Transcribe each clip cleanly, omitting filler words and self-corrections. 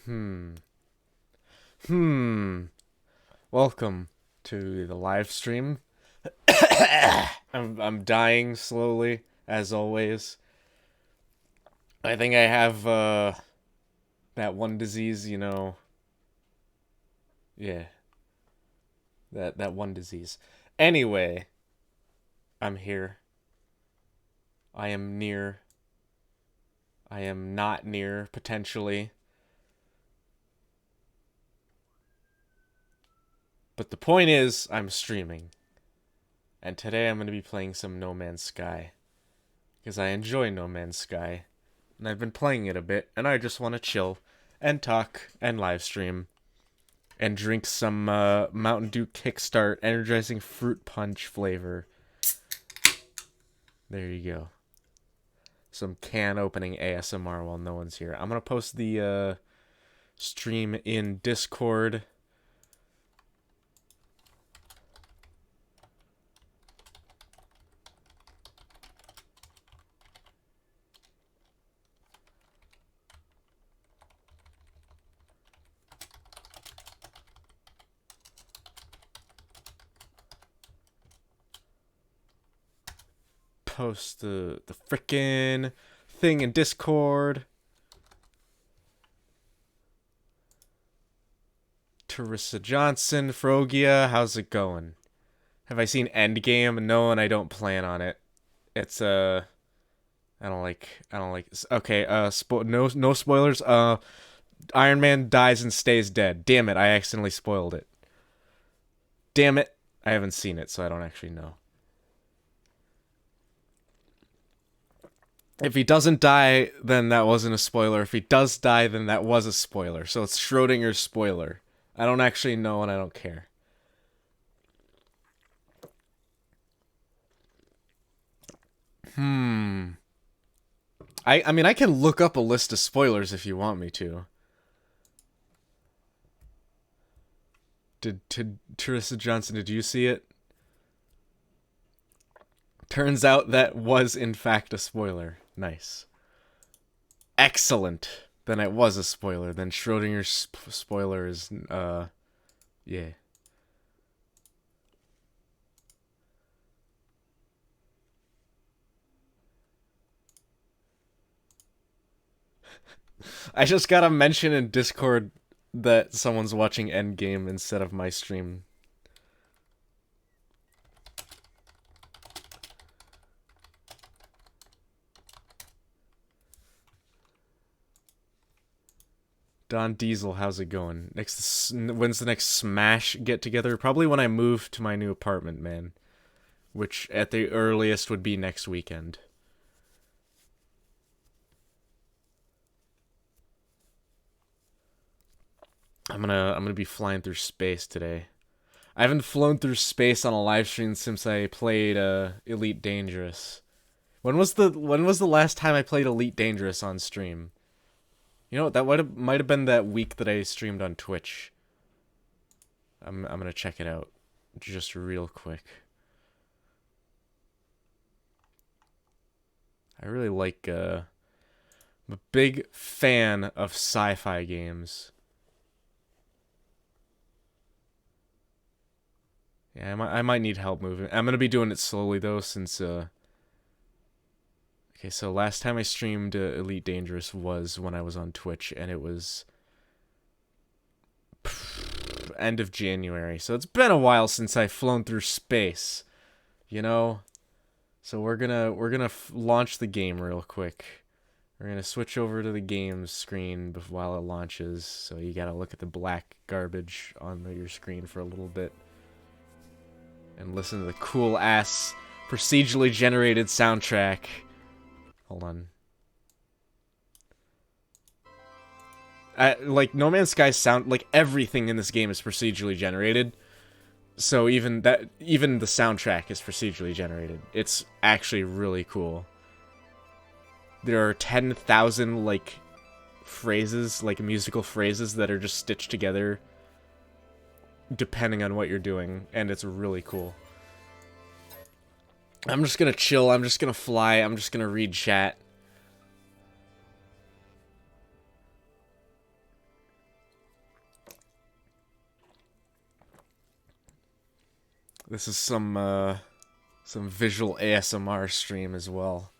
Hmm. Hmm. Welcome to the live stream. I'm dying slowly, as always. I think I have that one disease, Yeah, that one disease. Anyway, I'm here. I am near. I am not near, potentially. But the point is, I'm streaming. And today I'm going to be playing some No Man's Sky. Because I enjoy No Man's Sky. And I've been playing it a bit, and I just want to chill and talk and live stream and drink some Mountain Dew Kickstart energizing fruit punch flavor. There you go. Some can opening ASMR while no one's here. I'm gonna post the stream in Discord. Post the frickin' thing in Discord. Teresa Johnson, Frogia, how's it going? Have I seen Endgame? No, and I don't plan on it. It's I don't like okay, no spoilers. Iron Man dies and stays dead. Damn it, I accidentally spoiled it. Damn it. I haven't seen it, so I don't actually know. If he doesn't die, then that wasn't a spoiler. If he does die, then that was a spoiler. So it's Schrodinger's spoiler. I don't actually know and I don't care. Hmm. I mean I can look up a list of spoilers if you want me to. Did Teresa Johnson, did you see it? Turns out that was in fact a spoiler. Nice. Excellent. Then it was a spoiler. Then Schrodinger's spoiler is yeah. I just got a mention in Discord that someone's watching Endgame instead of my stream. Don Diesel, how's it going? When's the next Smash get together? Probably when I move to my new apartment, man. Which at the earliest would be next weekend. I'm gonna be flying through space today. I haven't flown through space on a live stream since I played Elite Dangerous. When was the last time I played Elite Dangerous on stream? You know what? That might have been that week that I streamed on Twitch. I'm gonna check it out just real quick. I really like I'm a big fan of sci-fi games. Yeah, I might need help moving. I'm gonna be doing it slowly though, since Okay, so last time I streamed Elite Dangerous was when I was on Twitch, and it was end of January. So it's been a while since I've flown through space, you know. So we're gonna launch the game real quick. We're gonna switch over to the game screen while it launches. So you gotta look at the black garbage on your screen for a little bit, and listen to the cool ass procedurally generated soundtrack. Hold on. Like No Man's Sky sound, like everything in this game is procedurally generated. So even the soundtrack is procedurally generated. It's actually really cool. There are 10,000 like phrases, like musical phrases that are just stitched together depending on what you're doing, and it's really cool. I'm just gonna chill, I'm just gonna fly, I'm just gonna read chat. This is some visual ASMR stream as well.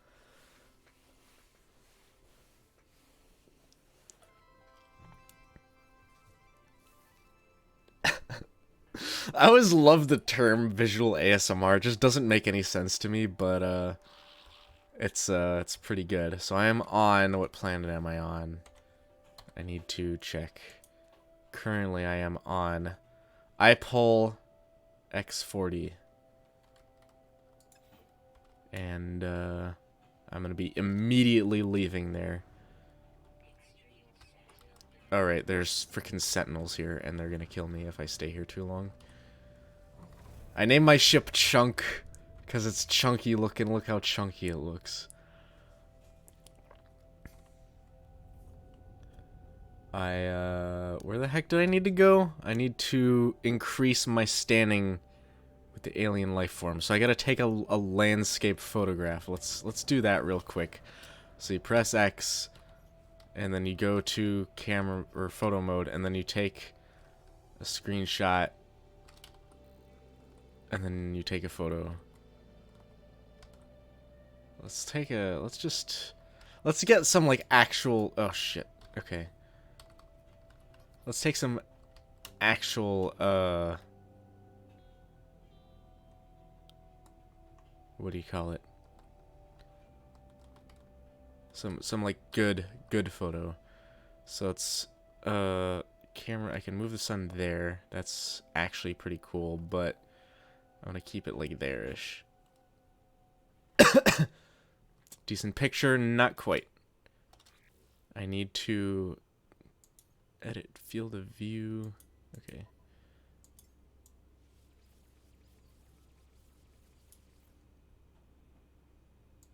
I always love the term visual ASMR. It just doesn't make any sense to me, but it's pretty good. So I am on, what planet am I on? I need to check. Currently I am on iPole X40. And I'm gonna be immediately leaving there. Alright, there's freaking sentinels here, and they're gonna kill me if I stay here too long. I named my ship Chunk, because it's chunky looking. Look how chunky it looks. Where the heck do I need to go? I need to increase my standing with the alien life form. So I gotta take a landscape photograph. Let's do that real quick. So you press X, and then you go to camera or photo mode, and then you take a screenshot, and then you take a photo. Let's get some like actual, oh shit, okay. Let's take some actual, what do you call it? Some like good photo. So it's camera. I can move the sun there. That's actually pretty cool, but I'm gonna keep it like there-ish. Decent picture, not quite. I need to edit field of view. Okay.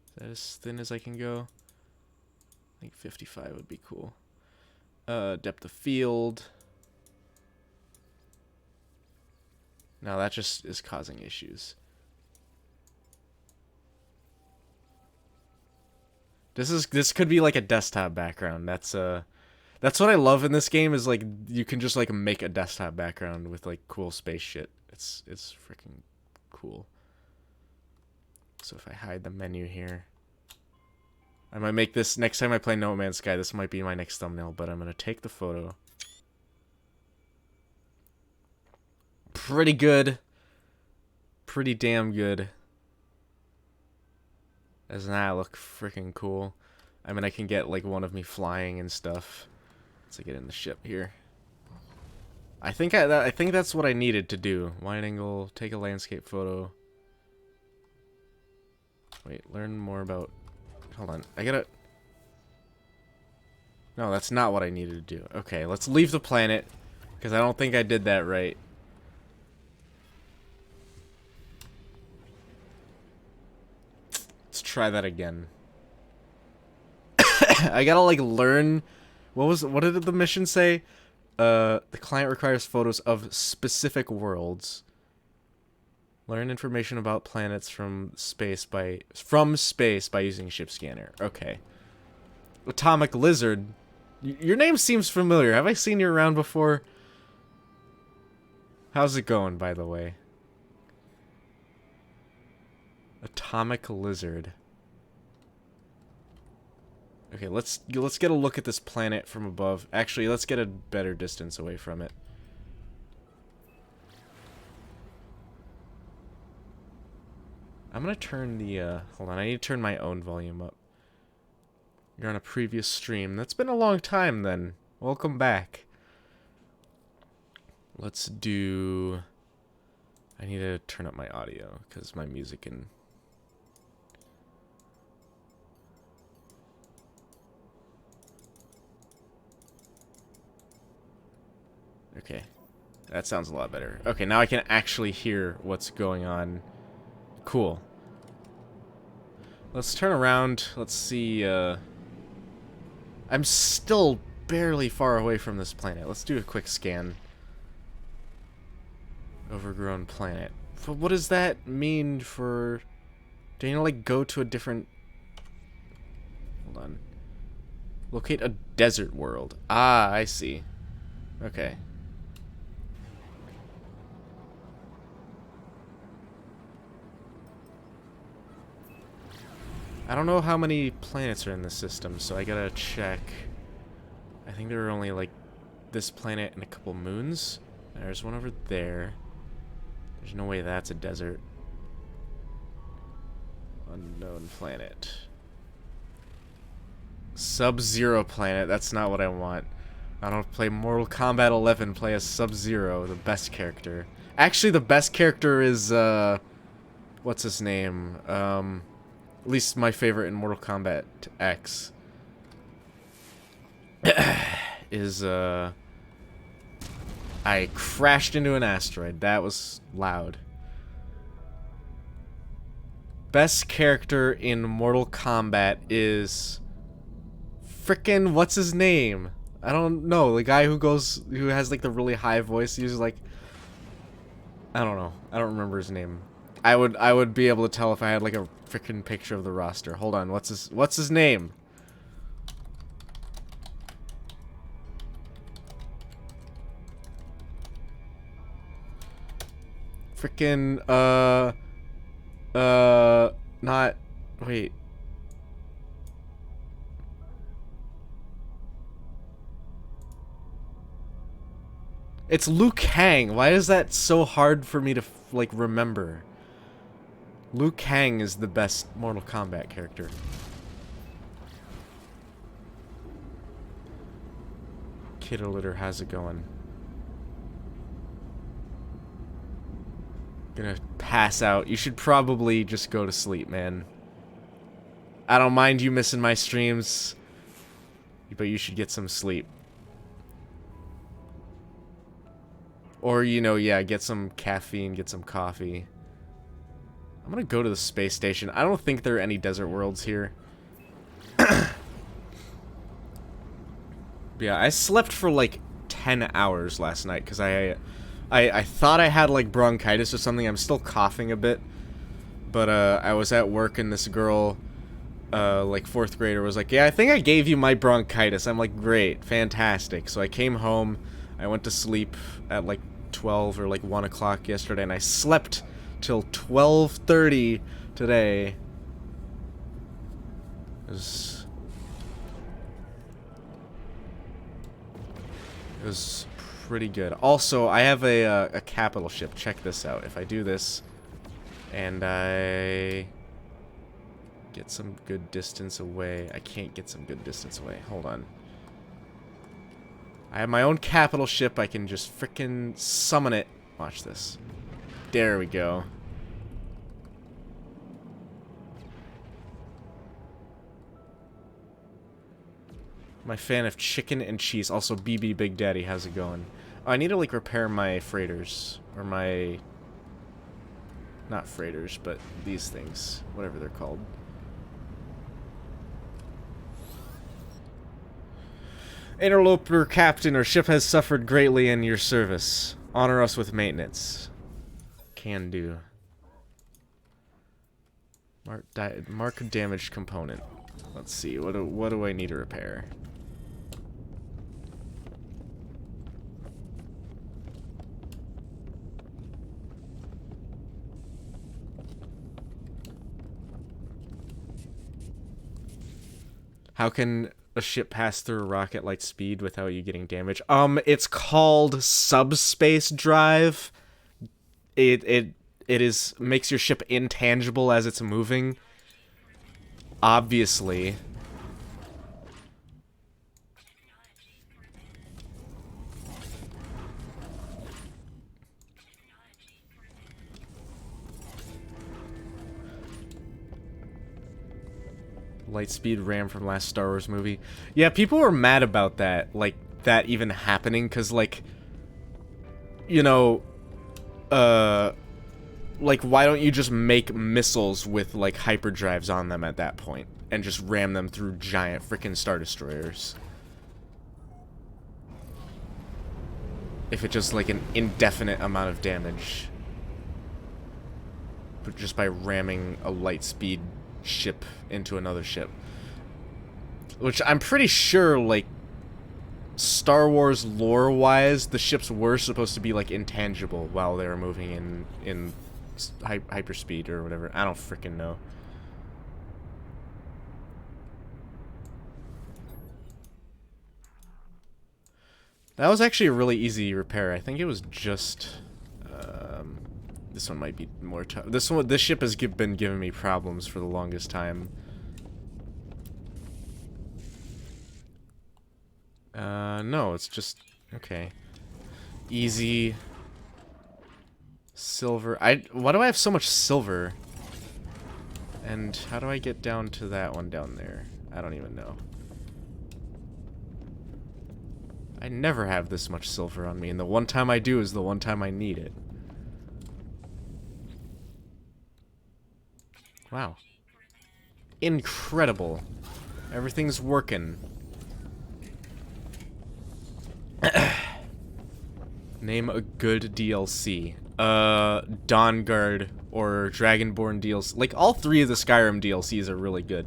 Is that as thin as I can go? I think 55 would be cool. Depth of field. Now that just is causing issues. This could be like a desktop background. That's what I love in this game, is like you can just like make a desktop background with like cool space shit. It's freaking cool. So if I hide the menu here, I might make this next time I play No Man's Sky. This might be my next thumbnail, but I'm gonna take the photo. Pretty good. Pretty damn good. Doesn't that look freaking cool? I mean, I can get like one of me flying and stuff. Let's get in the ship here. I think that's what I needed to do. Wide angle, take a landscape photo. Wait, learn more about. Hold on, I gotta. No, that's not what I needed to do. Okay, let's leave the planet, because I don't think I did that right. Let's try that again. I gotta like learn. What did the mission say? The client requires photos of specific worlds. Learn information about planets from space by using ship scanner. Okay. Atomic Lizard. Your name seems familiar. Have I seen you around before? How's it going, by the way? Atomic Lizard. Okay, let's get a look at this planet from above. Actually, let's get a better distance away from it. I'm gonna turn the, hold on, I need to turn my own volume up. You're on a previous stream. That's been a long time, then. Welcome back. Let's do... I need to turn up my audio, because my music can... Okay. That sounds a lot better. Okay, now I can actually hear what's going on. Cool. Let's turn around. Let's see, I'm still barely far away from this planet. Let's do a quick scan. Overgrown planet. But what does that mean for... Do you know, like, go to a different... Hold on. Locate a desert world. Ah, I see. Okay. I don't know how many planets are in the system, so I gotta check. I think there are only, like, this planet and a couple moons. There's one over there. There's no way that's a desert. Unknown planet. Sub-Zero planet. That's not what I want. I don't play Mortal Kombat 11. Play as Sub-Zero, the best character. Actually, the best character is, what's his name? At least my favorite in Mortal Kombat X. Is, I crashed into an asteroid. That was loud. Best character in Mortal Kombat is frickin' what's his name? I don't know. The guy who has like the really high voice. He's like, I don't know. I don't remember his name. I would be able to tell if I had like a frickin' picture of the roster. Hold on. What's his name? Frickin' not, wait. It's Liu Kang. Why is that so hard for me to, like, remember? Liu Kang is the best Mortal Kombat character. Kiddo Litter, how's it going? Gonna pass out. You should probably just go to sleep, man. I don't mind you missing my streams, but you should get some sleep. Or, you know, yeah, get some caffeine, get some coffee. I'm gonna go to the space station. I don't think there are any desert worlds here. Yeah, I slept for like 10 hours last night because I thought I had like bronchitis or something. I'm still coughing a bit. But I was at work and this girl, like 4th grader, was like, yeah, I think I gave you my bronchitis. I'm like, great, fantastic. So I came home, I went to sleep at like 12 or like 1 o'clock yesterday, and I slept till 12:30 today. It was pretty good. Also, I have a capital ship. Check this out. If I do this, and I get some good distance away. I can't get some good distance away. Hold on. I have my own capital ship. I can just frickin' summon it. Watch this. There we go. I'm a fan of chicken and cheese. Also, BB Big Daddy, how's it going? Oh, I need to, like, repair my freighters. Or my... Not freighters, but these things. Whatever they're called. Interloper Captain, our ship has suffered greatly in your service. Honor us with maintenance. Can do. Mark damaged component. Let's see. What do I need to repair? How can a ship pass through a rocket light speed without you getting damage? It's called subspace drive. It makes your ship intangible as it's moving. Obviously. Lightspeed RAM from last Star Wars movie. Yeah, people were mad about that, like, that even happening, because, like, you know, like, why don't you just make missiles with, like, hyperdrives on them at that point, and just ram them through giant freaking Star Destroyers? If it's just, like, an indefinite amount of damage. But just by ramming a lightspeed ship into another ship. Which I'm pretty sure, like, Star Wars lore-wise, the ships were supposed to be, like, intangible while they were moving in hyperspeed or whatever. I don't freaking know. That was actually a really easy repair. I think it was just... this one might be more tough. This ship has been giving me problems for the longest time. No, it's just... Okay. Easy. Silver. Why do I have so much silver? And how do I get down to that one down there? I don't even know. I never have this much silver on me, and the one time I do is the one time I need it. Wow. Incredible. Everything's working. Name a good DLC. Dawnguard or Dragonborn DLC. Like, all three of the Skyrim DLCs are really good.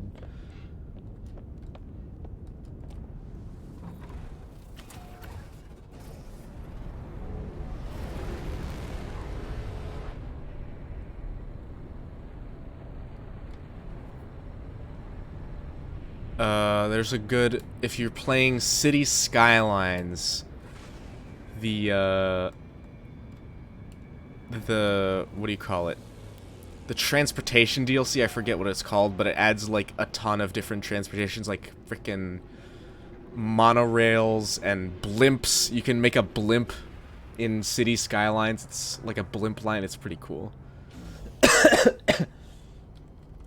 There's a good... If you're playing City Skylines, the, what do you call it? The transportation DLC, I forget what it's called, but it adds, like, a ton of different transportations, like, frickin' monorails and blimps. You can make a blimp in City Skylines. It's like a blimp line. It's pretty cool.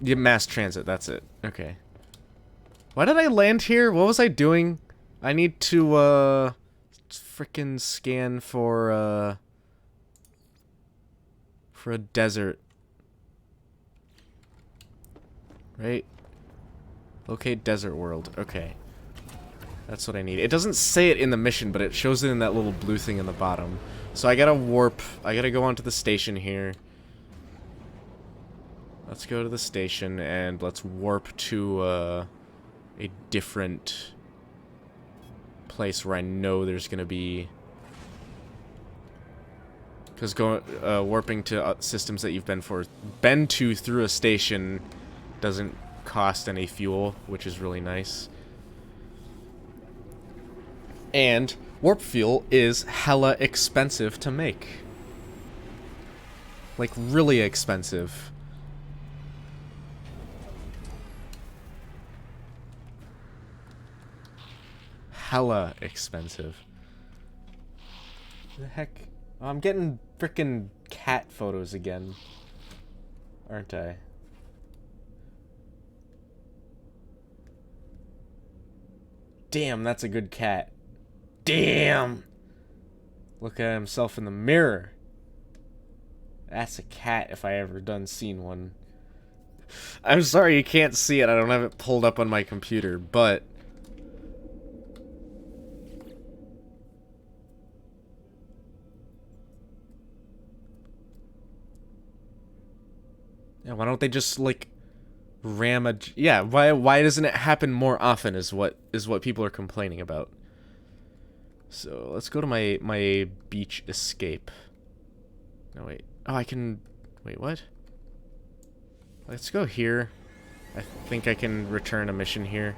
Yeah, mass transit, that's it. Okay. Why did I land here? What was I doing? I need to, frickin' scan for a desert. Right? Locate desert world. Okay. That's what I need. It doesn't say it in the mission, but it shows it in that little blue thing in the bottom. So I gotta warp. I gotta go onto the station here. Let's go to the station and let's warp to, a different place where I know there's gonna be... Because warping to systems that you've been to through a station doesn't cost any fuel, which is really nice. And warp fuel is hella expensive to make. Like, really expensive. Hella expensive. The heck? Oh, I'm getting frickin' cat photos again. Aren't I? Damn, that's a good cat. Damn! Look at himself in the mirror. That's a cat if I ever done seen one. I'm sorry you can't see it. I don't have it pulled up on my computer, but... Yeah, why don't they just, like, ram a... Yeah, why doesn't it happen more often is what people are complaining about. So, let's go to my beach escape. No, wait. Oh, I can... Wait, what? Let's go here. I think I can return a mission here.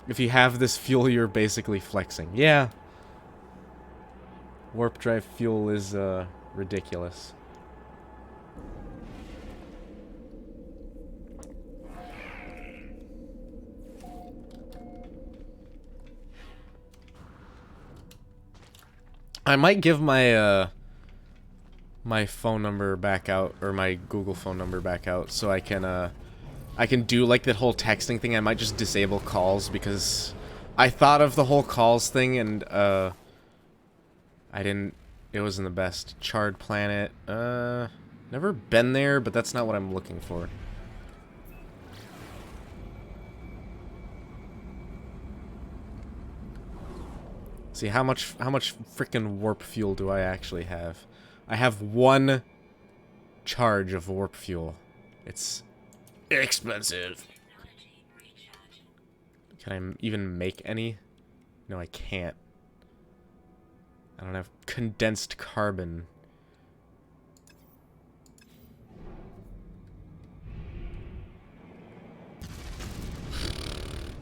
If you have this fuel, you're basically flexing. Yeah. Warp drive fuel is, ridiculous. I might give my my phone number back out, or my Google phone number back out, so I can do like that whole texting thing. I might just disable calls because I thought of the whole calls thing and I didn't. It wasn't the best. Charred Planet. Never been there, but that's not what I'm looking for. See, how much frickin' warp fuel do I actually have? I have 1 charge of warp fuel. It's expensive. Can I even make any? No, I can't. I don't have condensed carbon.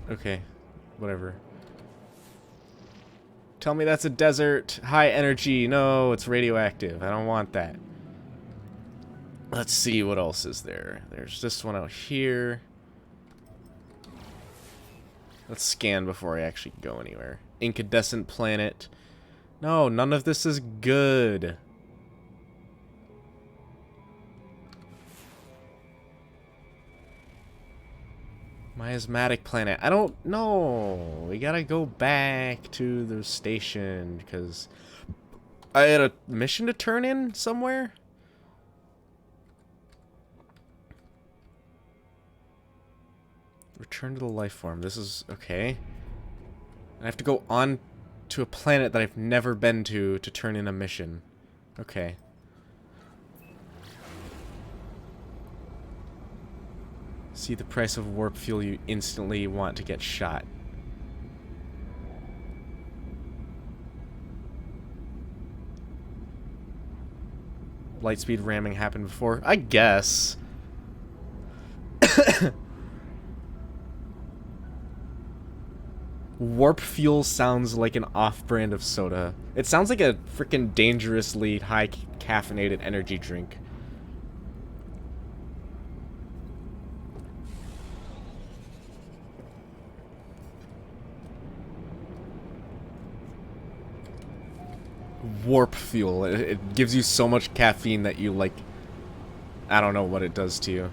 Okay, whatever. Tell me that's a desert. High energy. No, it's radioactive. I don't want that. Let's see what else is there. There's this one out here. Let's scan before I actually go anywhere. Incandescent planet. No, none of this is good. Miasmatic planet. I don't know. We gotta go back to the station because I had a mission to turn in somewhere. Return to the life form. This is okay. I have to go on to a planet that I've never been to turn in a mission. Okay. See the price of warp fuel, you instantly want to get shot. Lightspeed ramming happened before? I guess. Warp fuel sounds like an off-brand of soda. It sounds like a freaking dangerously high caffeinated energy drink. Warp fuel. It gives you so much caffeine that you, like... I don't know what it does to you.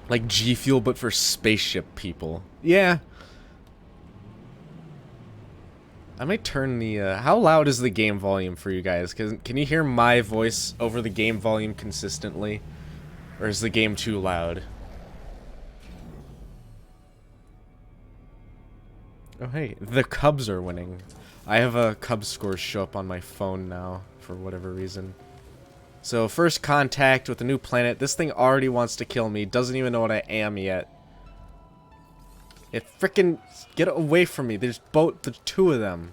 Like G Fuel, but for spaceship people. Yeah. I might turn the, how loud is the game volume for you guys? Can you hear my voice over the game volume consistently? Or is the game too loud? Oh, hey. The Cubs are winning. I have a Cubs score show up on my phone now, for whatever reason. So, first contact with a new planet. This thing already wants to kill me. Doesn't even know what I am yet. It frickin' get away from me. There's the two of them.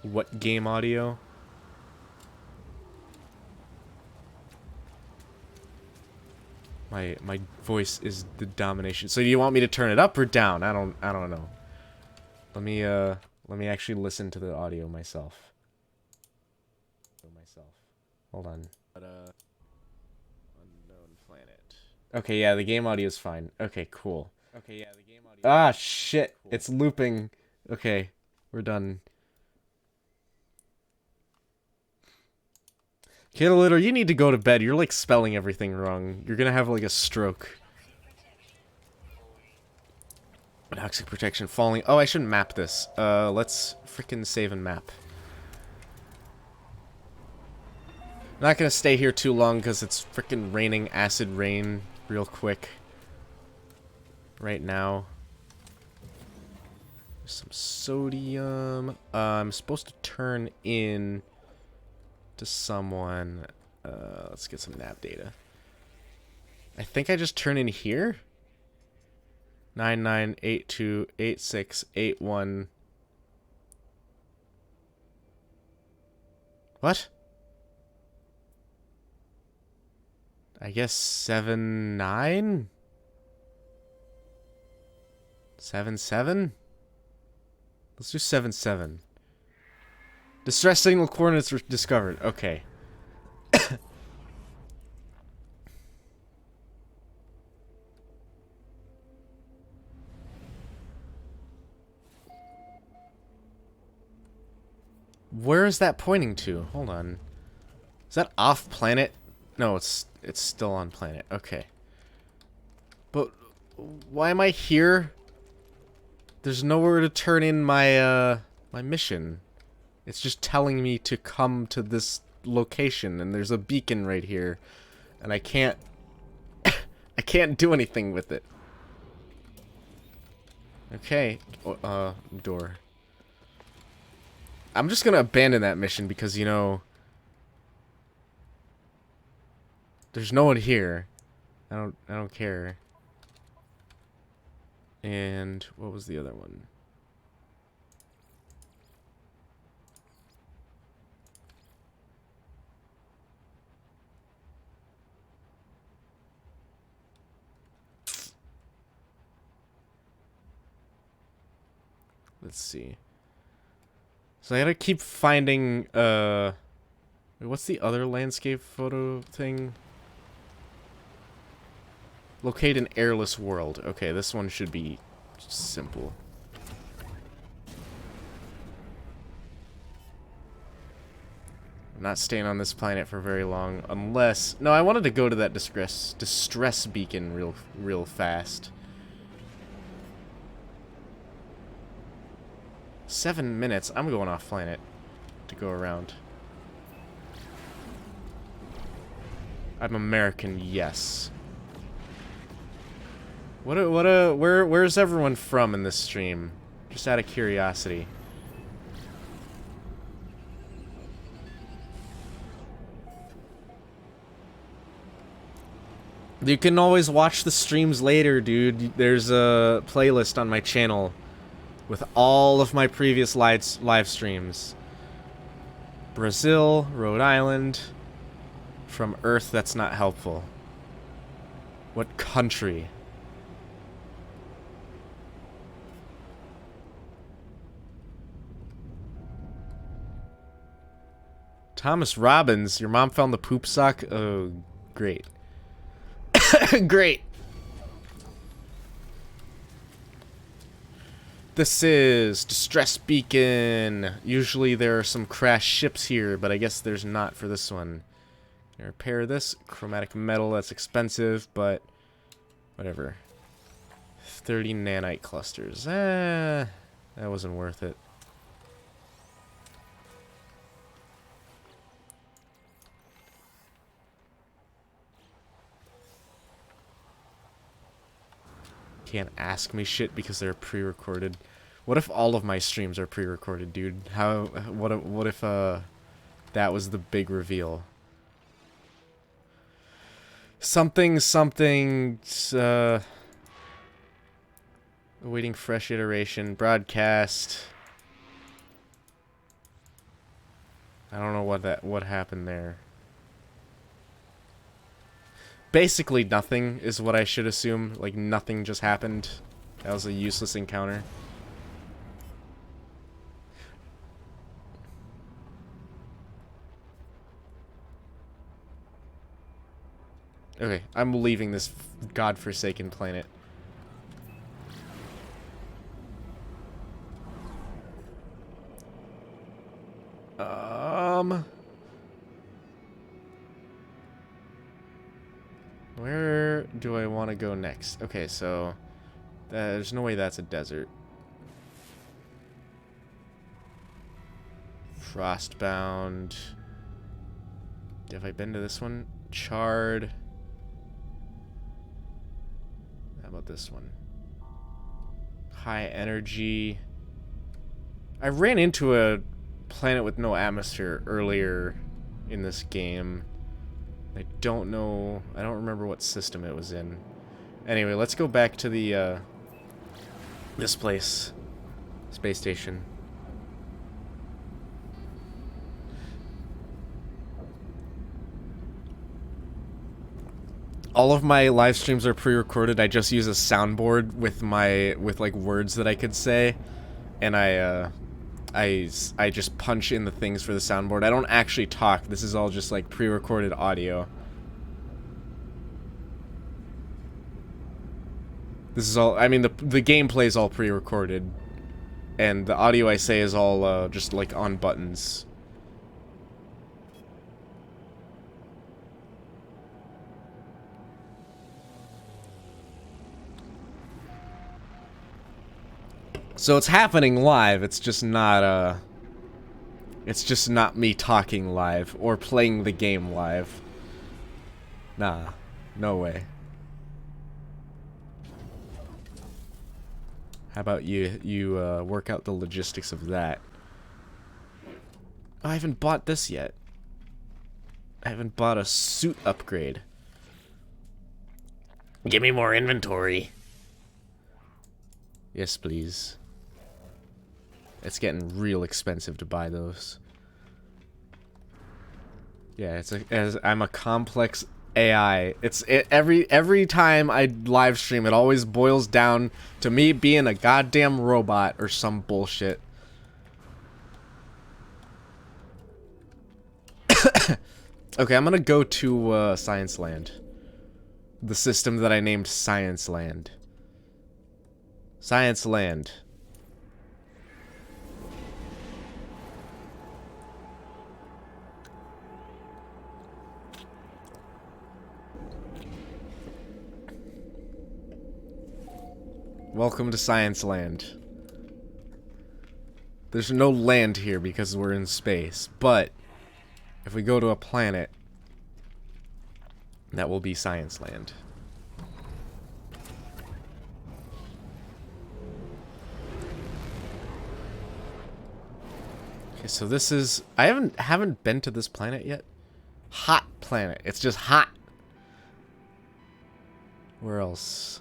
What game audio? My voice is the domination. So do you want me to turn it up or down? I don't know. Let me actually listen to the audio myself. Hold on. Unknown planet. Okay, yeah, the game audio is fine. Okay, cool. Okay, yeah, the game audio. Ah, shit! Cool. It's looping. Okay, we're done. Kiddo, you need to go to bed. You're like spelling everything wrong. You're gonna have like a stroke. Toxic protection falling. Oh, I shouldn't map this. Let's freaking save and map. I'm not gonna stay here too long because it's freaking raining acid rain real quick. Right now. There's some sodium. I'm supposed to turn in to someone. Let's get some nav data. I think I just turn in here. 99828681. What? I guess 79? 77? Let's do 77. Distress signal coordinates were discovered. Okay. Where is that pointing to? Hold on. Is that off planet? No, it's still on planet. Okay. But why am I here? There's nowhere to turn in my my mission. It's just telling me to come to this location, and there's a beacon right here, and I can't I can't do anything with it. Okay. Door. I'm just gonna abandon that mission because, you know, there's no one here. I don't care. And what was the other one? Let's see. So I gotta keep finding, what's the other landscape photo thing? Locate an airless world. Okay, this one should be simple. I'm not staying on this planet for very long, unless... No, I wanted to go to that distress beacon real fast. 7 minutes. I'm going off planet to go around. I'm American, yes. Where's everyone from in this stream? Just out of curiosity. You can always watch the streams later, dude. There's a playlist on my channel with all of my previous live streams. Brazil, Rhode Island. From Earth, that's not helpful. What country? Thomas Robbins, your mom found the poop sock? Oh, great. Great. This is Distress Beacon. Usually there are some crashed ships here, but I guess there's not for this one. Can I repair this? Chromatic metal, that's expensive, but whatever. 30 nanite clusters. That wasn't worth it. Can't ask me shit because they're pre-recorded. What if all of my streams are pre-recorded, dude? What if that was the big reveal? Something awaiting fresh iteration, broadcast. I don't know what happened there. Basically nothing is what I should assume. Like, nothing just happened. That was a useless encounter. Okay, I'm leaving this godforsaken planet. Where do I want to go next? Okay, so there's no way that's a desert. Frostbound. Have I been to this one? Charred. How about this one? High energy. I ran into a planet with no atmosphere earlier in this game. I don't know. I don't remember what system it was in. Anyway, let's go back to the this place. Space station. All of my live streams are pre-recorded. I just use a soundboard with like words that I could say, and I just punch in the things for the soundboard. I don't actually talk. This is all just like pre-recorded audio. This is all, I mean, the gameplay is all pre-recorded, and the audio I say is all just like on buttons. So it's happening live, it's just not me talking live, or playing the game live. Nah, no way. How about you work out the logistics of that? Oh, I haven't bought this yet. I haven't bought a suit upgrade. Give me more inventory. Yes, please. It's getting real expensive to buy those. Yeah, I'm a complex AI. Every time I live stream, it always boils down to me being a goddamn robot or some bullshit. Okay, I'm gonna go to Science Land. The system that I named Science Land. Science Land. Welcome to Science Land. There's no land here because we're in space, but if we go to a planet, that will be Science Land. Okay, so this is... I haven't been to this planet yet. Hot planet. It's just hot. Where else?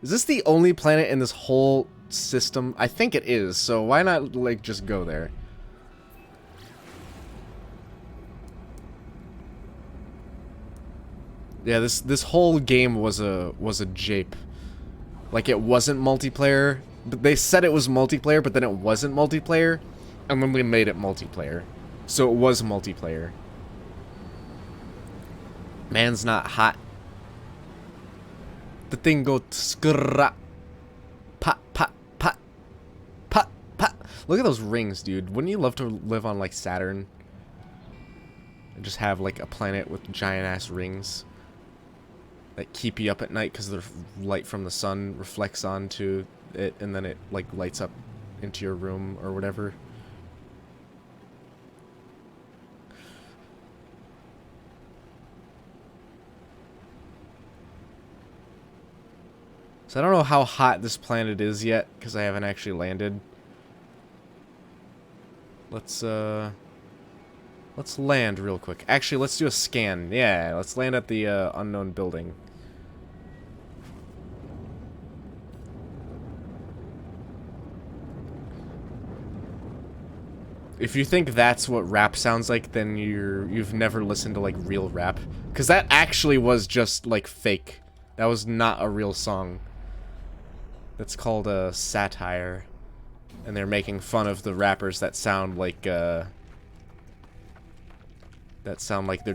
Is this the only planet in this whole system? I think it is, so why not, like, just go there? Yeah, this whole game was a jape. Like, it wasn't multiplayer. But they said it was multiplayer, but then it wasn't multiplayer. And then they made it multiplayer. So it was multiplayer. Man's not hot. The thing goes skrrra. Pat, pat, pat. Pat, pat. Look at those rings, dude. Wouldn't you love to live on, like, Saturn? And just have, like, a planet with giant-ass rings that keep you up at night because the light from the sun reflects onto it and then it, like, lights up into your room or whatever. So I don't know how hot this planet is yet, because I haven't actually landed. Let's land real quick. Actually, let's do a scan. Yeah, let's land at the unknown building. If you think that's what rap sounds like, then you've never listened to, like, real rap. Because that actually was just, like, fake. That was not a real song. That's called a satire. And they're making fun of the rappers that sound like they're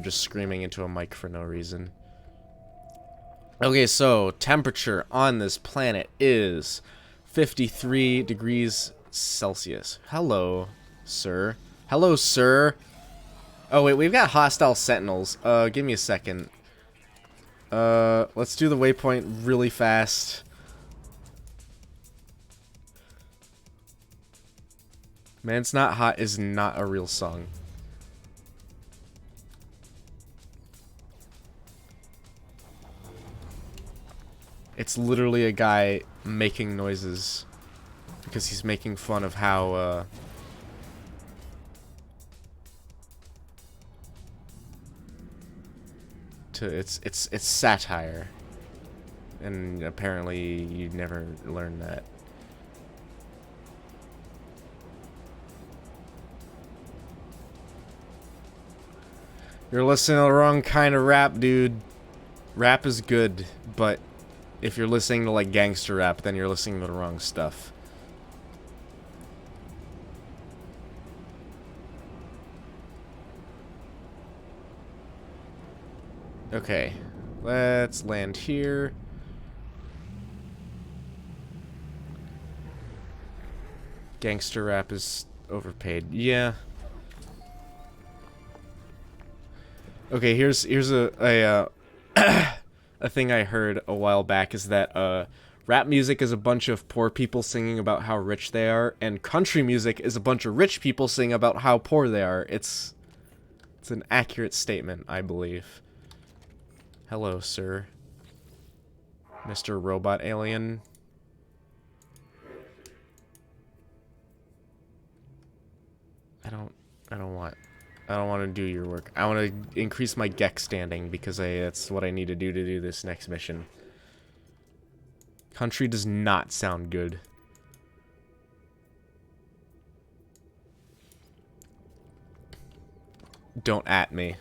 just screaming into a mic for no reason. Okay, so temperature on this planet is 53 degrees Celsius. Hello, sir. Hello, sir. Oh, wait, we've got hostile sentinels. Give me a second. Let's do the waypoint really fast. Man's Not Hot is not a real song. It's literally a guy making noises because he's making fun of how, it's satire. And apparently you never learned that. You're listening to the wrong kind of rap, dude. Rap is good, but if you're listening to, like, gangster rap, then you're listening to the wrong stuff. Okay. Let's land here. Gangster rap is overpaid. Yeah. Okay, here's a a thing I heard a while back is that rap music is a bunch of poor people singing about how rich they are, and country music is a bunch of rich people singing about how poor they are. It's an accurate statement, I believe. Hello, sir. Mr. Robot Alien. I don't want to do your work. I want to increase my Gex standing because that's what I need to do this next mission. Country does not sound good. Don't at me.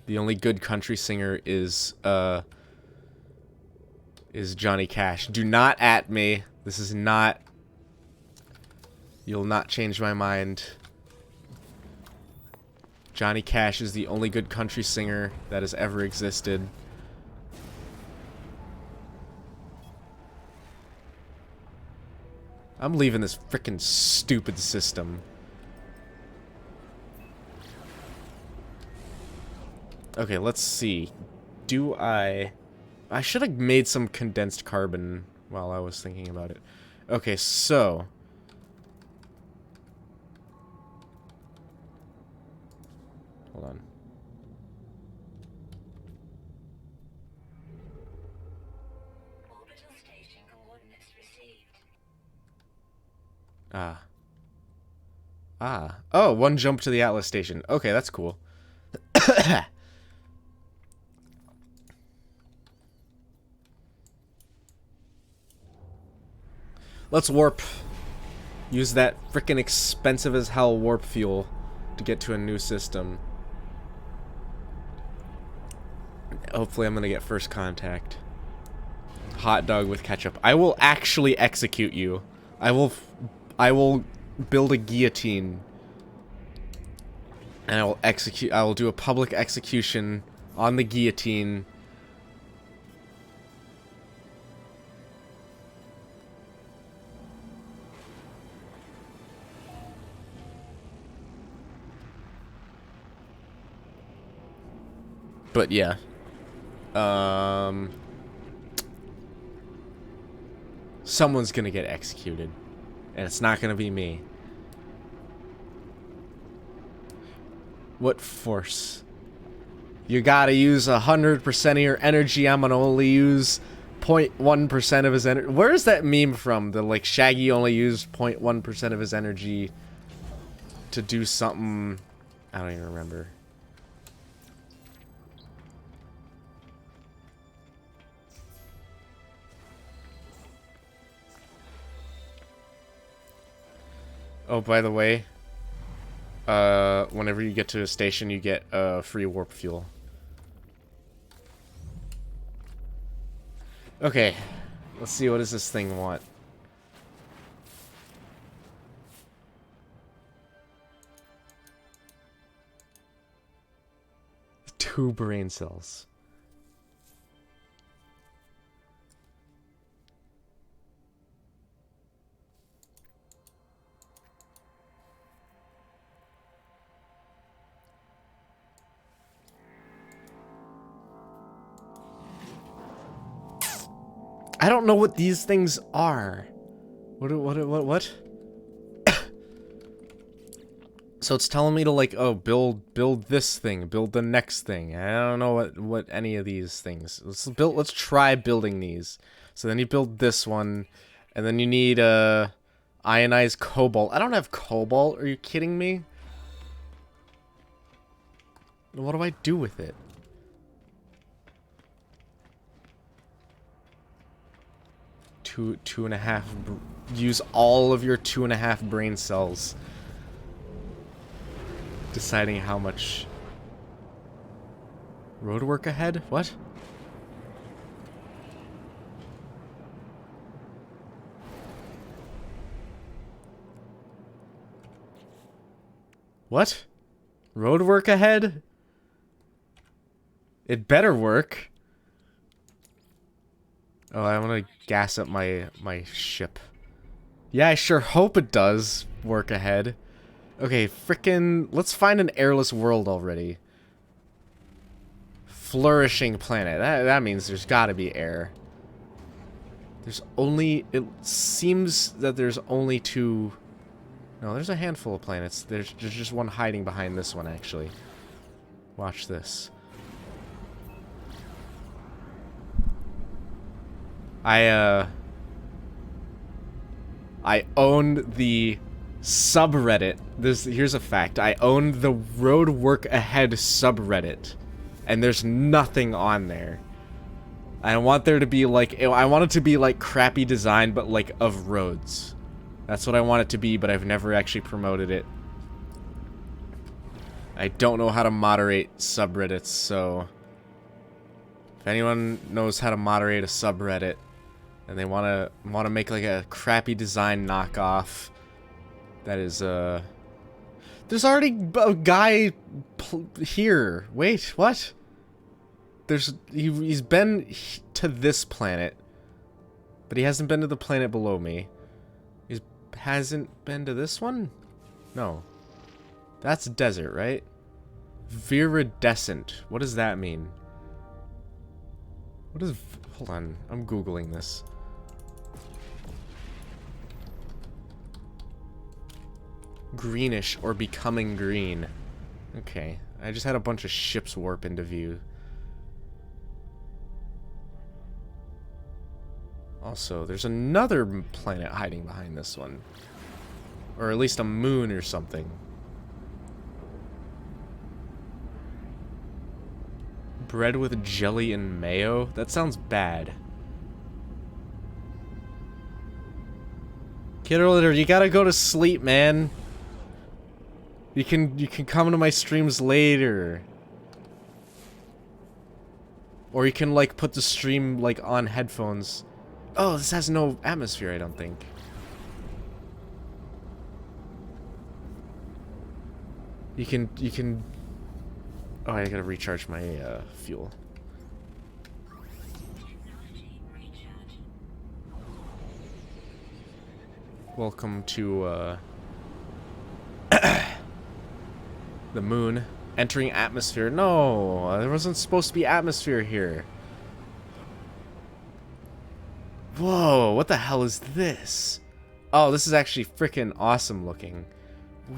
The only good country singer is Johnny Cash. Do not at me. This is not... You'll not change my mind. Johnny Cash is the only good country singer that has ever existed. I'm leaving this frickin' stupid system. Okay, let's see. Do I should have made some condensed carbon while I was thinking about it. Okay, so... Hold on. Orbital station coordinates received. Oh, one jump to the Atlas station. Okay, that's cool. Let's warp. Use that frickin' expensive as hell warp fuel to get to a new system. Hopefully I'm gonna get first contact. Hot dog with ketchup. I will actually execute you. I will build a guillotine. And I will do a public execution on the guillotine. But yeah. Someone's gonna get executed. And it's not gonna be me. What force? You gotta use 100% of your energy. I'm gonna only use 0.1% of his energy. Where is that meme from? The like Shaggy only used 0.1% of his energy to do something. I don't even remember. Oh, by the way, whenever you get to a station, you get free warp fuel. Okay, let's see, what does this thing want? Two brain cells. I don't know what these things are. What? So it's telling me to like, oh, build this thing, build the next thing. I don't know what any of these things. Let's try building these. So then you build this one, and then you need ionized cobalt. I don't have cobalt. Are you kidding me? What do I do with it? Two and a half. Use all of your 2.5 brain cells. Deciding how much. Roadwork ahead? What? What? Roadwork ahead? It better work. Oh, I want to gas up my ship. Yeah, I sure hope it does work ahead. Okay, frickin'... Let's find an airless world already. Flourishing planet. That means there's gotta be air. There's only... It seems that there's only 2... No, there's a handful of planets. There's just one hiding behind this one, actually. Watch this. I own the subreddit. Here's a fact. I own the Roadwork Ahead subreddit. And there's nothing on there. I want there to be like... I want it to be like crappy design, but like of roads. That's what I want it to be, but I've never actually promoted it. I don't know how to moderate subreddits, so if anyone knows how to moderate a subreddit and they wanna make like a crappy design knockoff that is there's already a guy here. Wait, what? He's been to this planet, but he hasn't been to the planet below me. He hasn't been to this one? No. That's desert, right? Viridescent. What does that mean? What is... Hold on. I'm Googling this. Greenish or becoming green. Okay. I just had a bunch of ships warp into view. Also, there's another planet hiding behind this one. Or at least a moon or something. Bread with jelly and mayo? That sounds bad. Kidder, you gotta go to sleep, man. You can come to my streams later. Or you can like put the stream like on headphones. Oh, this has no atmosphere, I don't think. You can Oh, I gotta recharge my fuel. Welcome to the moon. Entering atmosphere. No, there wasn't supposed to be atmosphere here. Whoa, what the hell is this? Oh, this is actually freaking awesome looking.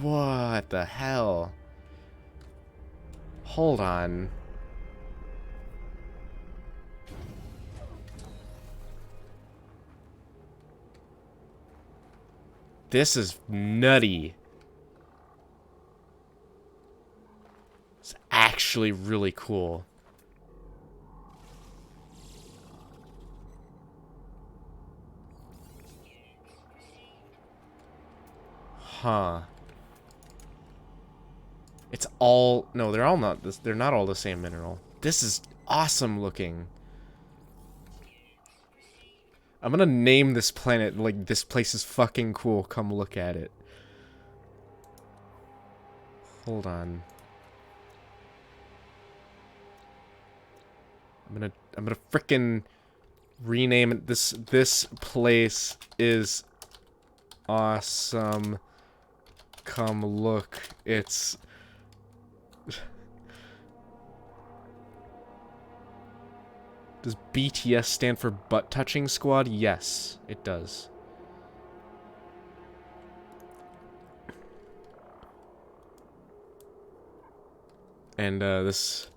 What the hell? Hold on. This is nutty. It's actually really cool. Huh. It's all... No, they're all not this. They're not all the same mineral. This is awesome looking. I'm gonna name this planet like this place is fucking cool. Come look at it. Hold on. I'm gonna frickin' rename it. This place is awesome. Come look. It's... Does BTS stand for Butt Touching Squad? Yes, it does. And this...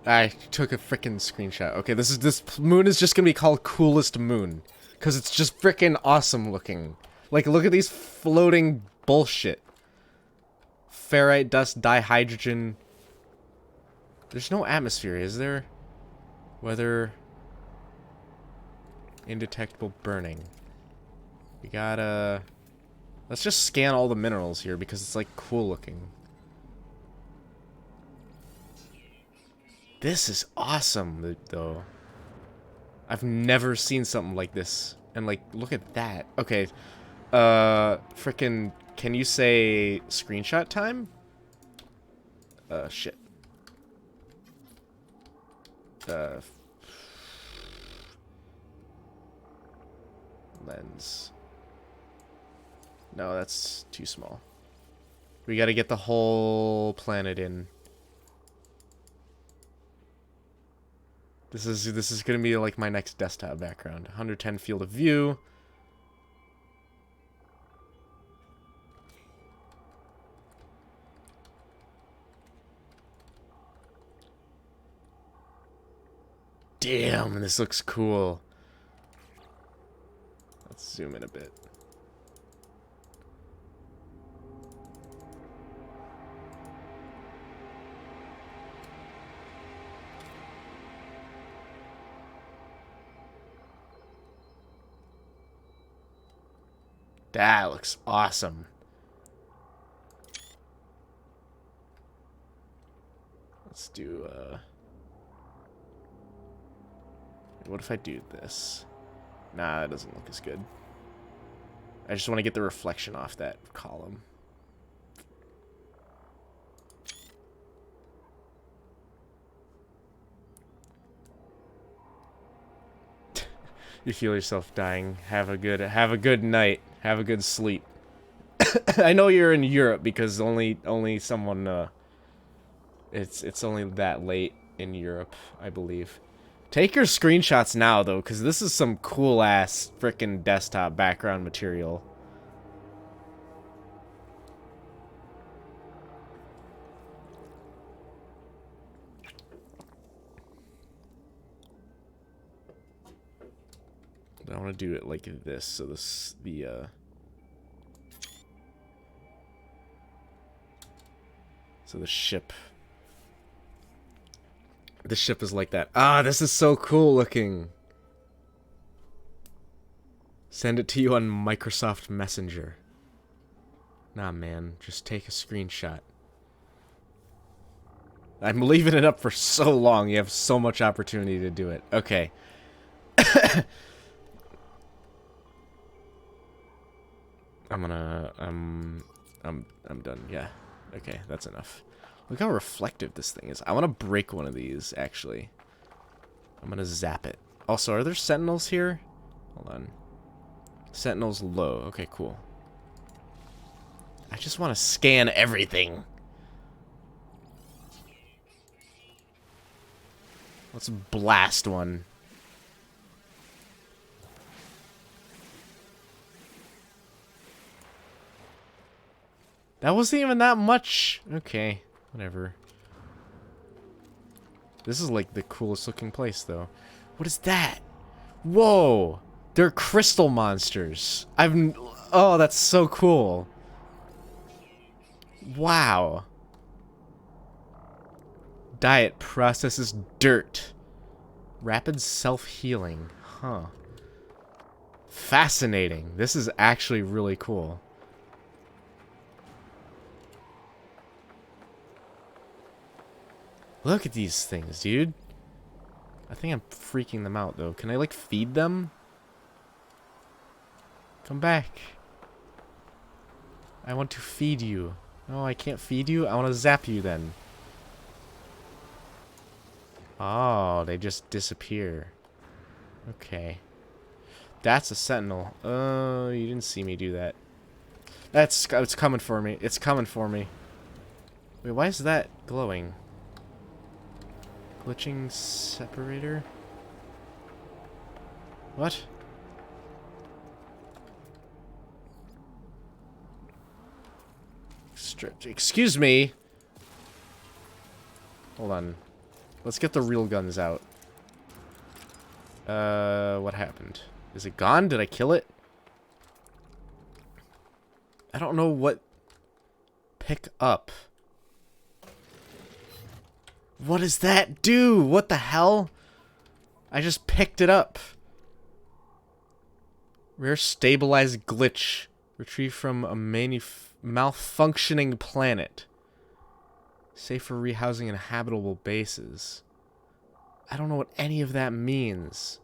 I took a frickin' screenshot. Okay, this moon is just gonna be called Coolest Moon. Because it's just frickin' awesome looking. Like, look at these floating bullshit. Ferrite dust, dihydrogen. There's no atmosphere, is there? Weather. Indetectable burning. We gotta... Let's just scan all the minerals here because it's, like, cool looking. This is awesome, though. I've never seen something like this. And, like, look at that. Okay. Frickin'... Can you say screenshot time? Shit. Lens. No, that's too small. We gotta get the whole planet in. This is gonna be like my next desktop background. 110 field of view. Damn, this looks cool. Let's zoom in a bit. That looks awesome. Let's do, what if I do this? Nah, that doesn't look as good. I just want to get the reflection off that column. You feel yourself dying. Have a good night. Have a good sleep. I know you're in Europe because only someone it's only that late in Europe, I believe. Take your screenshots now though, cuz this is some cool ass frickin' desktop background material. I want to do it like this, so so the ship is like that. Ah, this is so cool looking. Send it to you on Microsoft Messenger. Nah, man, just take a screenshot. I'm leaving it up for so long. You have so much opportunity to do it. Okay. I'm done. Yeah. Okay, that's enough. Look how reflective this thing is. I want to break one of these, actually. I'm gonna zap it. Also, are there sentinels here? Hold on. Sentinels low. Okay, cool. I just want to scan everything. Let's blast one. That wasn't even that much. Okay, whatever. This is like the coolest looking place, though. What is that? Whoa! They're crystal monsters. Oh, that's so cool. Wow. Diet processes dirt. Rapid self-healing. Huh. Fascinating. This is actually really cool. Look at these things, dude. I think I'm freaking them out, though. Can I, like, feed them? Come back. I want to feed you. No, I can't feed you. I want to zap you, then. Oh, they just disappear. Okay. That's a sentinel. Oh, you didn't see me do that. It's coming for me. It's coming for me. Wait, why is that glowing? Glitching separator? What? Excuse me. Hold on. Let's get the real guns out. What happened? Is it gone? Did I kill it? I don't know what... Pick up. What does that do? What the hell? I just picked it up. Rare stabilized glitch. Retrieved from a malfunctioning planet. Safe for rehousing in habitable bases. I don't know what any of that means.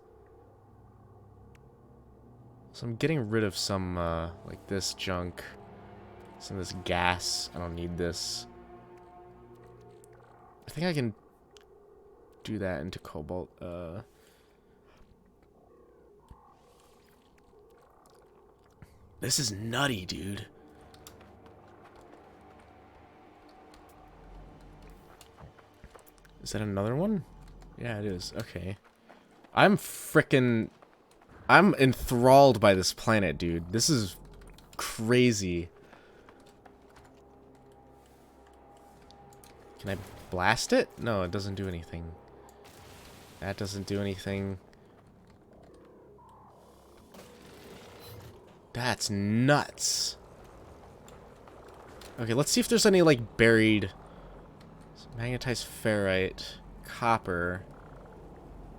So I'm getting rid of some, like this junk. Some of this gas. I don't need this. I think I can do that into cobalt. This is nutty, dude. Is that another one? Yeah, it is. Okay. I'm enthralled by this planet, dude. This is crazy. Can I blast it? No, it doesn't do anything. That doesn't do anything. That's nuts. Okay, let's see if there's any, like, buried... Magnetized ferrite. Copper.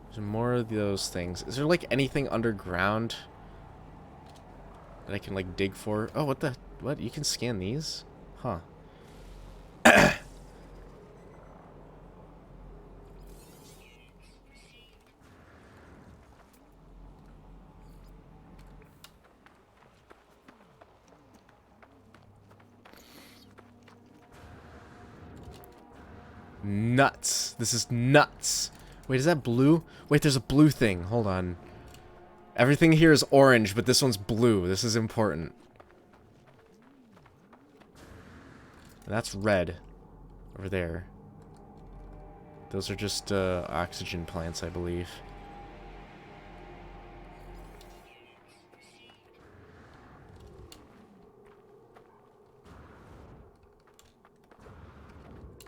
There's more of those things. Is there, like, anything underground? that I can, like, dig for. Oh, what the... What? You can scan these? Huh. Nuts. This is nuts. Wait, is that blue? Wait, there's a blue thing. Hold on. Everything here is orange, but this one's blue. This is important. That's red. Over there. Those are just oxygen plants, I believe.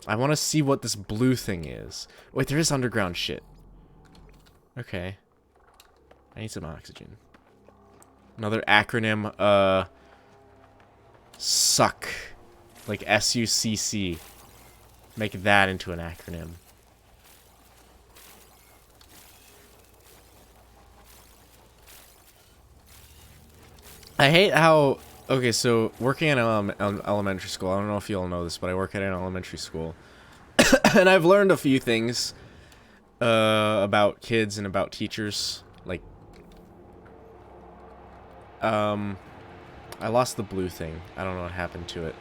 I want to see what this blue thing is. Wait, there is underground shit. Okay. I need some oxygen. Another acronym, suck. Like S-U-C-C. Make that into an acronym. I hate how... Okay, so working at an elementary school, I don't know if you all know this, but I work at an elementary school. And I've learned a few things about kids and about teachers. Like, I lost the blue thing. I don't know what happened to it.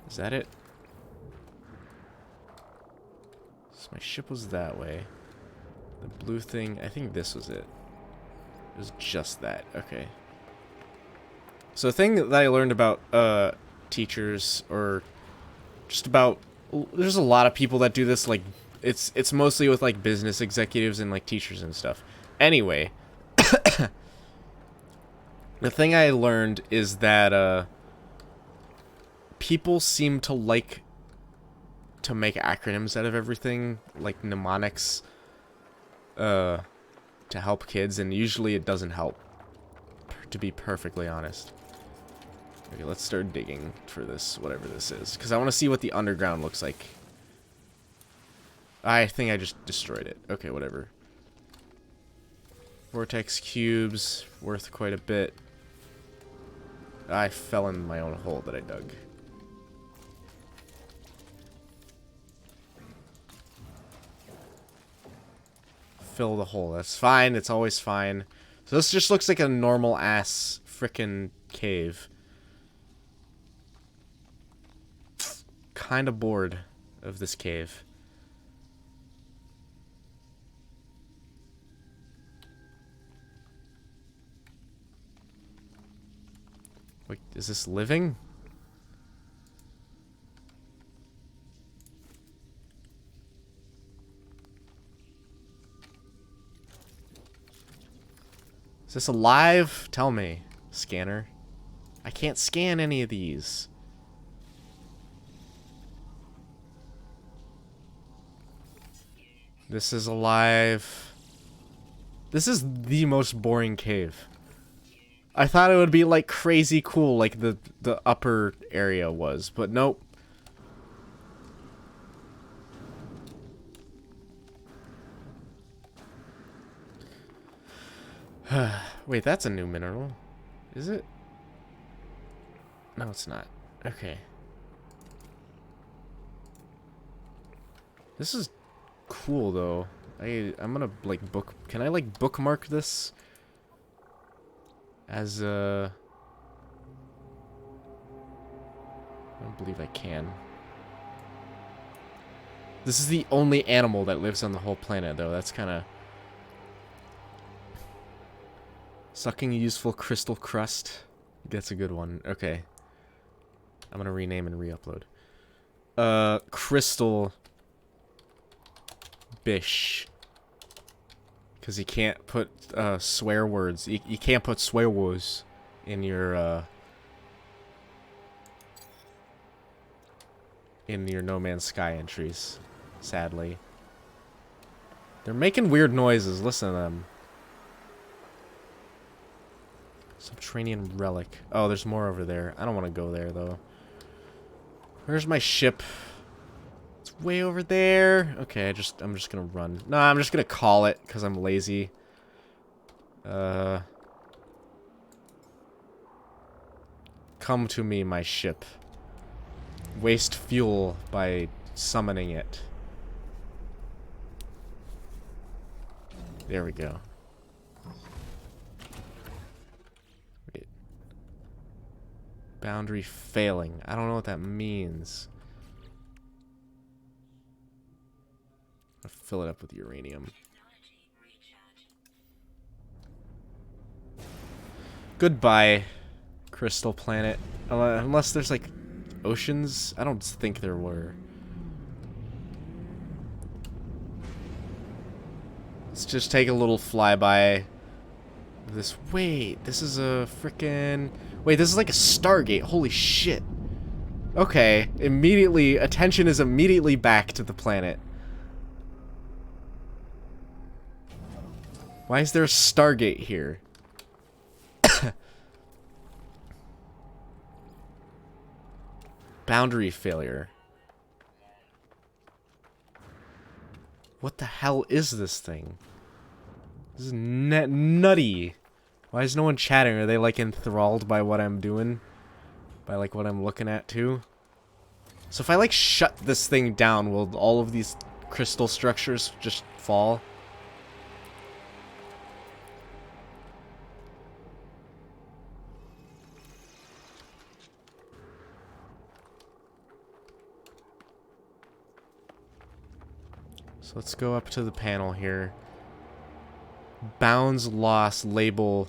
Is that it? So my ship was that way. The blue thing, I think this was it. It was just that. Okay. So the thing that I learned about teachers, or just about, there's a lot of people that do this, like, it's mostly with, like, business executives and, like, teachers and stuff. Anyway, the thing I learned is that people seem to like to make acronyms out of everything, like mnemonics, to help kids, and usually it doesn't help, to be perfectly honest. Okay, let's start digging for this, whatever this is, because I want to see what the underground looks like. I think I just destroyed it. Okay, whatever. Vortex cubes, worth quite a bit. I fell in my own hole that I dug. Fill the hole. That's fine. It's always fine. So this just looks like a normal ass frickin' cave. Kinda bored of this cave. Wait, is this living? Is this alive? Tell me, scanner. I can't scan any of these. This is alive. This is the most boring cave. I thought it would be like crazy cool like the upper area was, but nope. Wait, that's a new mineral. Is it? No, it's not. Okay. This is cool though. I'm gonna like can I like bookmark this as I don't believe I can. This is the only animal that lives on the whole planet though. That's kind of sucking useful crystal crust. That's a good one. Okay. I'm gonna rename and re-upload. Crystal Bish. Because you can't put swear words. You can't put swear words in your No Man's Sky entries. Sadly. They're making weird noises. Listen to them. Subterranean relic. Oh, there's more over there. I don't want to go there though. Where's my ship? It's way over there. Okay, I'm just gonna run. No, I'm just gonna call it because I'm lazy. Come to me, my ship. Waste fuel by summoning it. There we go. Wait. Boundary failing. I don't know what that means. I'll fill it up with uranium. Goodbye, Crystal Planet. Unless there's like oceans? I don't think there were. Let's just take a little flyby. This. Wait, this is a frickin'. Wait, this is like a Stargate. Holy shit. Okay, immediately, attention is immediately back to the planet. Why is there a Stargate here? Boundary failure. What the hell is this thing? This is nutty. Why is no one chatting? Are they like enthralled by what I'm doing? By like what I'm looking at too? So if I like shut this thing down, will all of these crystal structures just fall? So let's go up to the panel here. Bounds lost label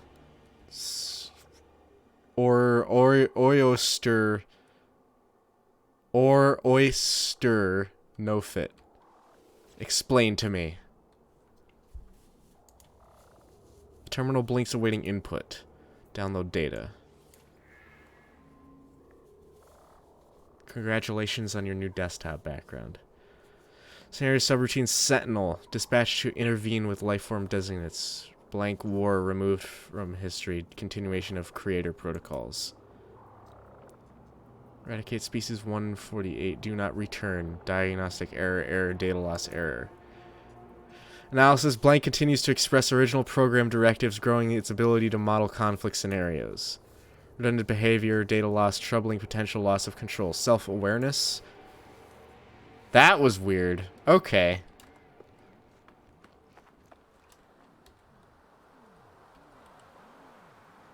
oyster no fit. Explain to me. Terminal blinks awaiting input. Download data. Congratulations on your new desktop background. Scenario subroutine Sentinel. Dispatched to intervene with lifeform designates. Blank war removed from history. Continuation of creator protocols. Eradicate species 148. Do not return. Diagnostic error. Error. Data loss. Error. Analysis. Blank continues to express original program directives, growing its ability to model conflict scenarios. Redundant behavior. Data loss. Troubling potential loss of control. Self-awareness. That was weird. Okay.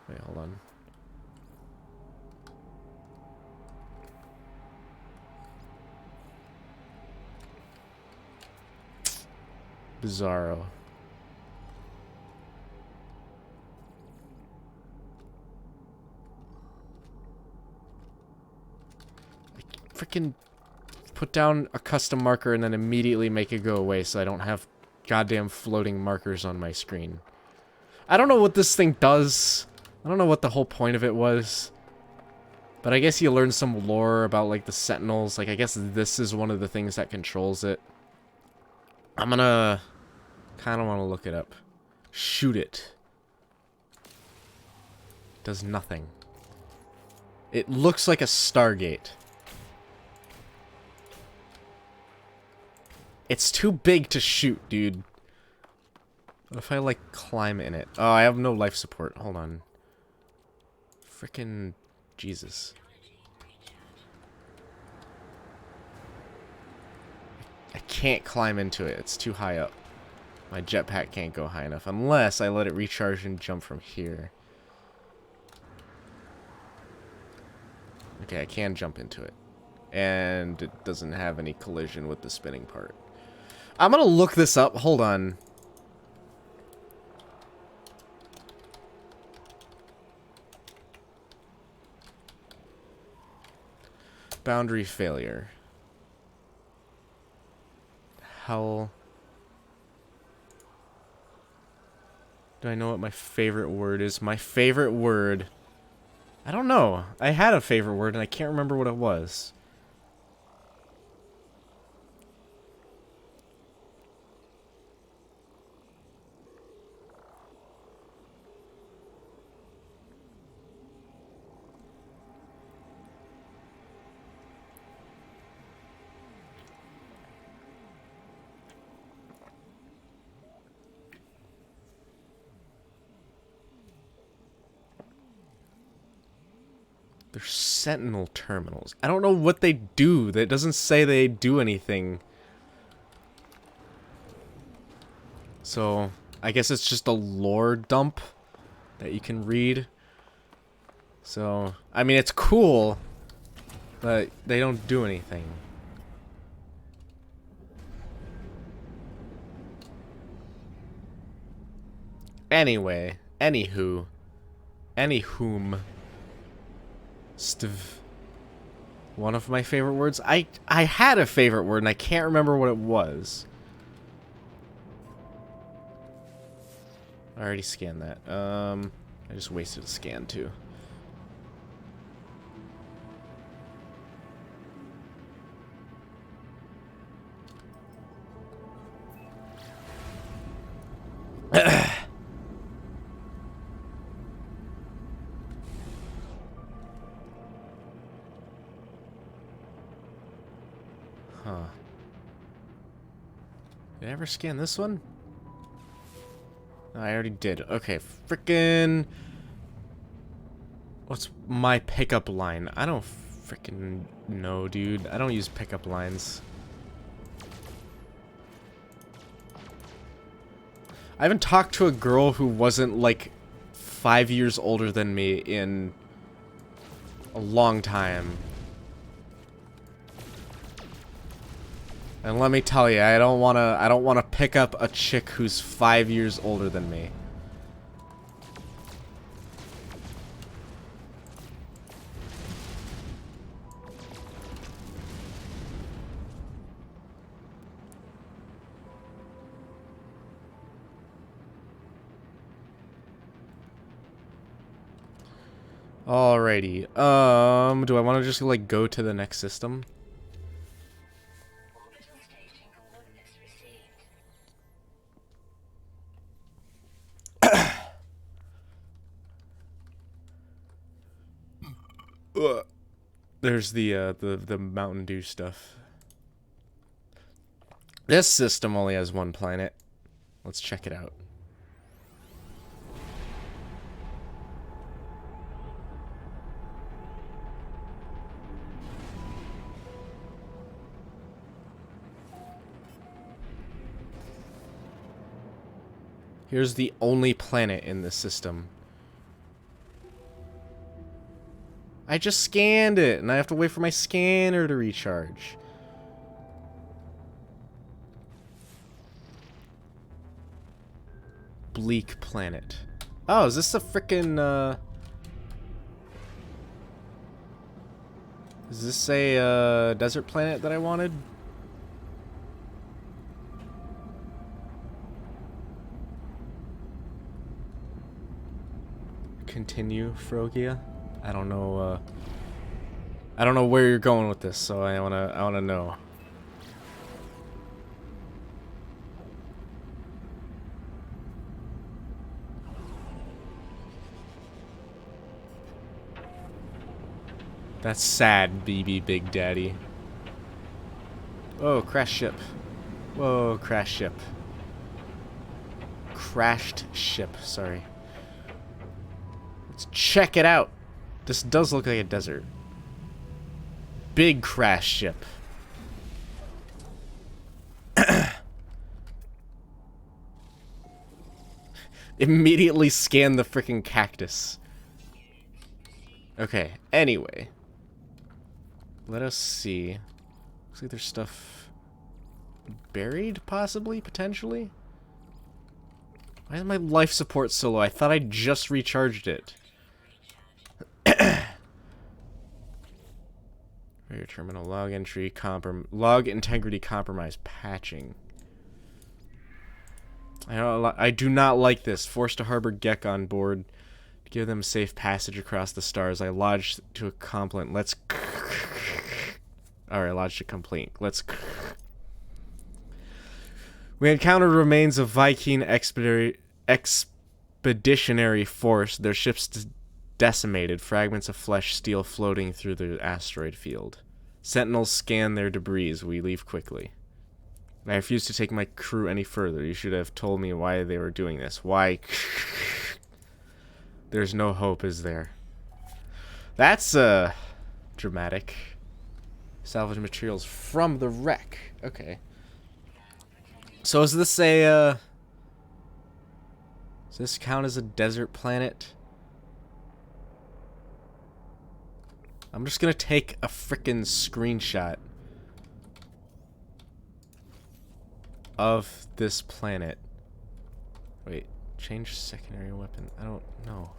Wait, hold on. Bizarro. Freaking put down a custom marker and then immediately make it go away so I don't have goddamn floating markers on my screen. I don't know what this thing does. I don't know what the whole point of it was. But I guess you learn some lore about, like, the Sentinels. Like, I guess this is one of the things that controls it. I'm gonna kind of want to look it up. Shoot it. Does nothing. It looks like a Stargate. It's too big to shoot, dude. What if I, like, climb in it? Oh, I have no life support. Hold on. Frickin' Jesus. I can't climb into it. It's too high up. My jetpack can't go high enough. Unless I let it recharge and jump from here. Okay, I can jump into it. And it doesn't have any collision with the spinning part. I'm gonna look this up. Hold on. Boundary failure. Hell. Do I know what my favorite word is? My favorite word. I don't know. I had a favorite word and I can't remember what it was. They're sentinel terminals. I don't know what they do. That doesn't say they do anything. So, I guess it's just a lore dump that you can read. So, I mean, it's cool, but they don't do anything. Anyway, anywhom. One of my favorite words. I had a favorite word and I can't remember what it was. I already scanned that. I just wasted a scan too. Huh. Did I ever scan this one? No, I already did. Okay, frickin'... What's my pickup line? I don't frickin' know, dude. I don't use pickup lines. I haven't talked to a girl who wasn't, like, 5 years older than me in a long time. And let me tell you, I don't wanna pick up a chick who's 5 years older than me. Alrighty. Do I want to just like go to the next system? Orbital staging coordinates received. There's the Mountain Dew stuff. This system only has one planet. Let's check it out. Here's the only planet in this system. I just scanned it, and I have to wait for my scanner to recharge. Bleak planet. Oh, is this a frickin', Is this a, desert planet that I wanted? Continue, Frogia? I don't know where you're going with this, so I wanna know. That's sad, BB Big Daddy. Oh, crash ship. Whoa, crash ship. Crashed ship, sorry. Let's check it out. This does look like a desert. Big crash ship. Immediately scan the freaking cactus. Okay, anyway. Let us see. Looks like there's stuff buried, possibly, potentially? Why is my life support so low? I thought I just recharged it. Your terminal log entry log integrity compromise patching. I do not like this. Forced to harbor Gek on board. Give them safe passage across the stars. I lodged to a complaint. Let's. Alright, lodged a complaint. Let's. We encountered remains of Viking expeditionary force. Their ships decimated. Fragments of flesh steel floating through the asteroid field. Sentinels scan their debris. We leave quickly. I refuse to take my crew any further. You should have told me why they were doing this. Why? There's no hope, is there? That's dramatic. Salvage materials from the wreck. Okay. So is this a does this count as a desert planet? I'm just gonna take a frickin' screenshot of this planet. Wait, change secondary weapon. I don't know.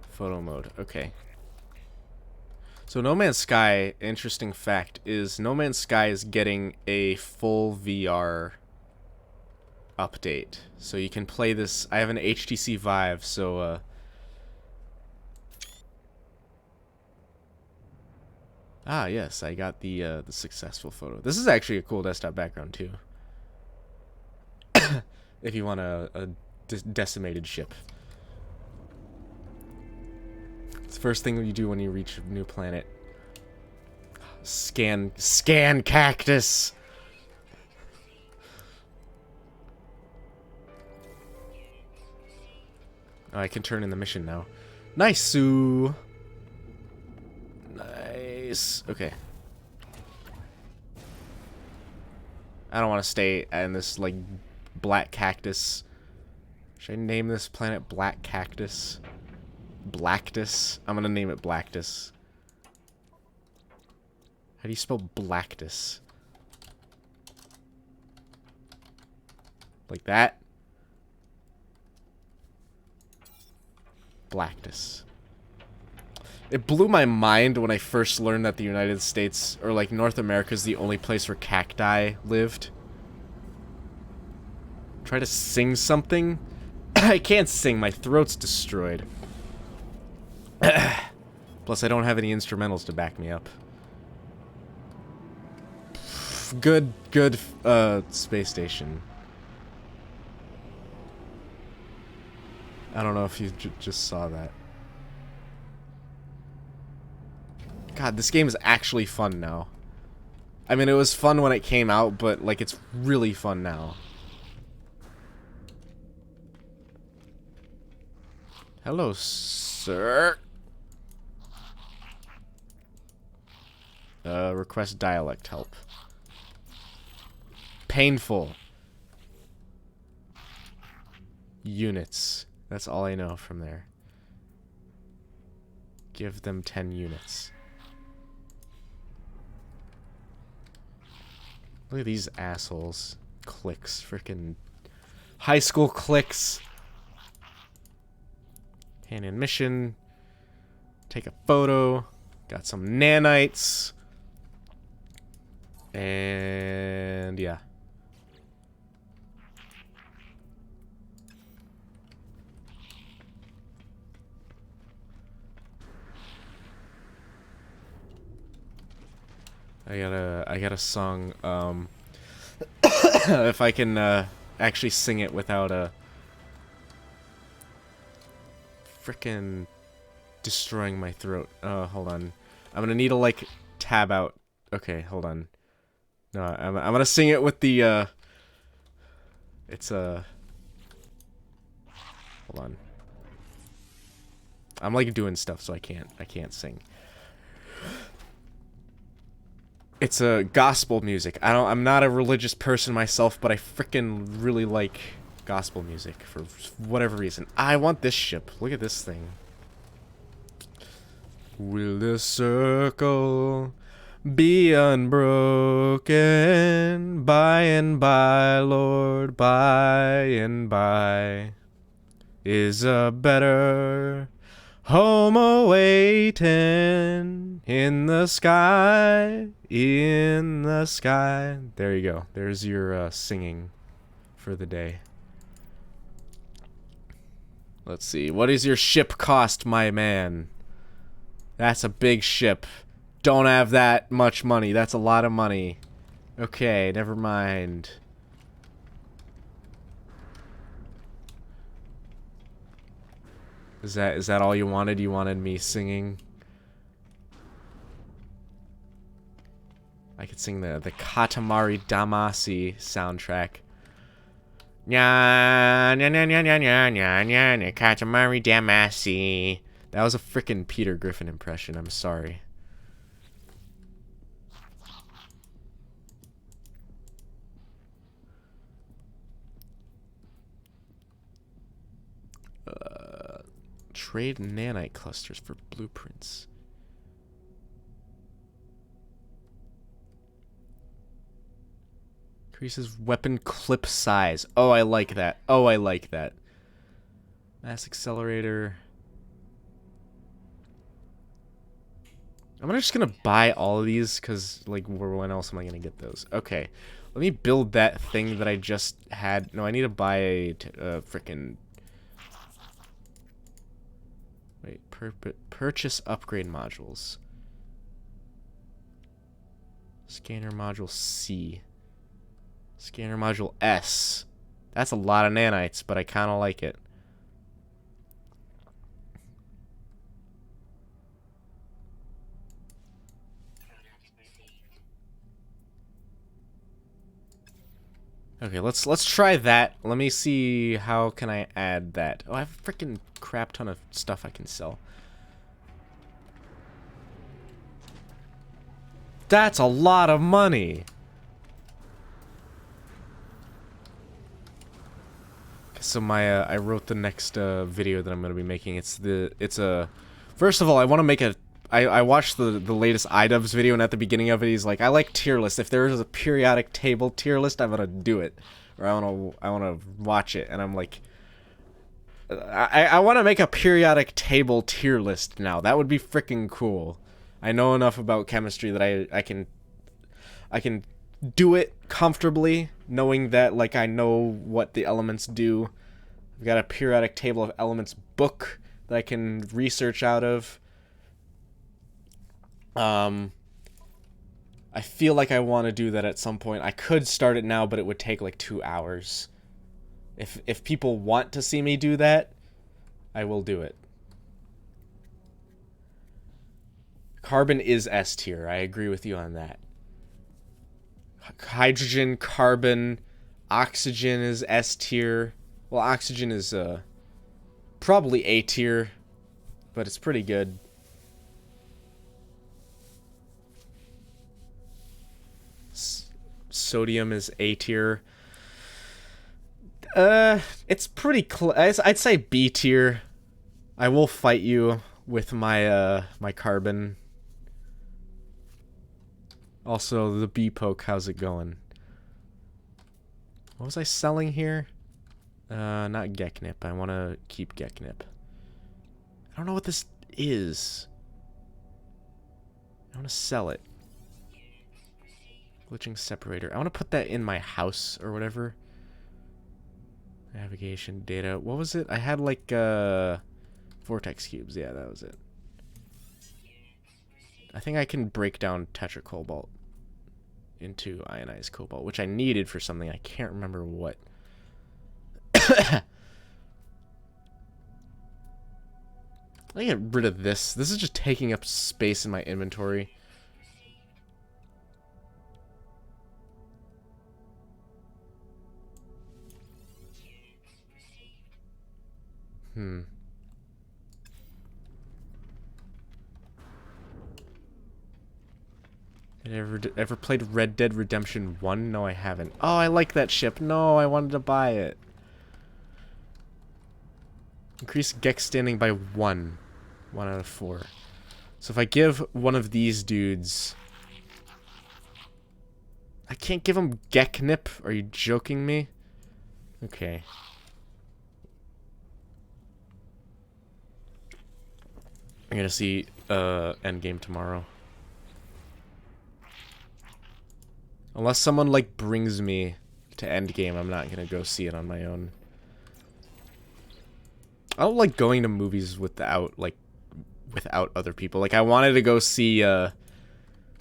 Photo mode. Okay. So No Man's Sky, interesting fact, is No Man's Sky is getting a full VR update. So you can play this. I have an HTC Vive, so ah, yes, I got the successful photo. This is actually a cool desktop background too. If you want a decimated ship. It's the first thing you do when you reach a new planet. Scan cactus. Oh, I can turn in the mission now. Nice, Sue. Nice. Okay. I don't want to stay in this, like, black cactus. Should I name this planet Black Cactus? Blacktus? I'm gonna name it Blacktus. How do you spell Blacktus? Like that? Blacktus. It blew my mind when I first learned that the United States, or like North America, is the only place where cacti lived. Try to sing something? I can't sing, my throat's destroyed. Plus, I don't have any instrumentals to back me up. Good, space station. I don't know if you just saw that. God, this game is actually fun now. I mean, it was fun when it came out, but, like, it's really fun now. Hello, sir. Request dialect help. Painful. Units. That's all I know from there. Give them 10 units. Look at these assholes. Clicks. Frickin' high school clicks. Hand in mission. Take a photo. Got some nanites. And yeah. I got a song, if I can, actually sing it without, frickin' destroying my throat. Hold on. I'm gonna need to, like, tab out. Okay, hold on. No, I'm gonna sing it with the, it's, hold on. I'm, like, doing stuff, so I can't sing. It's a gospel music. I'm not a religious person myself, but I frickin' really like gospel music for whatever reason. I want this ship. Look at this thing. Will the circle be unbroken by and by, Lord, by and by? Is a better home awaiting in the sky, in the sky. There you go. There's your singing for the day. Let's see. What is your ship cost, my man? That's a big ship. Don't have that much money. That's a lot of money. Okay, never mind. Is that all you wanted? You wanted me singing? I could sing the Katamari Damacy soundtrack. Nya nya nya nya nya nya nya nya Katamari Damacy. That was a frickin' Peter Griffin impression. I'm sorry. Trade nanite clusters for blueprints. Increases weapon clip size. Oh, I like that. Oh, I like that. Mass accelerator. I'm just gonna buy all of these because, like, when else am I gonna get those? Okay, let me build that thing that I just had. No, I need to buy a frickin'. Wait, purchase upgrade modules. Scanner module C. Scanner module S. That's a lot of nanites, but I kind of like it. Okay, let's try that. Let me see how can I add that. Oh, I have a freaking crap ton of stuff I can sell. That's a lot of money. So my I wrote the next video that I'm gonna be making. It's a first of all, I want to make a I watched the latest iDubbbz video, and at the beginning of it he's like, I like tier lists. If there is a periodic table tier list, I'm gonna do it, or I wanna watch it. And I'm like, I want to make a periodic table tier list now. That would be freaking cool. I know enough about chemistry that I can do it comfortably, knowing that, like, I know what the elements do. I've got a periodic table of elements book that I can research out of. I feel like I want to do that at some point. I could start it now, but it would take like 2 hours. If people want to see me do that, I will do it. Carbon is S tier. I agree with you on that. Hydrogen, carbon, oxygen is S tier. Well, oxygen is probably A tier, but it's pretty good. Sodium is A tier. It's pretty close. I'd say B tier. I will fight you with my my carbon. Also, the bee poke, how's it going? What was I selling here? Not Geknip. I want to keep Geknip. I don't know what this is. I want to sell it. Glitching separator. I want to put that in my house or whatever. Navigation data. What was it? I had like vortex cubes. Yeah, that was it. I think I can break down tetracobalt into ionized cobalt, which I needed for something. I can't remember what. I get rid of this. This is just taking up space in my inventory. Ever played Red Dead Redemption 1? No, I haven't. Oh, I like that ship. No, I wanted to buy it. Increase Gex standing by 1. 1 out of 4. So if I give one of these dudes... I can't give him Geknip? Are you joking me? Okay. I'm gonna see Endgame tomorrow. Unless someone, like, brings me to Endgame, I'm not gonna go see it on my own. I don't like going to movies without other people. Like, I wanted to go see How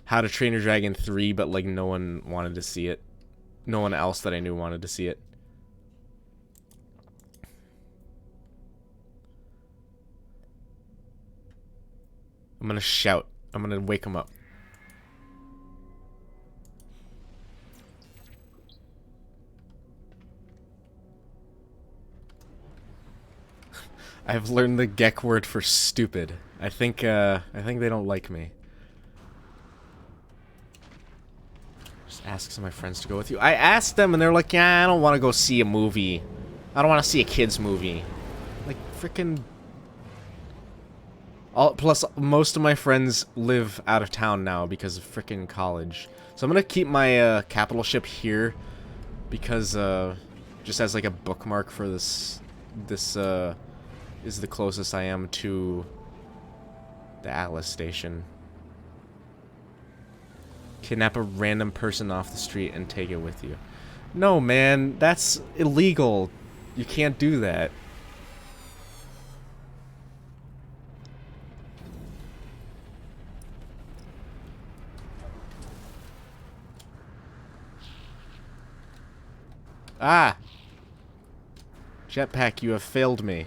to Train Your Dragon 3, but, like, no one wanted to see it. No one else that I knew wanted to see it. I'm gonna shout. I'm gonna wake him up. I've learned the Gek word for stupid. I think they don't like me. Just ask some of my friends to go with you. I asked them and they're like, yeah, I don't want to go see a movie. I don't want to see a kid's movie. Like, frickin'... Plus, most of my friends live out of town now because of frickin' college. So I'm gonna keep my capital ship here because just as like a bookmark for this is the closest I am to the Atlas station. Kidnap a random person off the street and take it with you. No, man, that's illegal. You can't do that. Ah! Jetpack, you have failed me.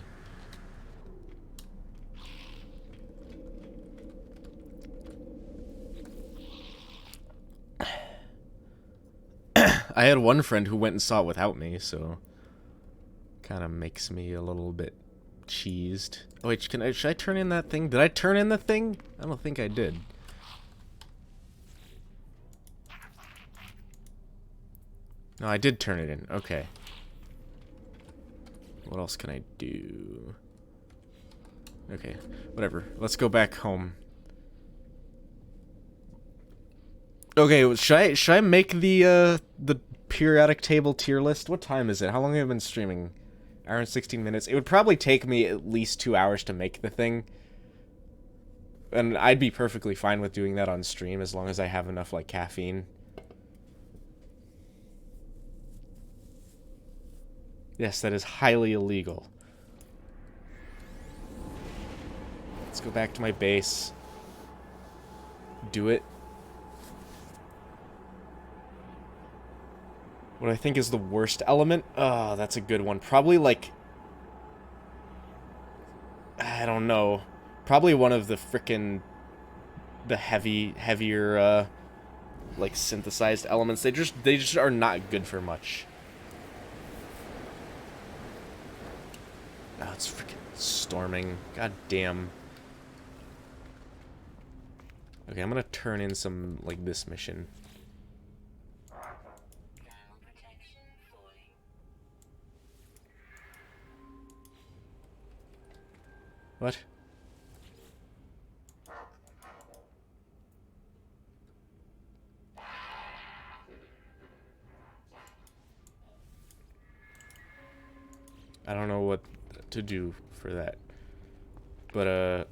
I had one friend who went and saw it without me, so... kind of makes me a little bit cheesed. Oh, wait, should I turn in that thing? Did I turn in the thing? I don't think I did. No, I did turn it in. Okay. What else can I do? Okay, whatever. Let's go back home. Okay, should I make the periodic table tier list? What time is it? How long have I been streaming? Hour and 16 minutes. It would probably take me at least 2 hours to make the thing. And I'd be perfectly fine with doing that on stream as long as I have enough, like, caffeine. Yes, that is highly illegal. Let's go back to my base. Do it. What I think is the worst element? Oh, that's a good one. Probably, like... I don't know. Probably one of the frickin'... the heavier, like, synthesized elements. They just are not good for much. Oh, it's freaking storming. God damn. Okay, I'm gonna turn in some, like, this mission. What? I don't know what to do for that. But,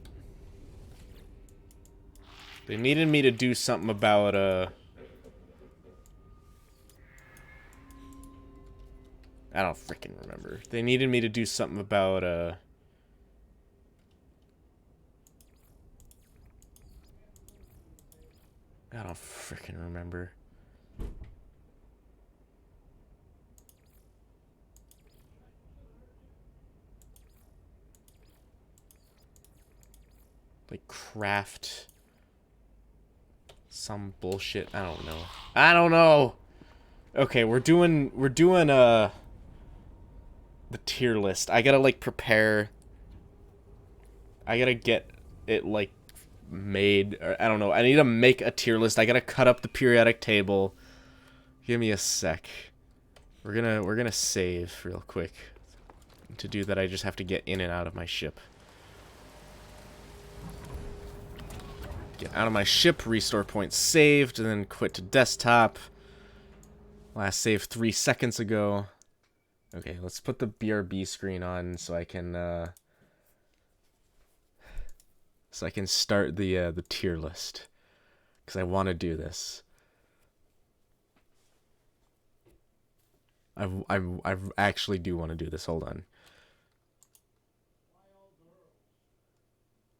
they needed me to do something about, I don't freaking remember. They needed me to do something about, I don't freaking remember. Like, craft some bullshit. I don't know. I don't know. Okay, we're doing the tier list. I gotta, like, prepare. I gotta get it, like, made. Or, I don't know. I need to make a tier list. I gotta cut up the periodic table. Give me a sec. We're gonna save real quick. To do that, I just have to get in and out of my ship. Get out of my ship, restore points saved, and then quit to desktop. Last save 3 seconds ago. Okay, let's put the BRB screen on so I can start the tier list, because I want to do this. I actually do want to do this. Hold on.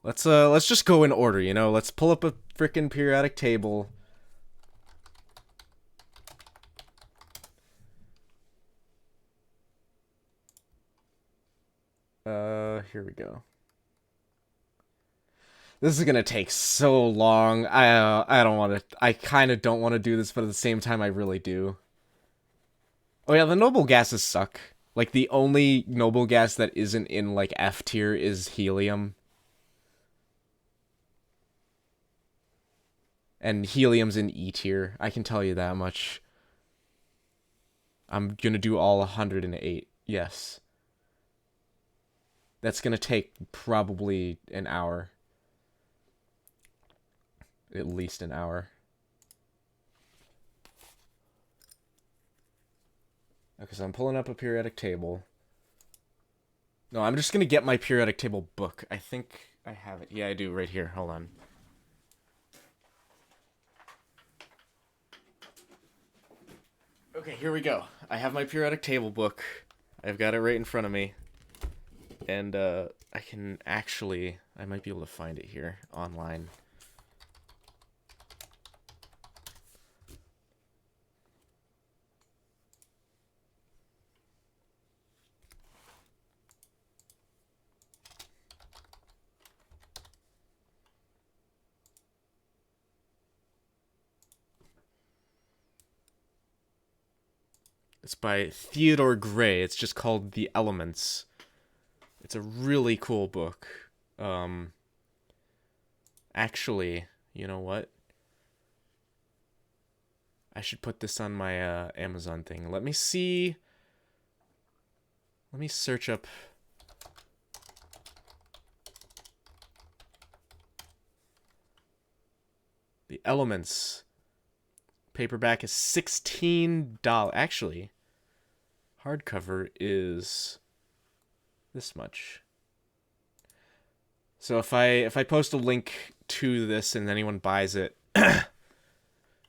Let's just go in order, you know? Let's pull up a frickin' periodic table. Here we go. This is gonna take so long. I don't want to. I kind of don't want to do this, but at the same time, I really do. Oh yeah, the noble gases suck. Like, the only noble gas that isn't in, like, F tier is helium. And helium's in E tier. I can tell you that much. I'm gonna do all 108. Yes. That's gonna take probably an hour. At least an hour. Okay, so I'm pulling up a periodic table. No, I'm just gonna get my periodic table book. I think I have it. Yeah, I do right here. Hold on. Okay, here we go. I have my periodic table book. I've got it right in front of me. And I can actually, I might be able to find it here online. It's by Theodore Gray. It's just called The Elements. It's a really cool book. Actually, you know what? I should put this on my Amazon thing. Let me see. Let me search up. The Elements. Paperback is $16. Actually, hardcover is this much. So if I post a link to this and anyone buys it, a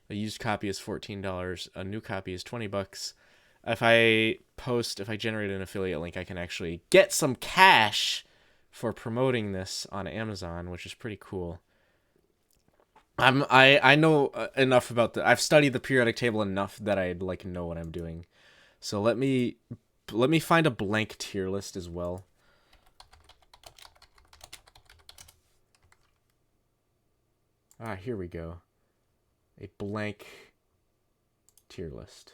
used copy is $14. A new copy is $20. If I generate an affiliate link, I can actually get some cash for promoting this on Amazon, which is pretty cool. I know enough about I've studied the periodic table enough that I like know what I'm doing. So let me find a blank tier list as well. Ah, here we go. A blank tier list.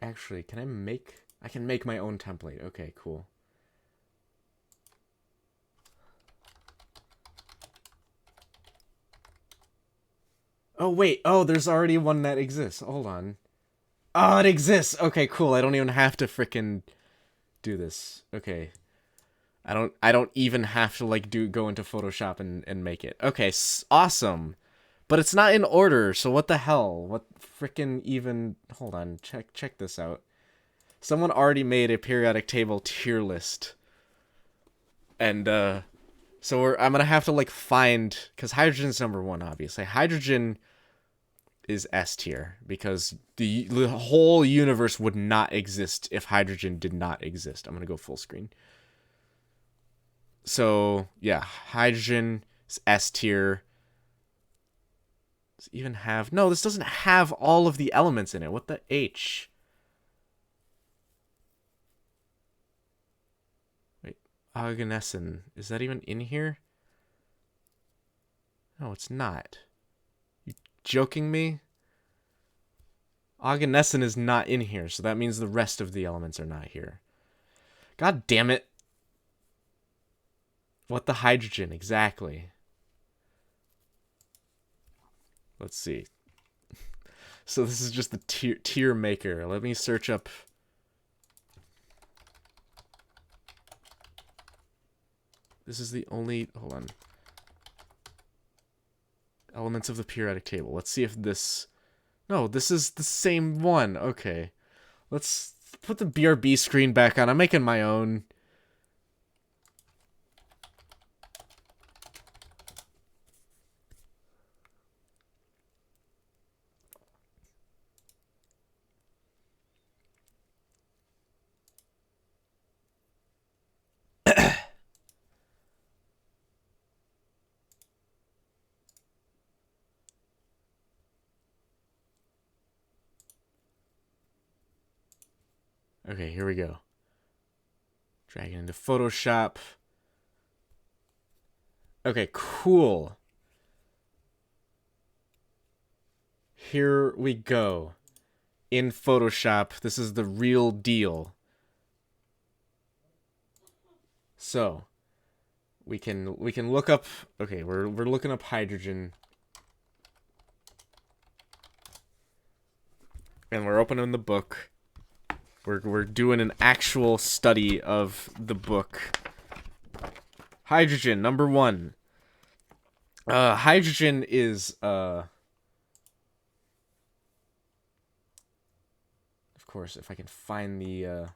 Actually, I can make my own template. Okay, cool. Oh, wait. Oh, there's already one that exists. Hold on. Oh, it exists. Okay, cool. I don't even have to frickin' do this. Okay. I don't even have to like go into Photoshop and make it. Okay, awesome. But it's not in order, so what the hell? What frickin' even hold on, check this out. Someone already made a periodic table tier list. And so I'm gonna have to like find, because hydrogen's number one, obviously. Hydrogen is S tier because the whole universe would not exist if hydrogen did not exist. I'm gonna go full screen. So yeah, hydrogen is S tier. Does it even have no? This doesn't have all of the elements in it. What the H? Wait, Agnessen, is that even in here? No, it's not. You joking me? Agnessen is not in here, so that means the rest of the elements are not here. God damn it. What the hydrogen, exactly? Let's see. So this is just the tier maker. Let me search up. This is the only, hold on. Elements of the periodic table. Let's see if this, no, this is the same one. Okay. Let's put the BRB screen back on. I'm making my own. Okay, here we go. Drag it into Photoshop. Okay, cool. Here we go. In Photoshop, this is the real deal. So, we can look up, okay, we're looking up hydrogen. And we're opening the book. We're doing an actual study of the book. Hydrogen, number 1. Hydrogen is, of course, if I can find the,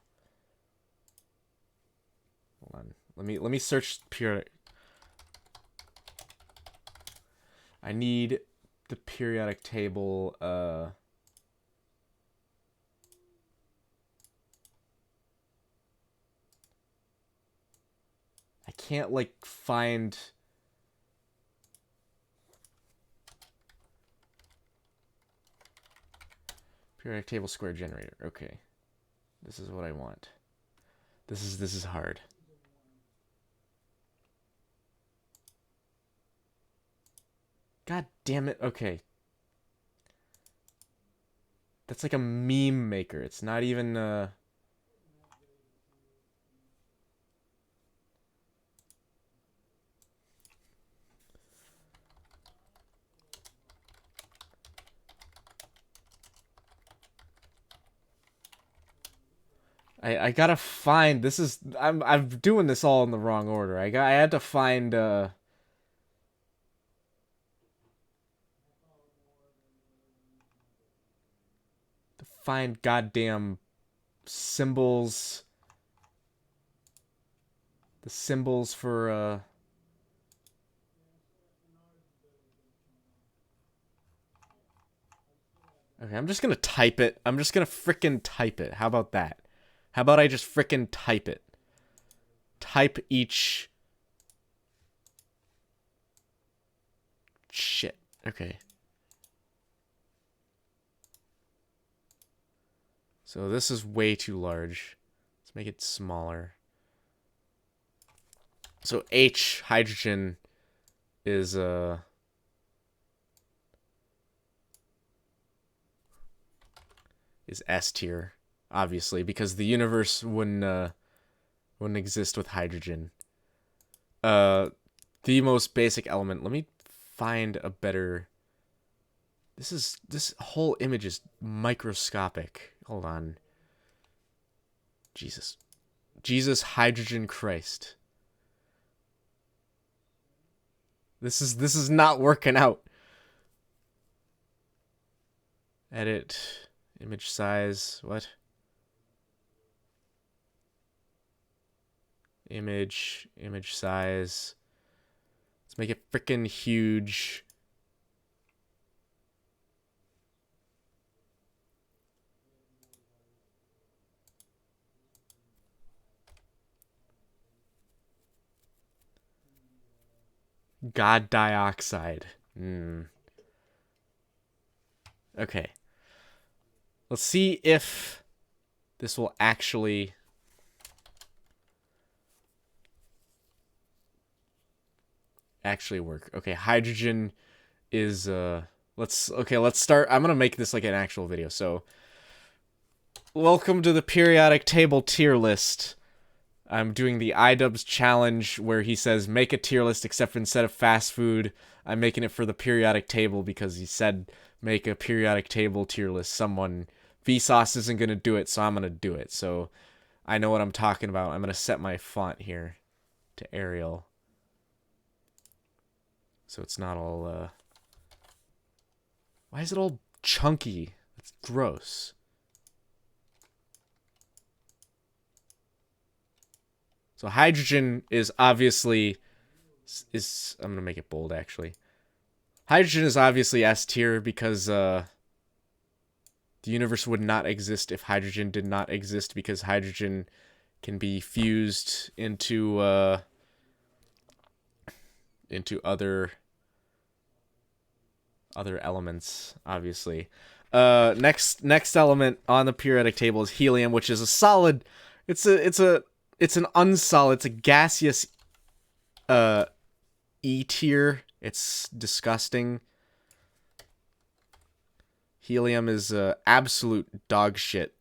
hold on. Let me search periodic. I need the periodic table, I can't, like, find... Periodic table square generator. Okay. This is what I want. This is hard. God damn it. Okay. That's like a meme maker. It's not even I gotta find, this is, I'm doing this all in the wrong order. I had to find goddamn symbols, the symbols for okay, I'm just gonna type it. I'm just gonna frickin' type it. How about that? How about I just frickin' type it? Type each... Shit. Okay. So this is way too large. Let's make it smaller. So H, hydrogen, is S tier, obviously, because the universe wouldn't exist with hydrogen. The most basic element. Let me find a better... This whole image is microscopic. Hold on. Jesus, hydrogen Christ. This is not working out. Edit image size. What? Image size. Let's make it freaking huge. God dioxide. Okay. Let's see if this will actually work. Okay, hydrogen is let's start. I'm going to make this like an actual video. So, welcome to the periodic table tier list. I'm doing the iDubbbz challenge where he says make a tier list, except for instead of fast food, I'm making it for the periodic table because he said make a periodic table tier list. Vsauce isn't going to do it, so I'm going to do it. So I know what I'm talking about. I'm going to set my font here to Arial. So it's not all, why is it all chunky? That's gross. So hydrogen is obviously... I'm going to make it bold, actually. Hydrogen is obviously S tier because the universe would not exist if hydrogen did not exist, because hydrogen can be fused into other elements, obviously. Next element on the periodic table is helium, which is a solid... It's an unsolid, it's a gaseous E tier. It's disgusting. Helium is absolute dog shit.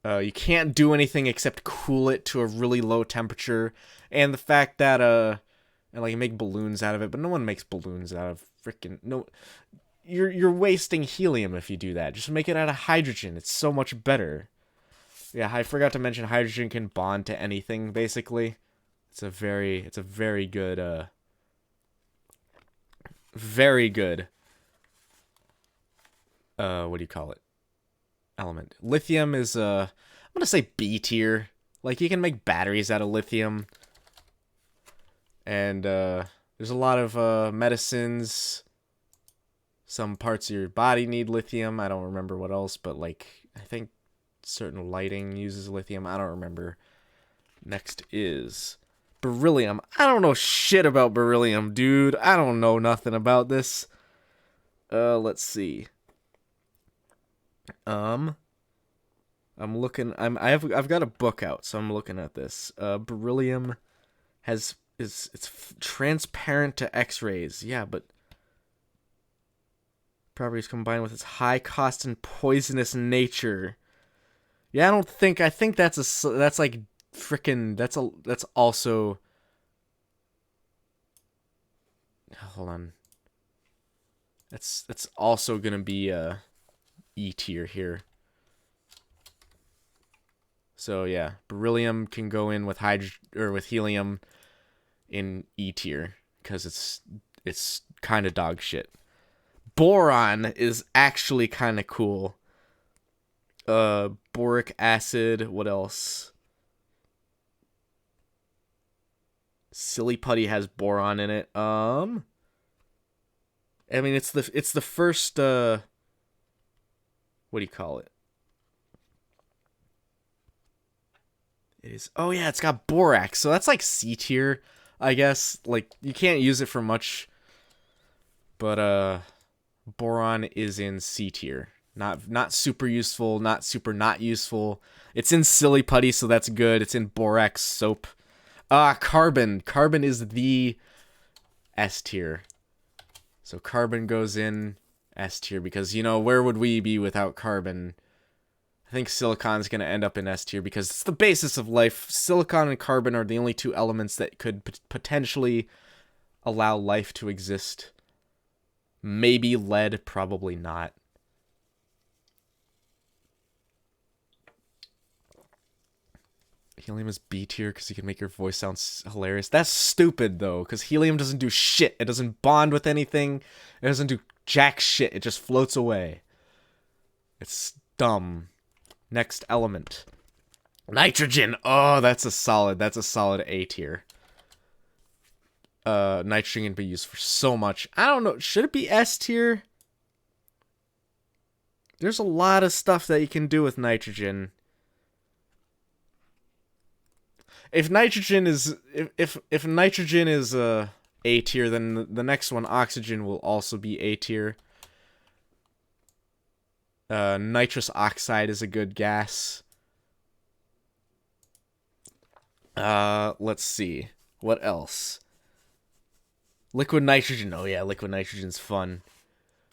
You can't do anything except cool it to a really low temperature, and the fact that and like make balloons out of it, but no one makes balloons out of freaking no. You're wasting helium if you do that. Just make it out of hydrogen. It's so much better. Yeah, I forgot to mention hydrogen can bond to anything basically. It's a very good very good what do you call it? Element. Lithium is I'm gonna say B tier. Like you can make batteries out of lithium. And there's a lot of medicines. Some parts of your body need lithium. I don't remember what else, but like I think certain lighting uses lithium. I don't remember. Next is beryllium. I don't know shit about beryllium, dude. I don't know nothing about this. Let's see. I'm looking. I've got a book out, so I'm looking at this. Beryllium it's transparent to X-rays. Yeah, but properties combined with its high cost and poisonous nature. Yeah, I think that's like freaking that's also. Hold on. That's also gonna be E tier here. So yeah, beryllium can go in with with helium in E tier because it's kind of dog shit. Boron is actually kind of cool. Boric acid. What else? Silly Putty has boron in it. I mean, it's the first. What do you call it? It is. Oh yeah, it's got borax, so that's like C tier, I guess. Like you can't use it for much, but boron is in C tier. Not super useful, not super not useful. It's in Silly Putty, so that's good. It's in borax soap. Carbon. Carbon is the S tier. So carbon goes in S tier because, you know, where would we be without carbon? I think silicon's going to end up in S tier because it's the basis of life. Silicon and carbon are the only two elements that could potentially allow life to exist. Maybe lead, probably not. Helium is B tier because you can make your voice sound hilarious. That's stupid, though, because helium doesn't do shit. It doesn't bond with anything. It doesn't do jack shit. It just floats away. It's dumb. Next element. Nitrogen. Oh, that's a solid A tier. Nitrogen can be used for so much. I don't know. Should it be S tier? There's a lot of stuff that you can do with nitrogen. If nitrogen is if nitrogen is A tier, then the next one, oxygen, will also be A tier. Nitrous oxide is a good gas. Let's see. What else? Liquid nitrogen. Oh yeah, liquid nitrogen's fun.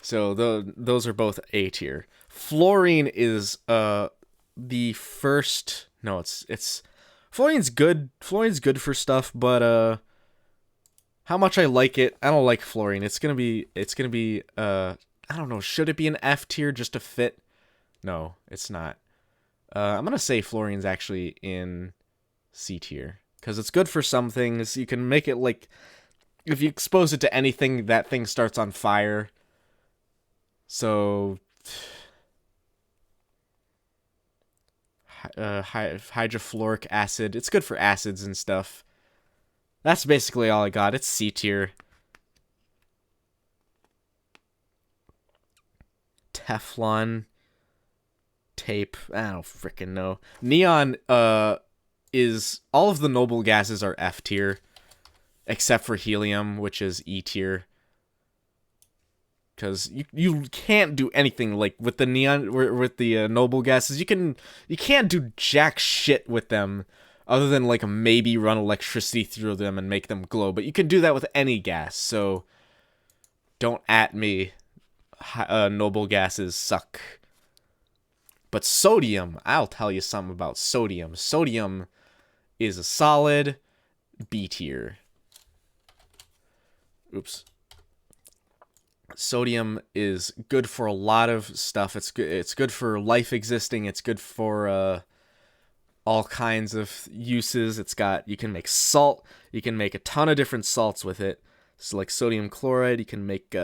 So those are both A tier. Fluorine is the first. No, it's fluorine's good. Fluorine's good for stuff, but how much I like it, I don't like fluorine. It's gonna be I don't know. Should it be an F tier just to fit? No, it's not. I'm gonna say fluorine's actually in C tier because it's good for some things. You can make it like if you expose it to anything, that thing starts on fire. So hydrofluoric acid. It's good for acids and stuff. That's basically all I got. It's C tier. Teflon, tape. I don't freaking know. Neon is all of the noble gases are F tier, except for helium, which is E tier. Because you can't do anything like with the neon with the noble gases. You can't do jack shit with them other than like maybe run electricity through them and make them glow. But you can do that with any gas, so don't at me. Noble gases suck. But sodium, I'll tell you something about sodium. Sodium is a solid B tier. Oops. Sodium is good for a lot of stuff. It's good for life existing. It's good for all kinds of uses. You can make salt. You can make a ton of different salts with it. So like sodium chloride, you can make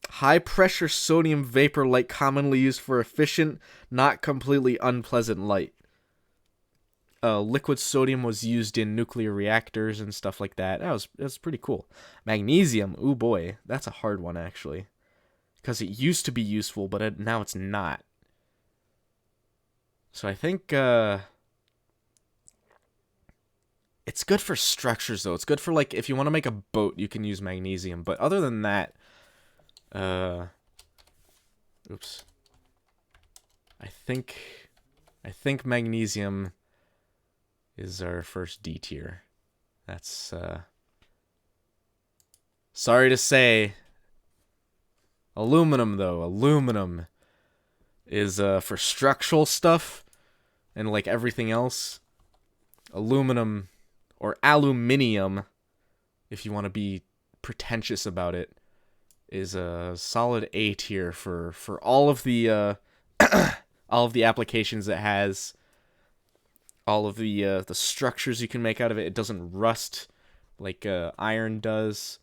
high pressure sodium vapor light, commonly used for efficient, not completely unpleasant light. Liquid sodium was used in nuclear reactors and stuff like that. That was pretty cool. Magnesium, ooh boy, that's a hard one actually, because it used to be useful, but now it's not. So I think it's good for structures though. It's good for like if you want to make a boat, you can use magnesium. But other than that, oops. I think magnesium is our first D tier. That's sorry to say. Aluminum though. Aluminum is for structural stuff and like everything else. Aluminum or aluminium, if you want to be pretentious about it, is a solid A tier for all of the all of the applications it has. All of the structures you can make out of it. It doesn't rust like iron does.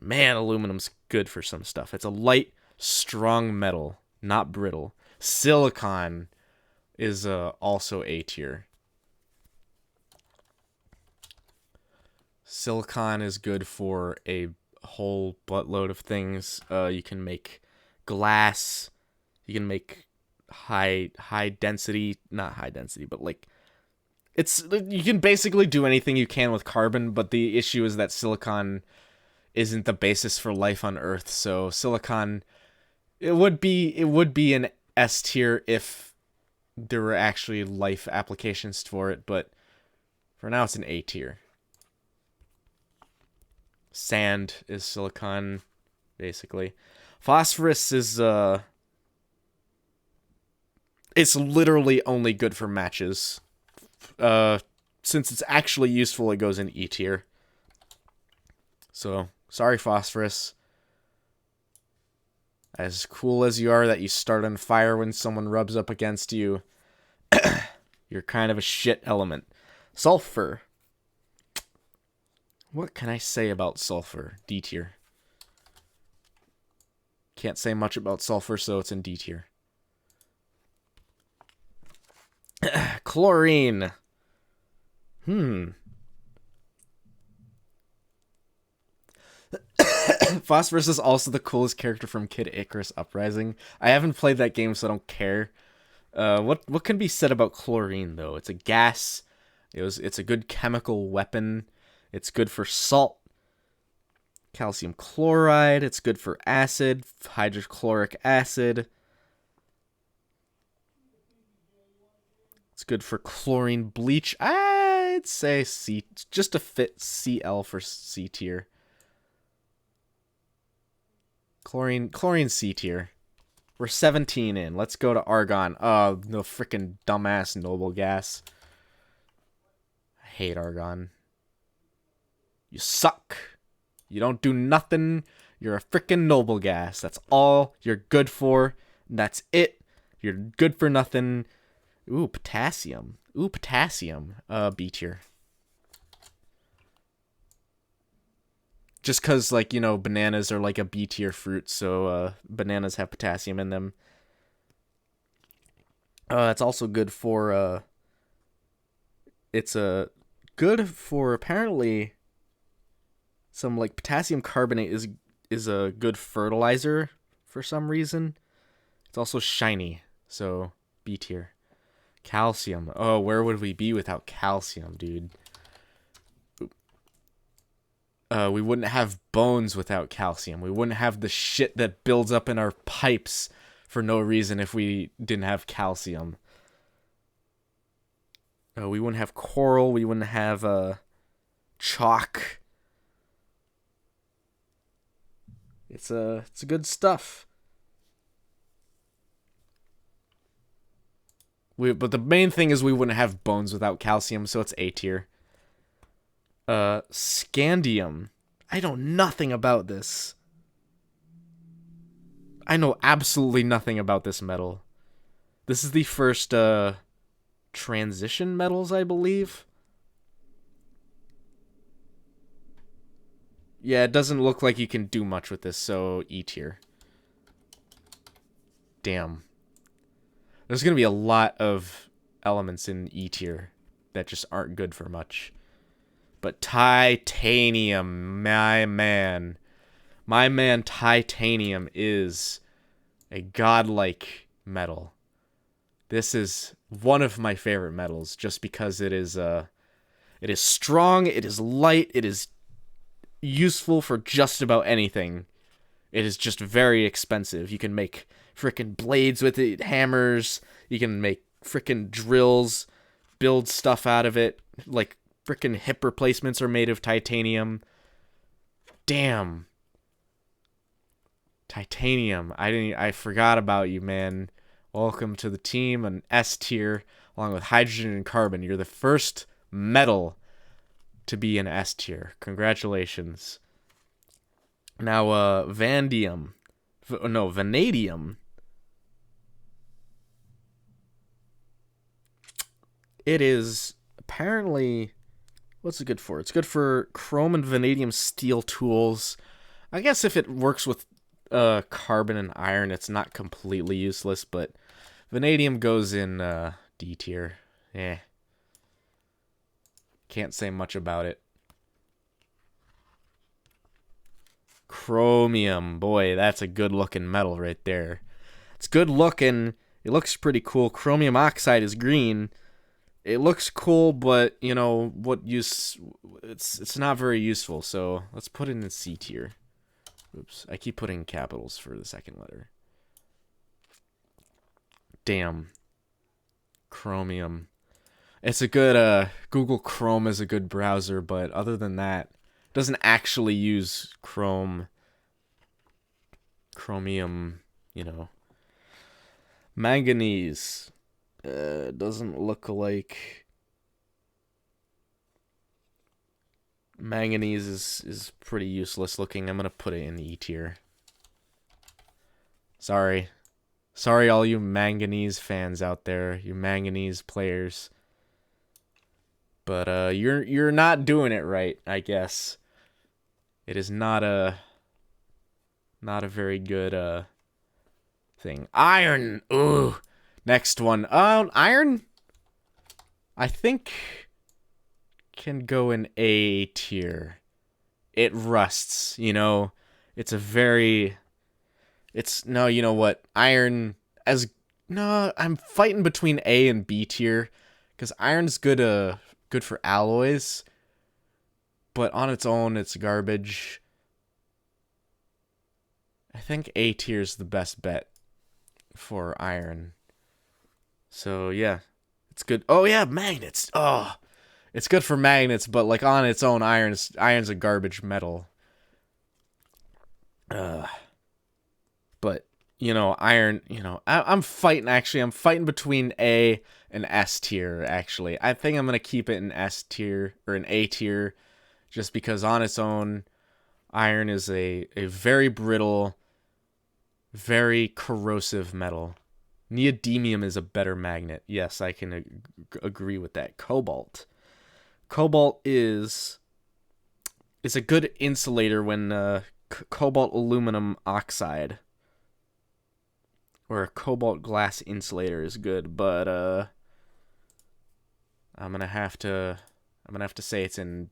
Man, aluminum's good for some stuff. It's a light, strong metal, not brittle. Silicon is also A tier. Silicon is good for a whole buttload of things. You can make glass. You can make high density, not high density, but like you can basically do anything you can with carbon, but the issue is that silicon isn't the basis for life on Earth. So silicon, it would be an S tier if there were actually life applications for it, but for now it's an A tier. Sand is silicon, basically. Phosphorus is it's literally only good for matches. Since it's actually useful, it goes in E tier. So, sorry phosphorus. As cool as you are that you start on fire when someone rubs up against you, you're kind of a shit element. Sulfur. What can I say about sulfur? D tier. Can't say much about sulfur, so it's in D tier. Chlorine. Phosphorus is also the coolest character from Kid Icarus Uprising. I haven't played that game, so I don't care. What can be said about chlorine though? It's a gas. It's a good chemical weapon. It's good for salt. Calcium chloride. It's good for acid. Hydrochloric acid. It's good for chlorine bleach. I'd say C, just to fit CL for C tier. Chlorine C tier. We're 17 in. Let's go to argon. Oh, no freaking dumbass noble gas. I hate argon. You suck. You don't do nothing. You're a freaking noble gas. That's all you're good for. That's it. You're good for nothing. Ooh, potassium. B tier. Just because, like, you know, bananas are like a B tier fruit, so bananas have potassium in them. It's also good for, it's good for, apparently, some, like, potassium carbonate is a good fertilizer for some reason. It's also shiny, so B tier. Calcium. Oh, where would we be without calcium, dude? We wouldn't have bones without calcium. We wouldn't have the shit that builds up in our pipes for no reason if we didn't have calcium. We wouldn't have coral. We wouldn't have chalk. It's good stuff. But the main thing is we wouldn't have bones without calcium, so it's A tier. Scandium. I know nothing about this. I know absolutely nothing about this metal. This is the first transition metals, I believe. Yeah, it doesn't look like you can do much with this, so E tier. Damn. There's going to be a lot of elements in E tier that just aren't good for much. But titanium, my man. My man titanium is a godlike metal. This is one of my favorite metals just because it is strong, it is light, it is useful for just about anything. It is just very expensive. You can make frickin' blades with it, hammers, you can make frickin' drills, build stuff out of it, like frickin' hip replacements are made of titanium. Damn. Titanium. I forgot about you, man. Welcome to the team, an S tier, along with hydrogen and carbon. You're the first metal to be an S tier. Congratulations. Now, vanadium. Vanadium. It is apparently... What's it good for? It's good for chrome and vanadium steel tools. I guess if it works with carbon and iron, it's not completely useless, but vanadium goes in D tier. Can't say much about it. Chromium. Boy, that's a good looking metal right there. It's good looking. It looks pretty cool. Chromium oxide is green. It looks cool, but you know what use? It's not very useful. So let's put it in C tier. Oops, I keep putting capitals for the second letter. Damn. Chromium. It's a good Google Chrome is a good browser, but other than that, it doesn't actually use chromium, you know. Manganese. Doesn't look like manganese is pretty useless looking. I'm gonna put it in E tier. Sorry, all you manganese fans out there, you manganese players. But you're not doing it right, I guess. It is not a very good thing. Iron. Ooh. Next one. Iron, I think, can go in A tier. It rusts, you know. It's a very... no, you know what? Iron as... No, I'm fighting between A and B tier. Because iron's good for alloys. But on its own, it's garbage. I think A tier is the best bet for iron. So, yeah. It's good. Oh, yeah, magnets. Oh, it's good for magnets, but, like, on its own, iron's a garbage metal. But, you know, iron, you know, I'm fighting between A and S tier, actually. I think I'm going to keep it in S tier, or in A tier, just because on its own, iron is a very brittle, very corrosive metal. Neodymium is a better magnet. Yes, I can agree with that. Cobalt. Cobalt is a good insulator when cobalt aluminum oxide or a cobalt glass insulator is good, but I'm gonna have to say it's in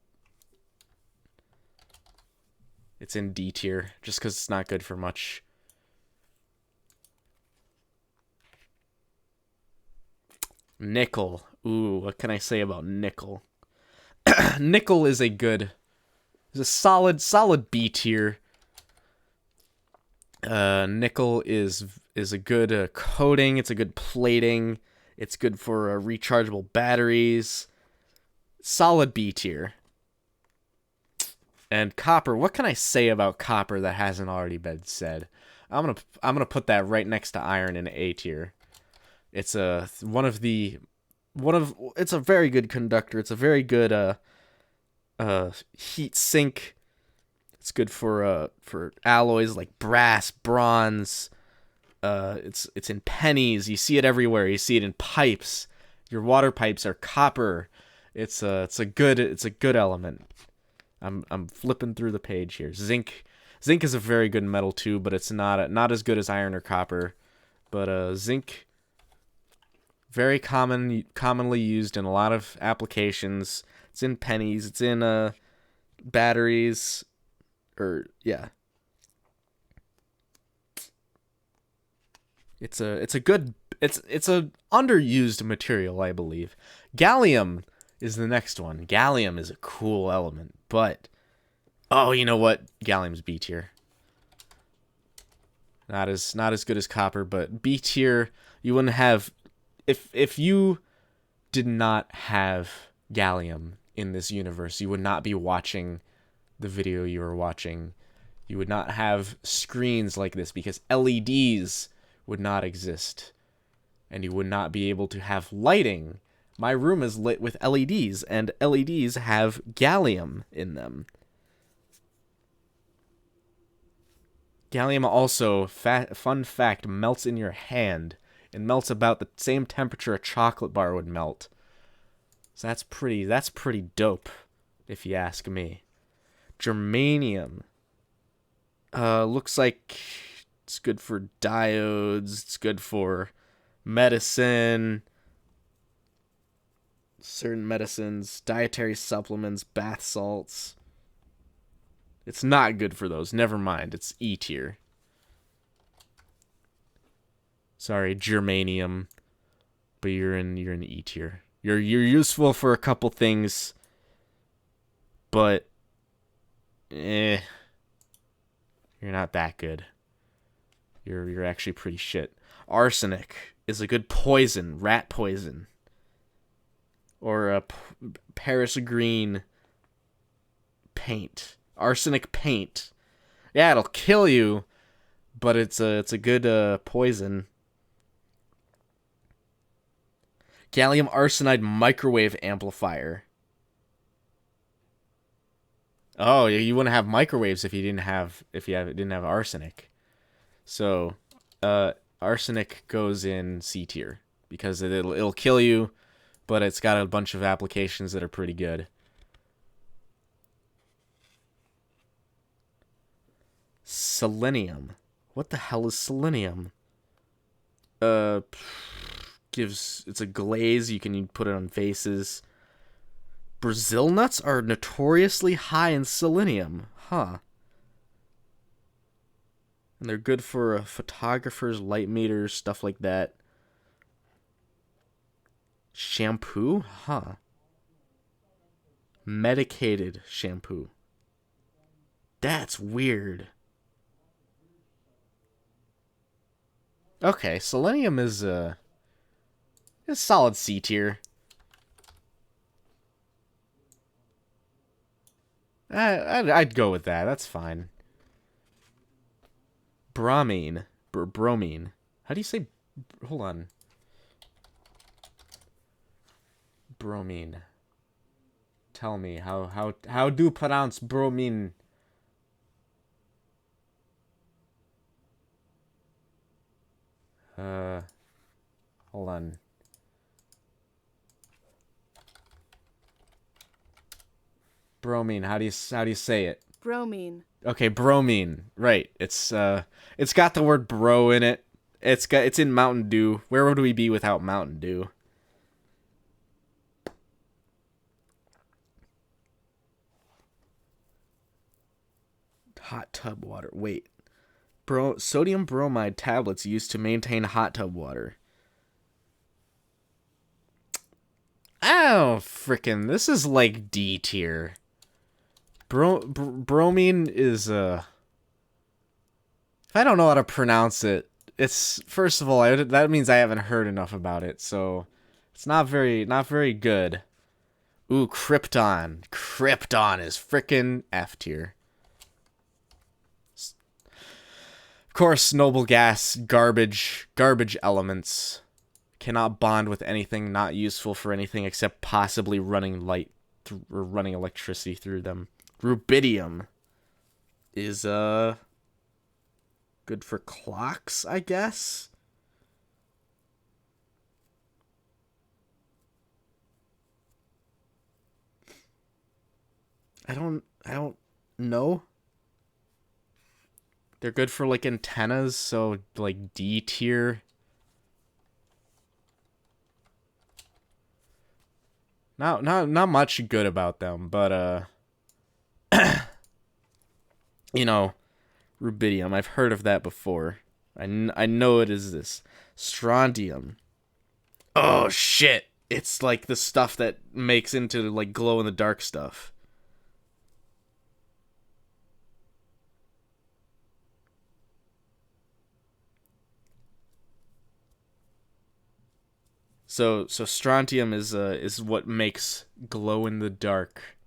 D tier just because it's not good for much. Nickel. Ooh, what can I say about nickel? Nickel is a solid B tier. Nickel is a good coating. It's a good plating. It's good for rechargeable batteries. Solid B tier. And copper, what can I say about copper that hasn't already been said? I'm gonna put that right next to iron in A tier. It's it's a very good conductor. It's a very good heat sink. It's good for alloys like brass, bronze. It's in pennies. You see it everywhere. You see it in pipes. Your water pipes are copper. It's a good element. I'm flipping through the page here. Zinc is a very good metal too, but it's not as good as iron or copper. But zinc, very commonly used in a lot of applications. It's in pennies. It's in batteries, or yeah. It's a underused material, I believe. Gallium is the next one. Gallium is a cool element, but oh, you know what? Gallium's B tier. Not as good as copper, but B tier. You wouldn't have if you did not have gallium in this universe, you would not be watching the video you were watching. You would not have screens like this because LEDs would not exist. And you would not be able to have lighting. My room is lit with LEDs, and LEDs have gallium in them. Gallium also, fun fact, melts in your hand. It melts about the same temperature a chocolate bar would melt. So that's pretty dope, if you ask me. Germanium. Looks like it's good for diodes. It's good for medicine. Certain medicines, dietary supplements, bath salts. It's not good for those. Never mind. It's E tier. Sorry, germanium, but you're in E tier. You're useful for a couple things, but you're not that good. You're actually pretty shit. Arsenic is a good poison, rat poison, or a Paris green paint, arsenic paint. Yeah, it'll kill you, but it's a good poison. Gallium arsenide microwave amplifier. Oh, you wouldn't have microwaves if you didn't have arsenic. So, arsenic goes in C tier because it'll kill you, but it's got a bunch of applications that are pretty good. Selenium. What the hell is selenium? It's a glaze. You can put it on faces. Brazil nuts are notoriously high in selenium. Huh. And they're good for photographers, light meters, stuff like that. Shampoo? Huh. Medicated shampoo. That's weird. Okay, selenium is a solid C tier. I'd go with that. That's fine. Bromine. Bromine. How do you say... Hold on. Bromine. Tell me, how do you pronounce bromine? Hold on. Bromine, how do you say it? Bromine. Okay, bromine. Right. It's got the word bro in it. It's in Mountain Dew. Where would we be without Mountain Dew? Hot tub water. Wait. Sodium bromide tablets used to maintain hot tub water. Oh, frickin'. This is like D tier. Bromine is, if I don't know how to pronounce it, it's first of all, that means I haven't heard enough about it, so it's not very good. Ooh, Krypton. Krypton is frickin' F tier. Of course, noble gas, garbage elements. Cannot bond with anything, not useful for anything except possibly running light or running electricity through them. Rubidium is good for clocks, I guess. I don't know. They're good for like antennas, so like D tier. Not much good about them, but you know, rubidium. I've heard of that before. I know it is this. Strontium. Oh shit! It's like the stuff that makes into like glow in the dark stuff. So strontium is what makes glow in the dark,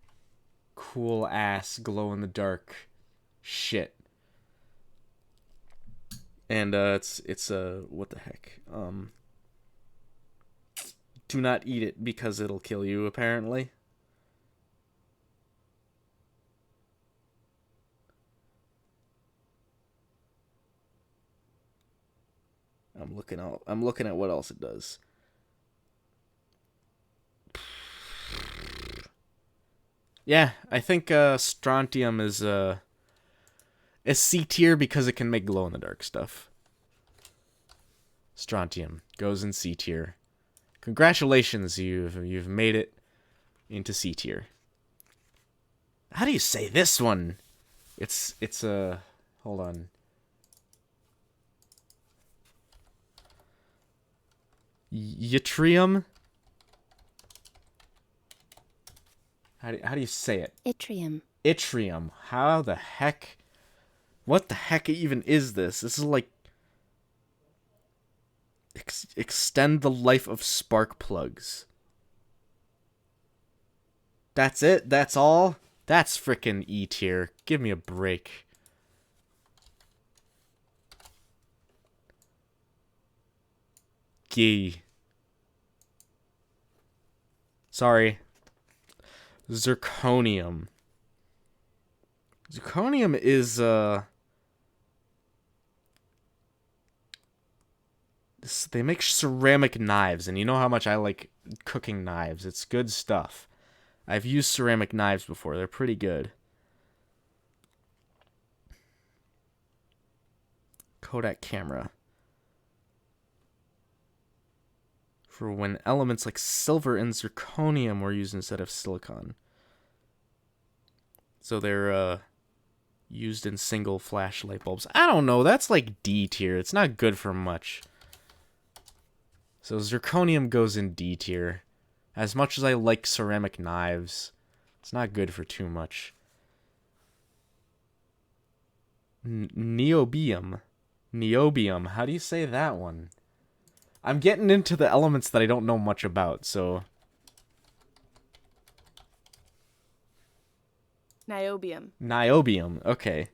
cool ass glow in the dark shit. And it's what the heck? Do not eat it because it'll kill you apparently. I'm looking at what else it does. Yeah, I think strontium is C tier because it can make glow in the dark stuff. Strontium goes in C tier. Congratulations, you've made it into C tier. How do you say this one? It's hold on. Yttrium. How do you say it? Yttrium. Yttrium. How the heck? What the heck even is this? This is like extend the life of spark plugs. That's it? That's all? That's frickin' E tier. Give me a break. Gee. Sorry. Zirconium. Zirconium is they make ceramic knives, and you know how much I like cooking knives. It's good stuff. I've used ceramic knives before. They're pretty good. Kodak camera. For when elements like silver and zirconium were used instead of silicon. So they're used in single flash light bulbs. I don't know. That's like D tier. It's not good for much. So zirconium goes in D tier. As much as I like ceramic knives, it's not good for too much. Niobium. Niobium. How do you say that one? I'm getting into the elements that I don't know much about, so... Niobium. Niobium, okay.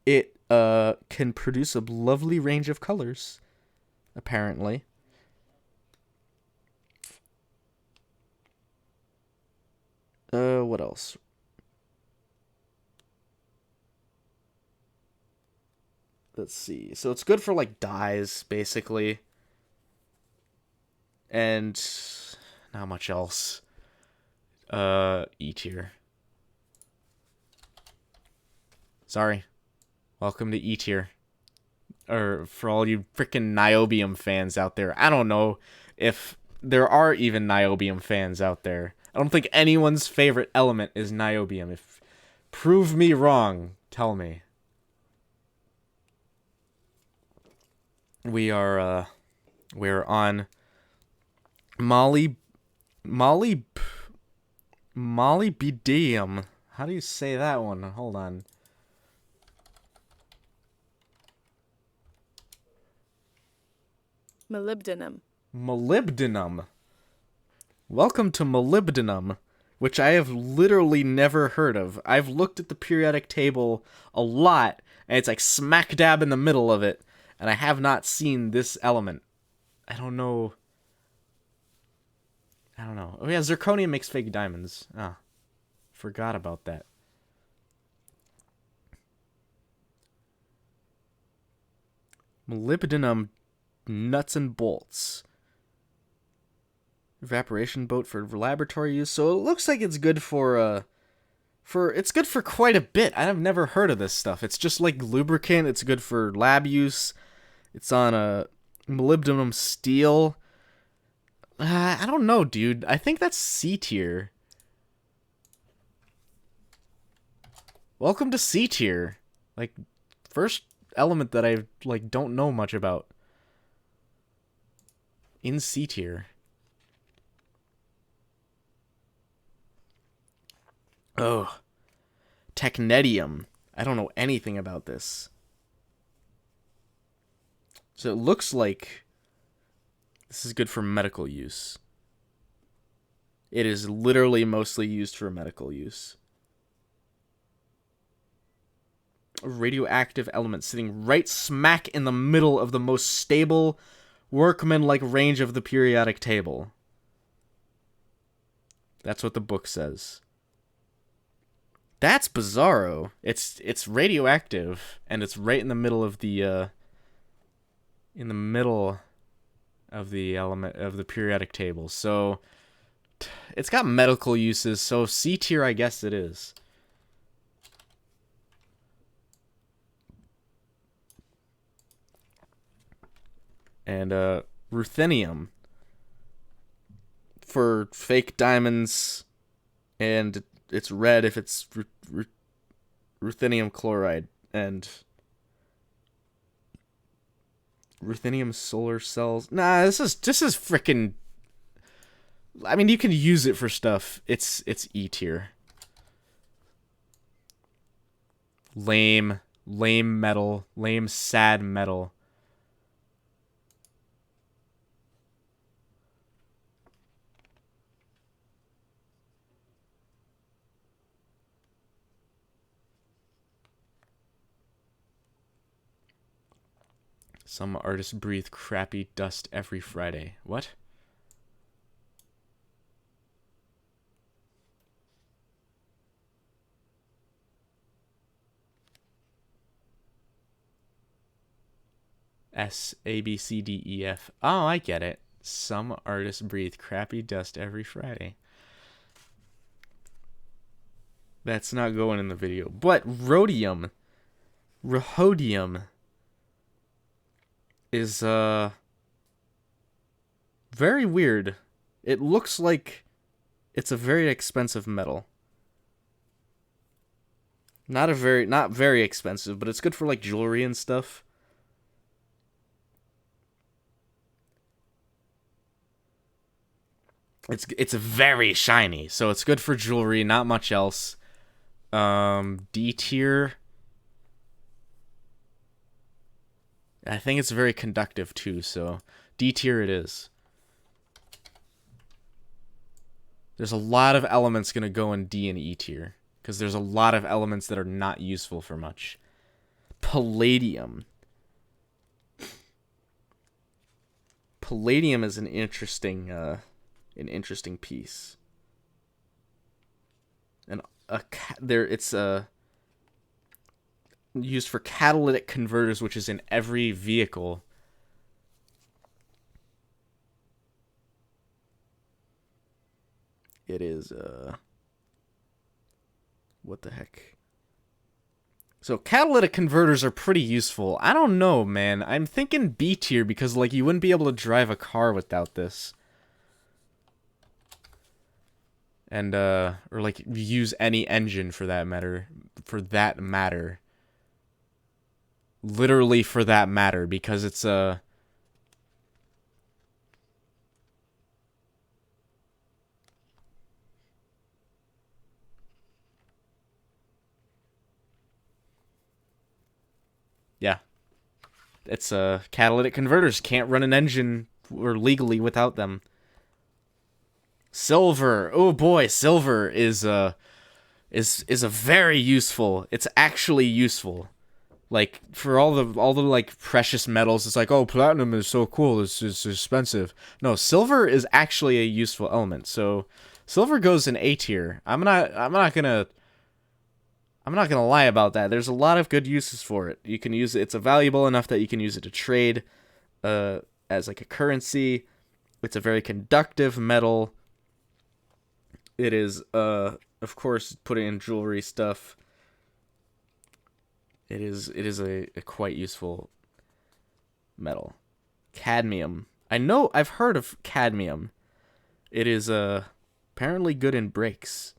It can produce a lovely range of colors, apparently. What else? Let's see. So it's good for like dyes, basically. And not much else. E tier. Sorry. Welcome to E tier. Or for all you freaking niobium fans out there. I don't know if there are even niobium fans out there. I don't think anyone's favorite element is niobium. If prove me wrong, tell me. We're on molybdenum. How do you say that one? Hold on. Molybdenum. Molybdenum. Welcome to molybdenum, which I have literally never heard of. I've looked at the periodic table a lot, and it's like smack dab in the middle of it, and I have not seen this element. I don't know. Oh yeah, zirconium makes fake diamonds. Ah, forgot about that. Molybdenum nuts and bolts. Evaporation boat for laboratory use. So it looks like it's good for it's good for quite a bit. I've never heard of this stuff. It's just like lubricant. It's good for lab use. It's on a molybdenum steel. I don't know, dude. I think that's C tier. Welcome to C tier. Like, first element that I like don't know much about. In C tier. Oh. Technetium. I don't know anything about this. So it looks like this is good for medical use. It is literally mostly used for medical use. A radioactive element sitting right smack in the middle of the most stable, workman-like range of the periodic table. That's what the book says. That's bizarro. It's radioactive, and it's right in the middle of the element of the periodic table. So it's got medical uses. So C tier, I guess it is. And ruthenium for fake diamonds, and it's red if it's ruthenium chloride, and ruthenium solar cells. Nah, this is freaking. I mean, you can use it for stuff. It's E tier. Lame metal, lame sad metal. Some artists breathe crappy dust every Friday. What? S, A, B, C, D, E, F. Oh, I get it. Some artists breathe crappy dust every Friday. That's not going in the video. But rhodium is very weird. It looks like it's a very expensive metal. Not very expensive, but it's good for like jewelry and stuff. It's very shiny, so it's good for jewelry, not much else. D tier. I think it's very conductive too, so D tier it is. There's a lot of elements going to go in D and E tier, because there's a lot of elements that are not useful for much. Palladium. Palladium is an interesting piece. And it's used for catalytic converters, which is in every vehicle. It is what the heck? So catalytic converters are pretty useful. I don't know, man. I'm thinking B tier because like you wouldn't be able to drive a car without this. And or like use any engine for that matter. Literally for that matter, because it's a yeah. It's catalytic converters. Can't run an engine or legally without them. Silver. Oh boy, silver is a very useful. It's actually useful. Like for all the like precious metals, it's like, oh, platinum is so cool. It's expensive. No, silver is actually a useful element. So silver goes in A tier. I'm not gonna lie about that. There's a lot of good uses for it. You can use it. It's valuable enough that you can use it to trade, as like a currency. It's a very conductive metal. It is, of course, put it in jewelry stuff. It is a quite useful metal. Cadmium. I've heard of cadmium. It is apparently good in brakes.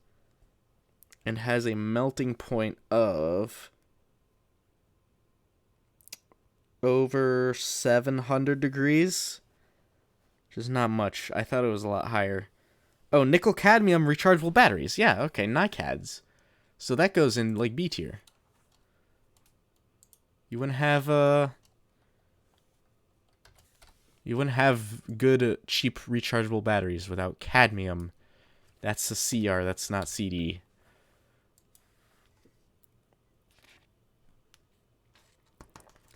And has a melting point of over 700 degrees. Which is not much. I thought it was a lot higher. Oh, nickel cadmium rechargeable batteries. Yeah, okay, NiCads. So that goes in like B tier. You wouldn't have good cheap rechargeable batteries without cadmium. That's a CR, that's not CD.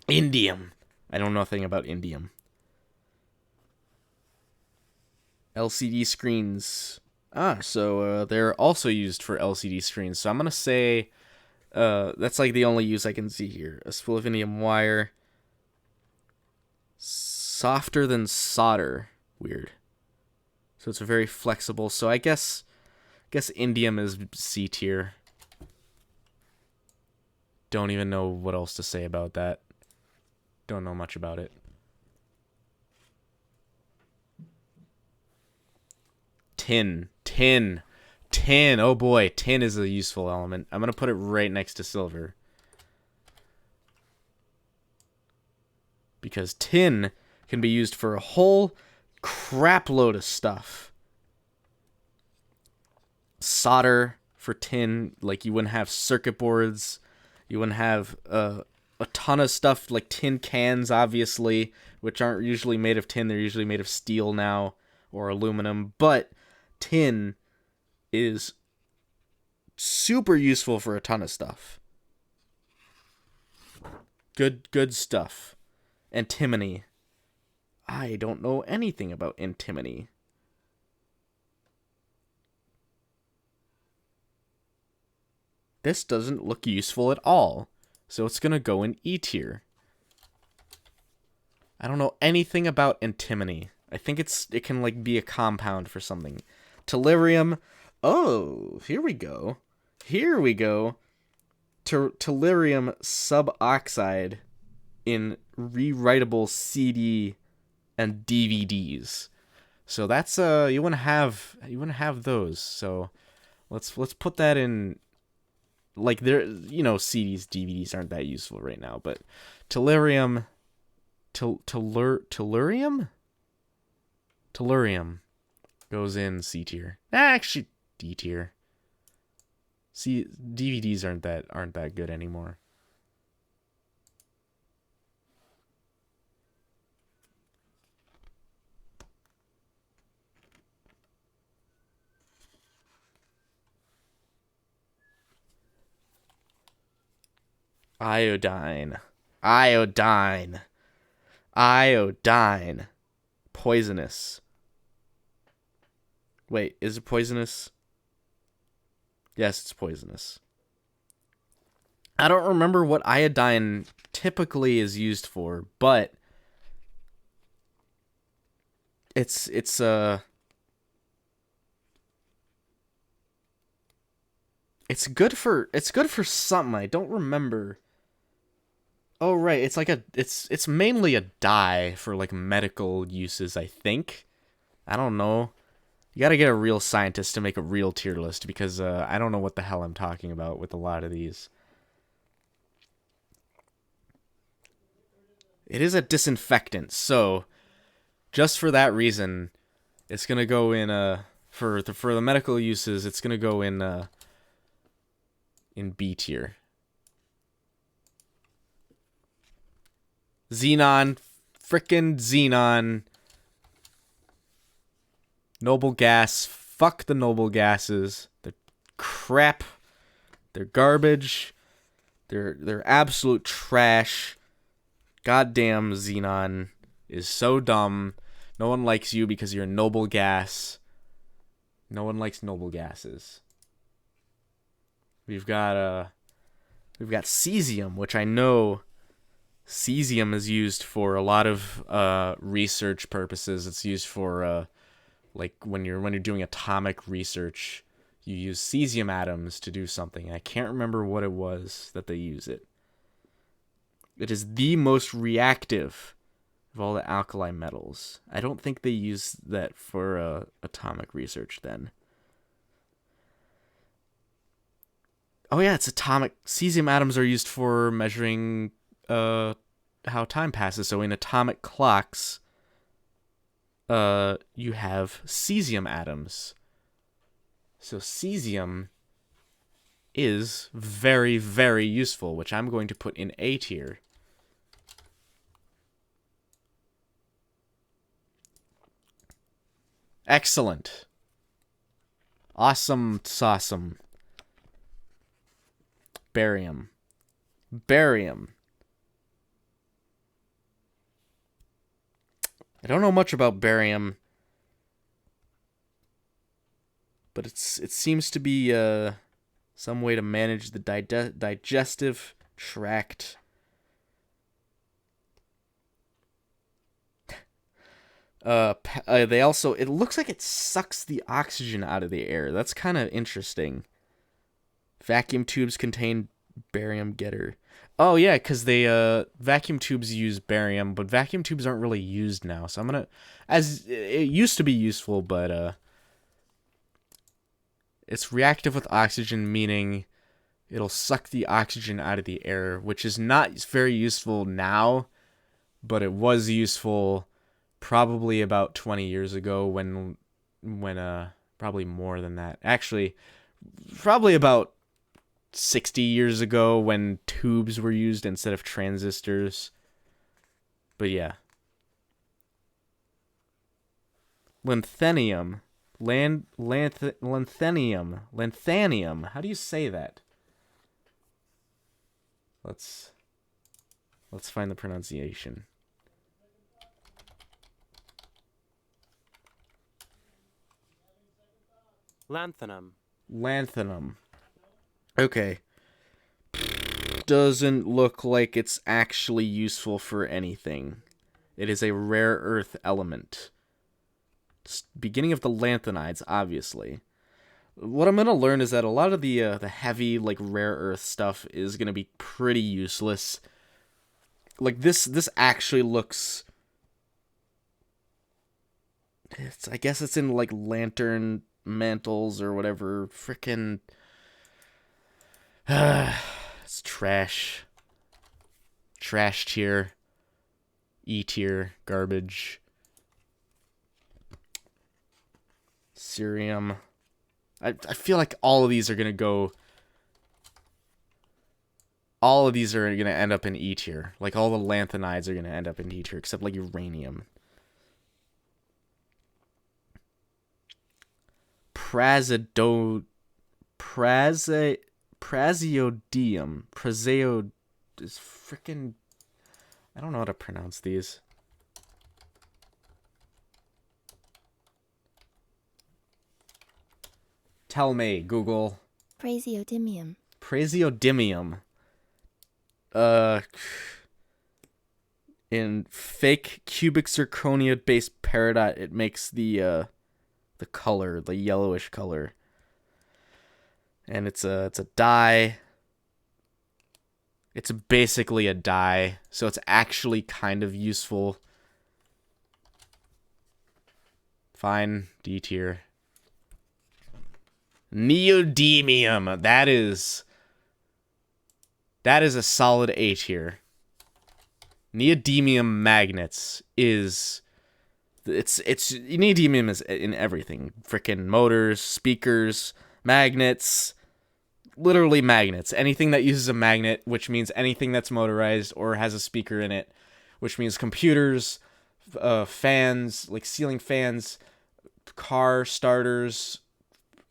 Indium. I don't know nothing about indium. LCD screens. So they're also used for LCD screens. So I'm gonna say that's like the only use I can see here. A spool of indium wire. Softer than solder. Weird. So it's very flexible. So I guess indium is C tier. Don't even know what else to say about that. Don't know much about it. Tin. Oh boy, tin is a useful element. I'm gonna put it right next to silver. Because tin can be used for a whole crap load of stuff. Solder for tin, like you wouldn't have circuit boards. You wouldn't have a ton of stuff like tin cans, obviously, which aren't usually made of tin. They're usually made of steel now or aluminum. But tin is super useful for a ton of stuff. Good stuff. Antimony. I don't know anything about antimony. This doesn't look useful at all. So it's going to go in E tier. I don't know anything about antimony. I think it can like be a compound for something. Tellurium. Oh, here we go. Tellurium suboxide in rewritable CD and DVDs. So that's you wouldn't have those. So let's put that in. Like there, CDs, DVDs aren't that useful right now, but tellurium goes in C tier. Actually, D tier. See, DVDs aren't that good anymore. Iodine. Poisonous. Wait, is it poisonous? Yes, it's poisonous. I don't remember what iodine typically is used for, but it's good for something. I don't remember. Oh right, it's mainly a dye for like medical uses, I think. I don't know. You gotta get a real scientist to make a real tier list because I don't know what the hell I'm talking about with a lot of these. It is a disinfectant, so just for that reason, it's gonna go in for the medical uses. It's gonna go in B tier. Xenon. Frickin' Xenon. Noble gas. Fuck the noble gases. They're crap. They're garbage. They're absolute trash. Goddamn Xenon is so dumb. No one likes you because you're a noble gas. No one likes noble gases. We've got cesium, which I know cesium is used for a lot of research purposes. It's used for like when you're doing atomic research, you use cesium atoms to do something. I can't remember what it was that they use it. It is the most reactive of all the alkali metals. I don't think they use that for atomic research then. Oh yeah, it's atomic. Cesium atoms are used for measuring how time passes. So in atomic clocks, you have cesium atoms. So cesium is very, very useful, which I'm going to put in A tier. Excellent. Awesome sauceum. Barium. Barium. I don't know much about barium, but it seems to be some way to manage the digestive tract. They also, it looks like it sucks the oxygen out of the air. That's kind of interesting. Vacuum tubes contain barium getter. Oh yeah, because they vacuum tubes use barium, but vacuum tubes aren't really used now. So I'm gonna, as it used to be useful, but it's reactive with oxygen, meaning it'll suck the oxygen out of the air, which is not very useful now, but it was useful probably about 20 years ago when probably more than that. Actually, probably about 60 years ago when tubes were used instead of transistors. But yeah. Lanthanium. Lanthanium. How do you say that? Let's find the pronunciation. Lanthanum. Lanthanum. Okay. Doesn't look like it's actually useful for anything. It is a rare earth element. Beginning of the lanthanides, obviously. What I'm gonna learn is that a lot of the heavy, like, rare earth stuff is gonna be pretty useless. Like, this actually looks... I guess it's in, like, lantern mantles or whatever. Frickin'... it's trash. Trash tier. E tier. Garbage. Cerium. I feel like all of these are gonna go... All of these are gonna end up in E tier. Like, all the lanthanides are gonna end up in E tier, except, like, uranium. Praseodymium. Praseo is freaking... I don't know how to pronounce these. Tell me, Google. Praseodymium. Praseodymium. In fake cubic zirconia-based peridot, it makes the color, the yellowish color. And it's a dye. It's basically a dye, so it's actually kind of useful. Fine, D tier. Neodymium. That is a solid A tier. Neodymium magnets is... It's neodymium is in everything. Frickin' motors, speakers, magnets, literally magnets. Anything that uses a magnet, which means anything that's motorized or has a speaker in it, which means computers, fans, like ceiling fans, car starters,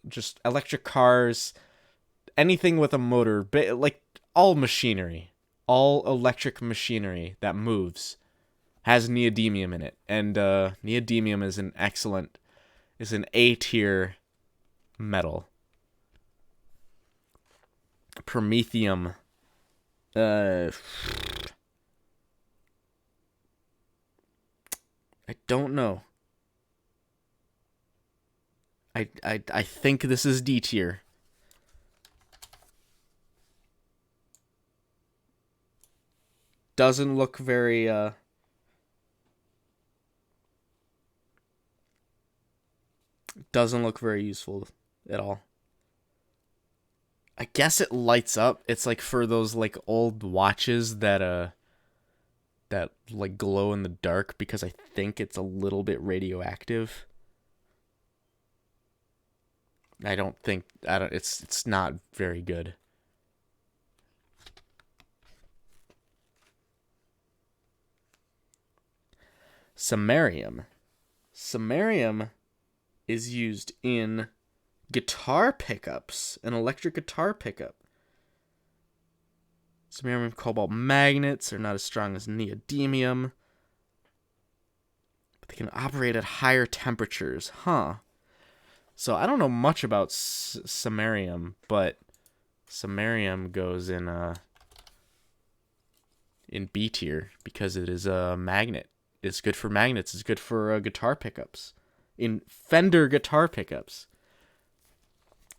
just electric cars, anything with a motor, like all machinery, all electric machinery that moves has neodymium in it. And neodymium is an A tier metal. Promethium. I don't know. I think this is D tier. Doesn't look very useful at all. I guess it lights up. It's like for those like old watches that like glow in the dark, because I think it's a little bit radioactive. It's not very good. Samarium. Samarium is used in guitar pickups, an electric guitar pickup. Samarium cobalt magnets are not as strong as neodymium, but they can operate at higher temperatures. Huh. So I don't know much about samarium, but samarium goes in B tier because it is a magnet. It's good for magnets. It's good for guitar pickups. In Fender guitar pickups.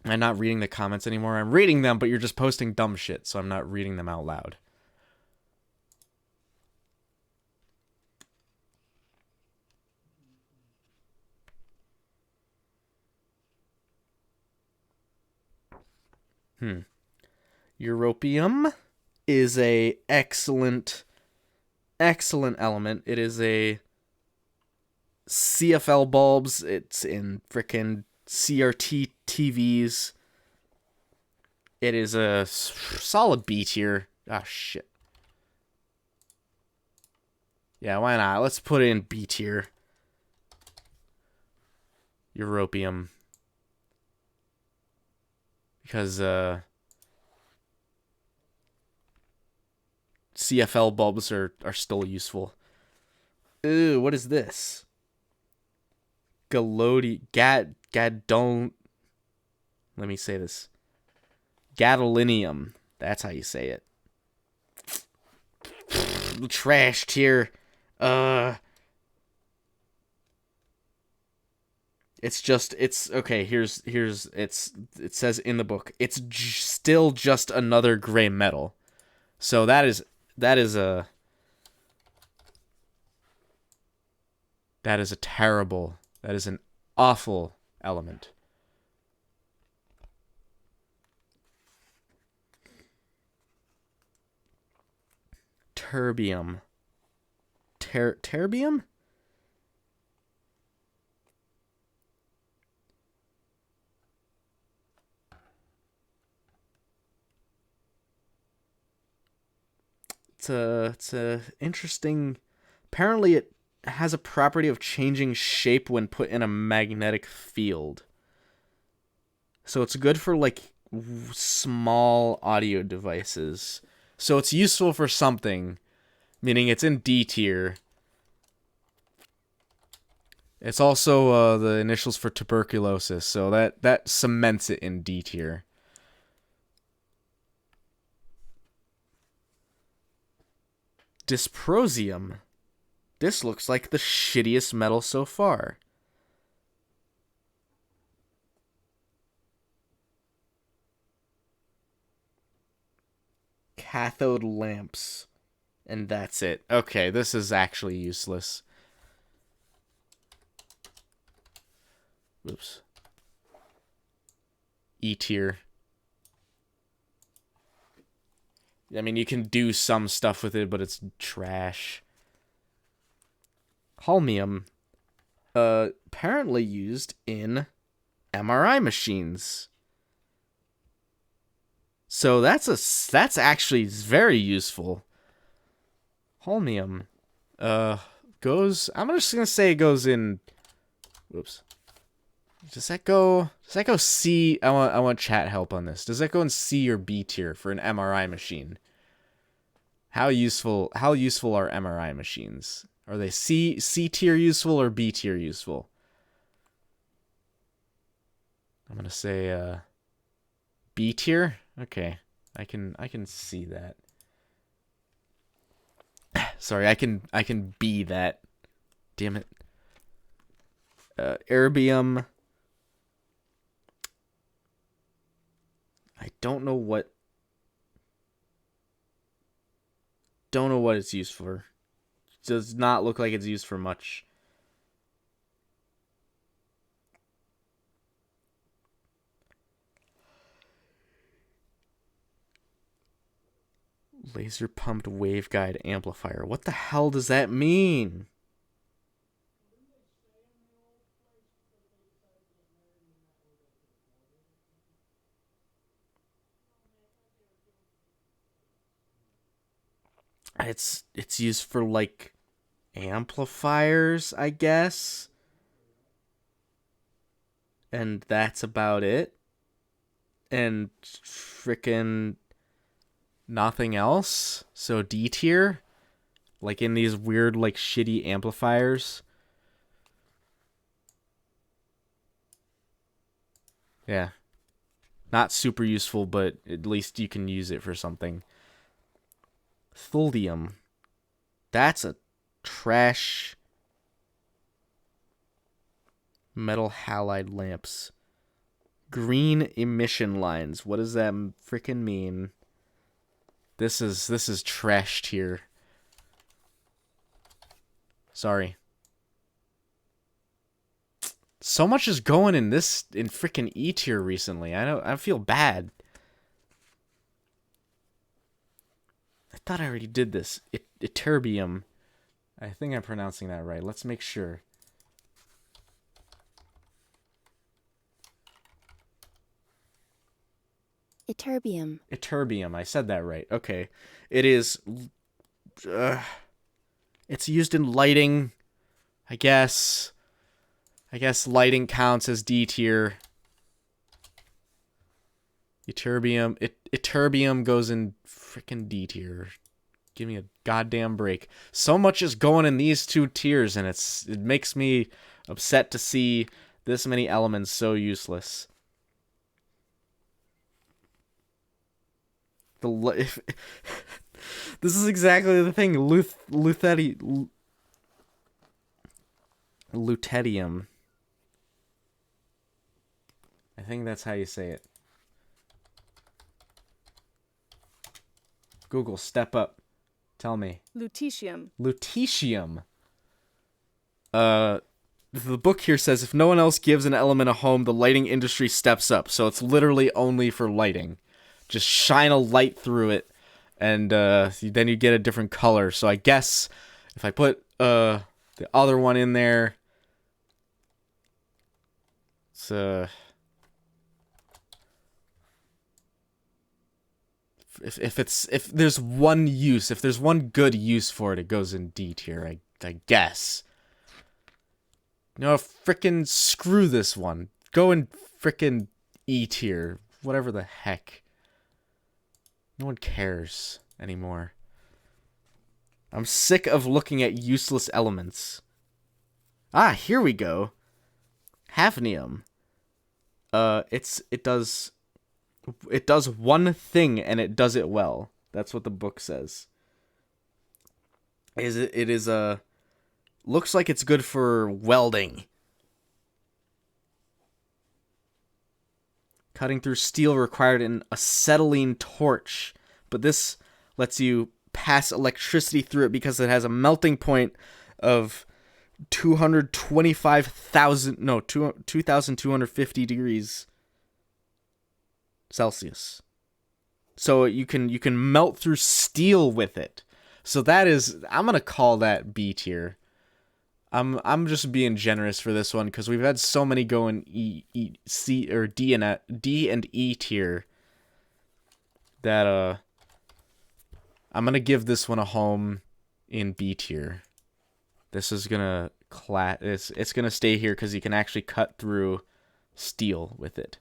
I'm not reading the comments anymore. I'm reading them, but you're just posting dumb shit, so I'm not reading them out loud. Europium is a excellent element. It is a CFL bulbs. It's in frickin' CRT TVs. It is a solid B tier. Ah, shit. Yeah, why not? Let's put it in B tier. Europium. Because, CFL bulbs are still useful. Ooh, what is this? Gadolinium. Let me say this. Gadolinium. That's how you say it. Trash tier. It's okay. It says in the book, it's still just another gray metal. So that is a terrible, that is an awful element. Terbium. Terbium? It's a interesting. Apparently, it has a property of changing shape when put in a magnetic field. So it's good for like small audio devices. So it's useful for something, meaning it's in D tier. It's also the initials for tuberculosis, so that cements it in D tier. Dysprosium. This looks like the shittiest metal so far. Cathode lamps. And that's it. Okay, this is actually useless. Oops. E tier. I mean, you can do some stuff with it, but it's trash. Holmium. Apparently used in MRI machines. So that's actually very useful. Holmium. Goes. I'm just gonna say it goes in. Whoops. Does that go C? I want chat help on this. Does that go in C or B tier for an MRI machine? How useful are MRI machines? Are they C tier useful or B tier useful? I'm gonna say B tier. Okay, I can see that. Sorry, I can be that. Damn it. Erbium. I don't know what it's used for. Does not look like it's used for much. Laser pumped waveguide amplifier. What the hell does that mean? It's used for like amplifiers, I guess. And that's about it. And frickin' nothing else. So D tier, like in these weird like shitty amplifiers. Yeah. Not super useful, but at least you can use it for something. Thulium. That's a trash metal halide lamps. Green emission lines. What does that frickin' mean? This is trash tier. Sorry. So much is going in frickin' E tier recently. I feel bad. I thought I already did this. Ytterbium. I think I'm pronouncing that right. Let's make sure. Ytterbium. Ytterbium. I said that right. Okay. It is. It's used in lighting. I guess lighting counts as D tier. Ytterbium goes in frickin' D tier. Give me a goddamn break. So much is going in these two tiers, and it makes me upset to see this many elements so useless. This is exactly the thing. Lutetium. I think that's how you say it. Google, step up. Tell me. Lutetium. Lutetium. The book here says if no one else gives an element a home, the lighting industry steps up. So it's literally only for lighting. Just shine a light through it, and then you get a different color. So I guess if I put the other one in there, it's if there's one good use for it, it goes in D tier. I guess. No, frickin' screw this one. Go in frickin' E tier. Whatever the heck. No one cares anymore. I'm sick of looking at useless elements. Ah, here we go. Hafnium. It does one thing and it does it well. That's what the book says. Looks like it's good for welding. Cutting through steel required an acetylene torch, but this lets you pass electricity through it because it has a melting point of 2,250 degrees Celsius. So you can melt through steel with it. So I'm gonna call that B tier. I'm just being generous for this one because we've had so many go in C or D and E tier that I'm gonna give this one a home in B tier. This is gonna it's gonna stay here because you can actually cut through steel with it.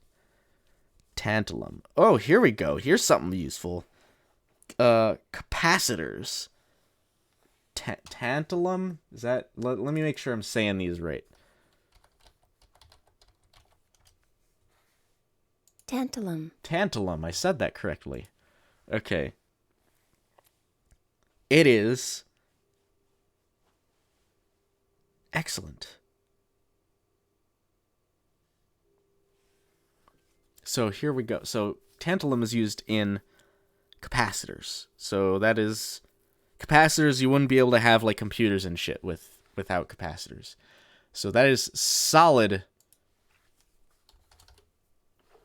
Tantalum. Oh, here we go. Here's something useful. Capacitors. Tantalum? Is that... Let me make sure I'm saying these right. Tantalum. Tantalum. I said that correctly. Okay. It is... excellent. So here we go. So tantalum is used in capacitors. So that is... capacitors you wouldn't be able to have like computers and shit without capacitors. So that is solid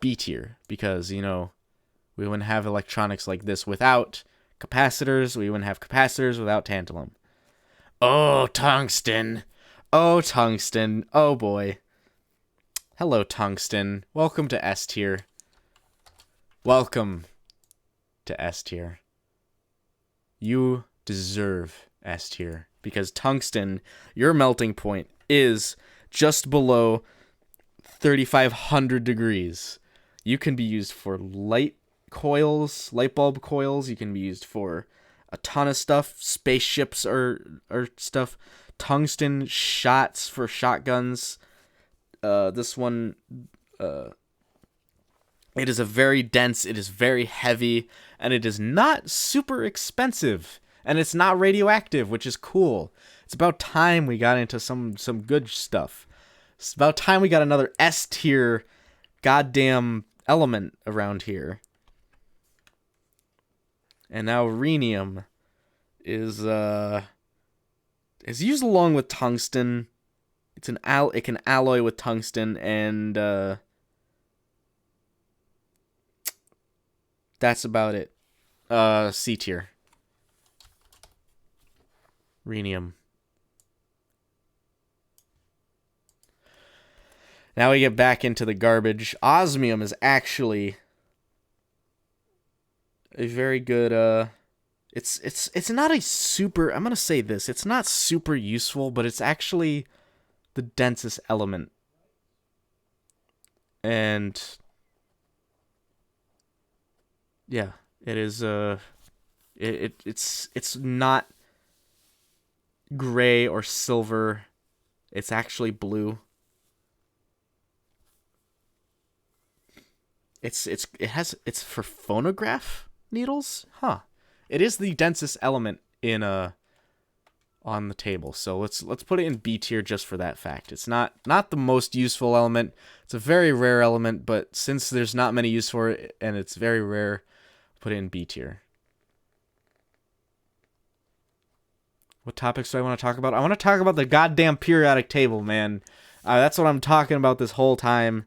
B tier because, you know, we wouldn't have electronics like this without capacitors. We wouldn't have capacitors without tantalum. Oh, tungsten. Oh, tungsten. Oh, boy. Hello, tungsten. Welcome to S tier. Welcome to S tier. You deserve S tier because tungsten, your melting point is just below 3,500 degrees. You can be used for light bulb coils. You can be used for a ton of stuff. Spaceships or stuff. Tungsten shots for shotguns. This one, it is a very dense, it is very heavy, and it is not super expensive. And it's not radioactive, which is cool. It's about time we got into some good stuff. It's about time we got another S tier goddamn element around here. And now rhenium is used along with tungsten. It can alloy with tungsten, and that's about it. C tier. Rhenium. Now we get back into the garbage. Osmium is actually a very good it's not a super, I'm going to say this, it's not super useful, but it's actually the densest element. And yeah, it is it's not gray or silver. It's actually blue. It's for phonograph needles? Huh. It is the densest element in on the table. So let's put it in B tier just for that fact. It's not the most useful element. It's a very rare element, but since there's not many use for it and it's very rare, put it in B tier. What topics do I want to talk about? I want to talk about the goddamn periodic table, man. That's what I'm talking about this whole time.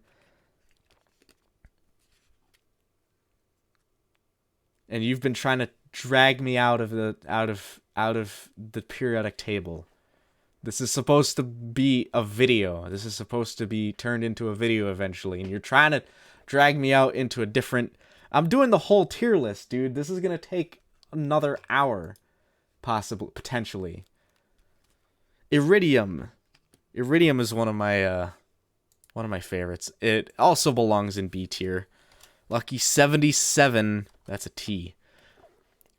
And you've been trying to drag me out of the periodic table. This is supposed to be a video. This is supposed to be turned into a video eventually, and you're trying to drag me out into a different... I'm doing the whole tier list, dude. This is gonna take another hour, potentially. Iridium. Iridium is one of my favorites. It also belongs in B tier. Lucky 77. That's a T.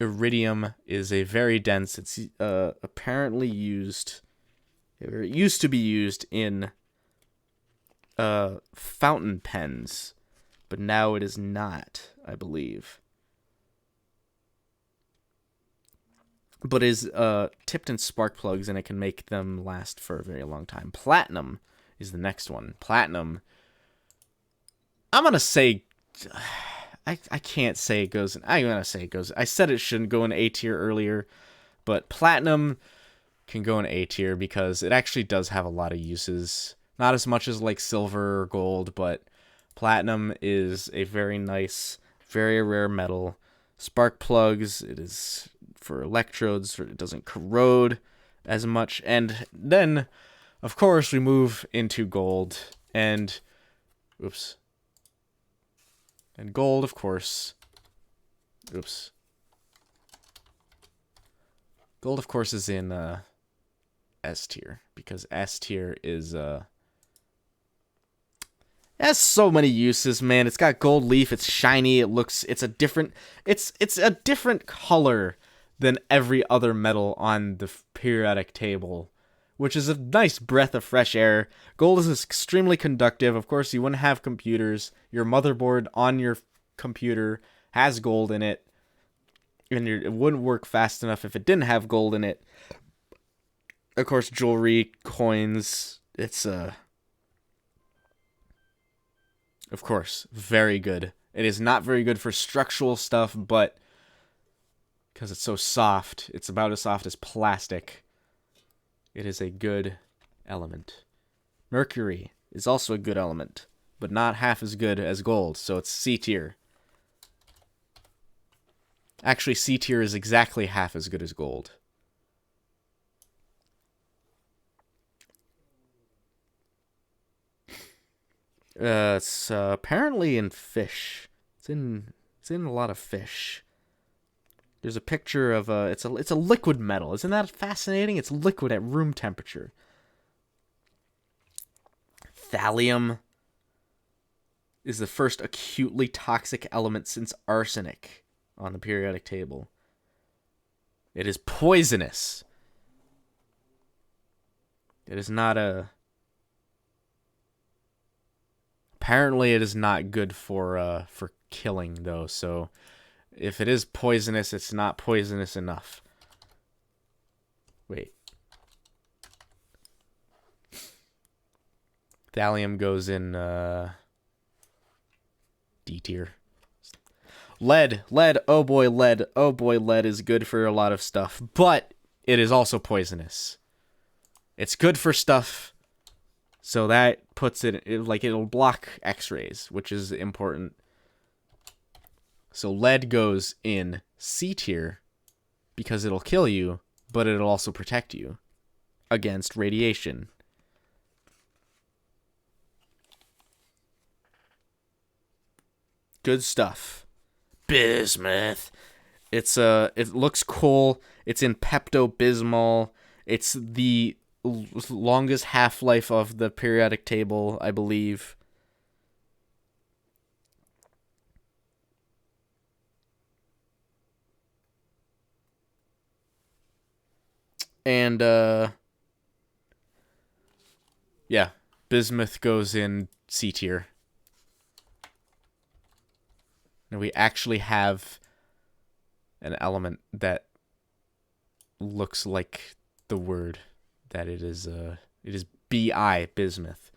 Iridium is a very dense. It's apparently used. It used to be used in fountain pens, but now it is not, I believe. But is tipped in spark plugs, and it can make them last for a very long time. Platinum is the next one. Platinum. I'm gonna say. I can't say it goes. I'm gonna say it goes. I said it shouldn't go in A tier earlier, but platinum can go in A tier because it actually does have a lot of uses. Not as much as like silver or gold, but platinum is a very nice, very rare metal. Spark plugs. It is for electrodes. It doesn't corrode as much. And then, of course, we move into gold and. Oops. And gold, of course. Oops. Gold, of course, is in S tier because S tier is it has so many uses, man. It's got gold leaf, it's shiny, it's a different color than every other metal on the periodic table, which is a nice breath of fresh air. Gold is extremely conductive. Of course, you wouldn't have computers. Your motherboard on your computer has gold in it, and it wouldn't work fast enough if it didn't have gold in it. Of course, jewelry, coins, it's of course, very good. It is not very good for structural stuff, but because it's so soft, it's about as soft as plastic. It is a good element. Mercury is also a good element, but not half as good as gold, so it's C tier. Actually, C tier is exactly half as good as gold. It's apparently in fish. It's in a lot of fish. There's a picture of it's a liquid metal. Isn't that fascinating? It's liquid at room temperature. Thallium is the first acutely toxic element since arsenic on the periodic table. It is poisonous. It is not a... Apparently, it is not good for killing, though. So, if it is poisonous, it's not poisonous enough. Wait. Thallium goes in D tier. Lead. Oh boy, lead. Oh boy, lead is good for a lot of stuff, but it is also poisonous. It's good for stuff. So that puts it'll block X-rays, which is important. So lead goes in C tier because it'll kill you, but it'll also protect you against radiation. Good stuff. Bismuth. It looks cool. It's in Pepto-Bismol. It's the longest half-life of the periodic table, I believe. And yeah, bismuth goes in C tier. And we actually have an element that looks like the word that it is Bi, bismuth.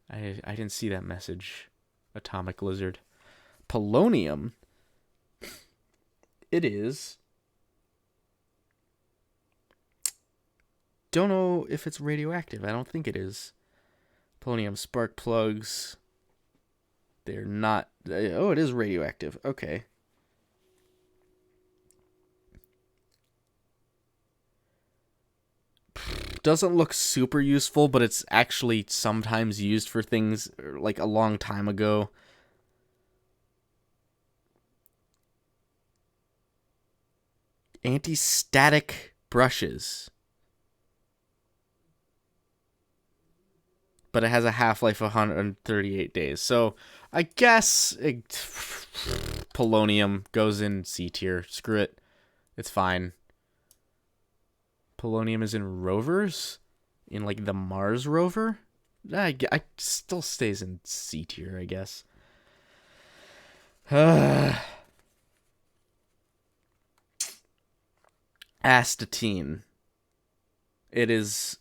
I didn't see that message. Atomic lizard. Polonium. It is. Don't know if it's radioactive. I don't think it is. Polonium spark plugs. They're not... Oh, it is radioactive. Okay. Doesn't look super useful, but it's actually sometimes used for things like a long time ago. Anti-static brushes. But it has a half-life of 138 days. So I guess polonium goes in C tier. Screw it. It's fine. Polonium is in rovers? In like the Mars rover? I still stays in C tier, I guess. Astatine. It is...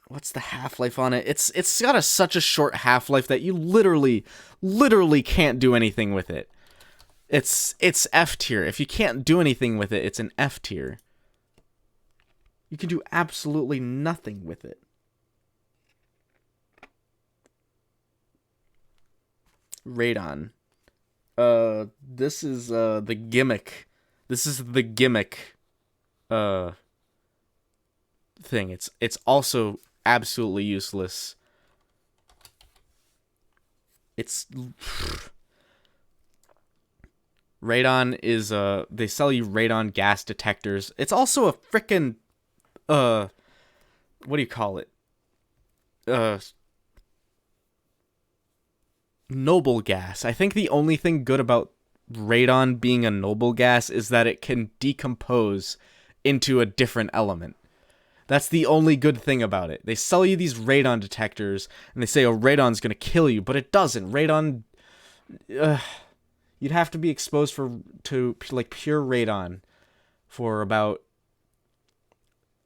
What's the half-life on it? It's got such a short half-life that you literally can't do anything with it. It's F tier. If you can't do anything with it, it's an F tier. You can do absolutely nothing with it. Radon. This is the gimmick. This is the gimmick thing. It's also absolutely useless. It's radon is they sell you radon gas detectors. It's also a frickin' what do you call it? Uh, noble gas. I think the only thing good about radon being a noble gas is that it can decompose into a different element. That's the only good thing about it. They sell you these radon detectors, and they say, oh, radon's gonna kill you, but it doesn't. Radon, you'd have to be exposed to like pure radon for about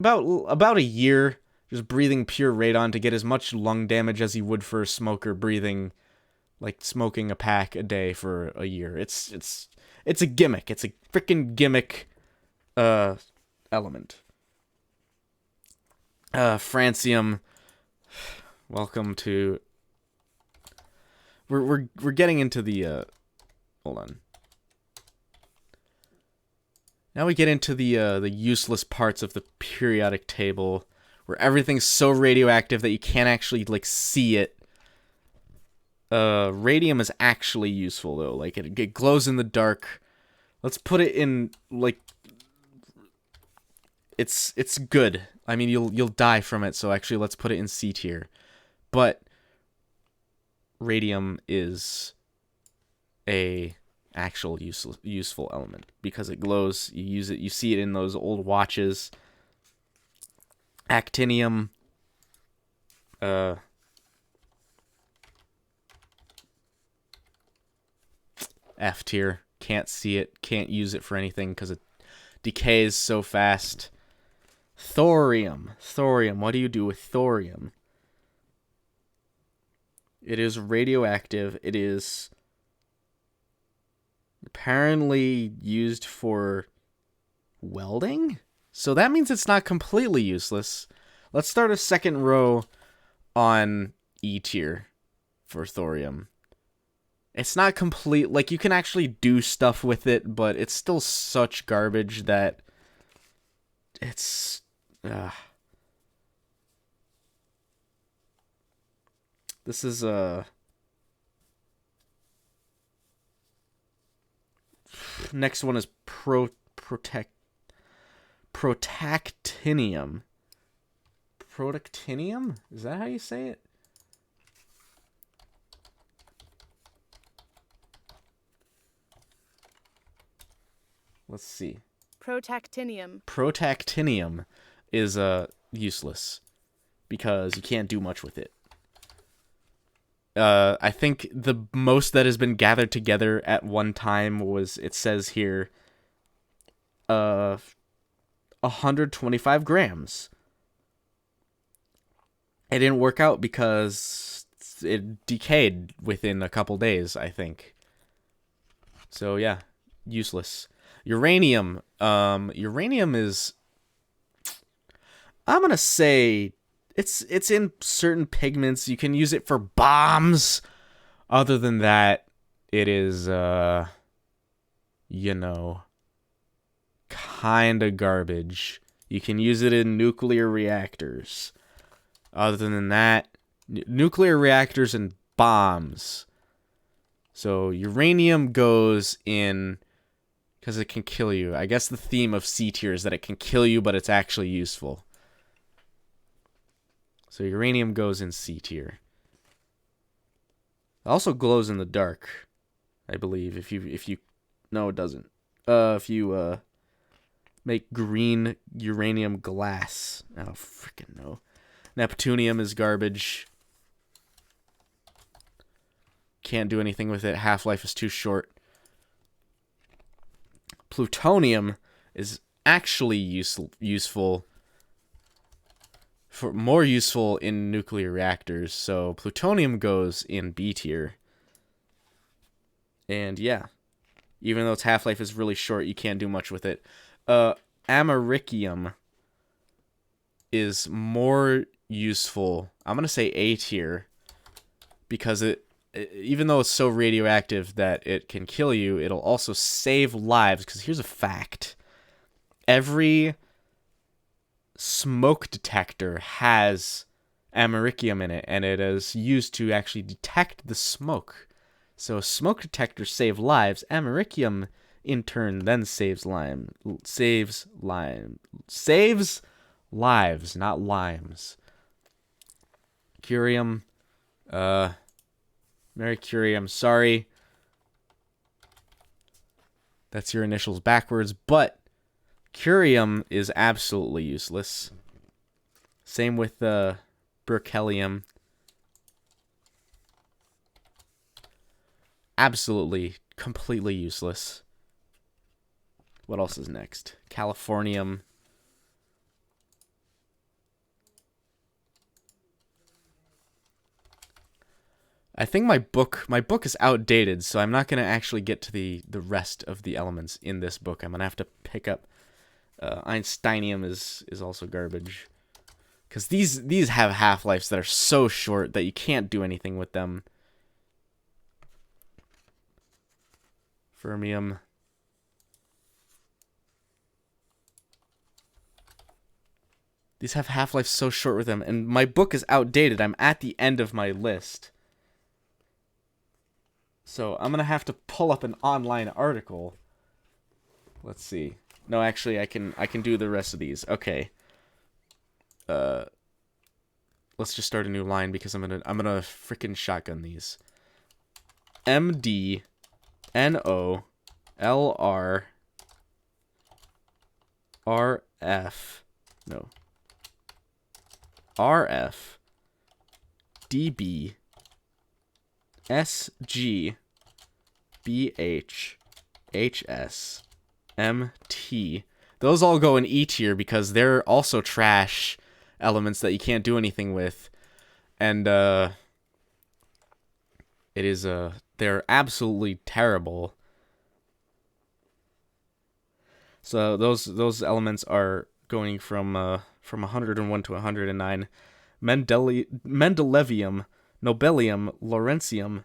a year, just breathing pure radon to get as much lung damage as you would for a smoker smoking a pack a day for a year. It's a gimmick. It's a freaking gimmick element. Francium, welcome to. We're getting into the hold on. Now we get into the useless parts of the periodic table, where everything's so radioactive that you can't actually like see it. Radium is actually useful though. Like it glows in the dark. Let's put it in like. It's good. I mean, you'll die from it, so actually let's put it in C tier. But radium is a actual useful element because it glows. You use it. You see it in those old watches. Actinium. F tier. Can't see it. Can't use it for anything because it decays so fast. Thorium. What do you do with thorium? It is radioactive. It is apparently used for welding? So that means it's not completely useless. Let's start a second row on E tier for thorium. It's not complete. Like, you can actually do stuff with it, but it's still such garbage that it's... This is next one is protactinium. Protactinium? Is that how you say it? Let's see. Protactinium is useless because you can't do much with it. I think the most that has been gathered together at one time was, it says here, 125 grams. It didn't work out because it decayed within a couple days, I think. So yeah, useless. Uranium. Uranium is, I'm gonna say, it's in certain pigments. You can use it for bombs. Other than that, it is kinda garbage. You can use it in nuclear reactors. Other than that, nuclear reactors and bombs. So uranium goes in because it can kill you. I guess the theme of C tier is that it can kill you, but it's actually useful. So uranium goes in C tier. It also glows in the dark, I believe. If you no, it doesn't. If you make green uranium glass. I don't freaking know. Neptunium is garbage. Can't do anything with it. Half-life is too short. Plutonium is actually useful. More useful in nuclear reactors. So plutonium goes in B tier. And yeah, even though its half-life is really short, you can't do much with it. Americium is more useful. I'm going to say A tier because even though it's so radioactive that it can kill you, it'll also save lives. Because here's a fact. Every smoke detector has americium in it, and it is used to actually detect the smoke. So smoke detectors save lives. Americium, in turn, then saves Lives, not limes. Curium. Mary Curie, I'm sorry. That's your initials backwards, but Curium is absolutely useless. Same with Berkelium. Absolutely, completely useless. What else is next? Californium. I think my book is outdated, so I'm not gonna actually get to the rest of the elements in this book. I'm gonna have to pick up. Einsteinium is also garbage, because these have half-lives that are so short that you can't do anything with them. Fermium. These have half-lives so short with them, and my book is outdated. I'm at the end of my list. So I'm going to have to pull up an online article. Let's see. No, actually I can do the rest of these. Okay. Let's just start a new line because I'm going to freaking shotgun these. M D N O L R R F no R F D B S G B H H S M T. Those all go in E tier because they're also trash elements that you can't do anything with. And they're absolutely terrible. So those elements are going from 101 to 109. Mendelevium, Nobelium, Lawrencium,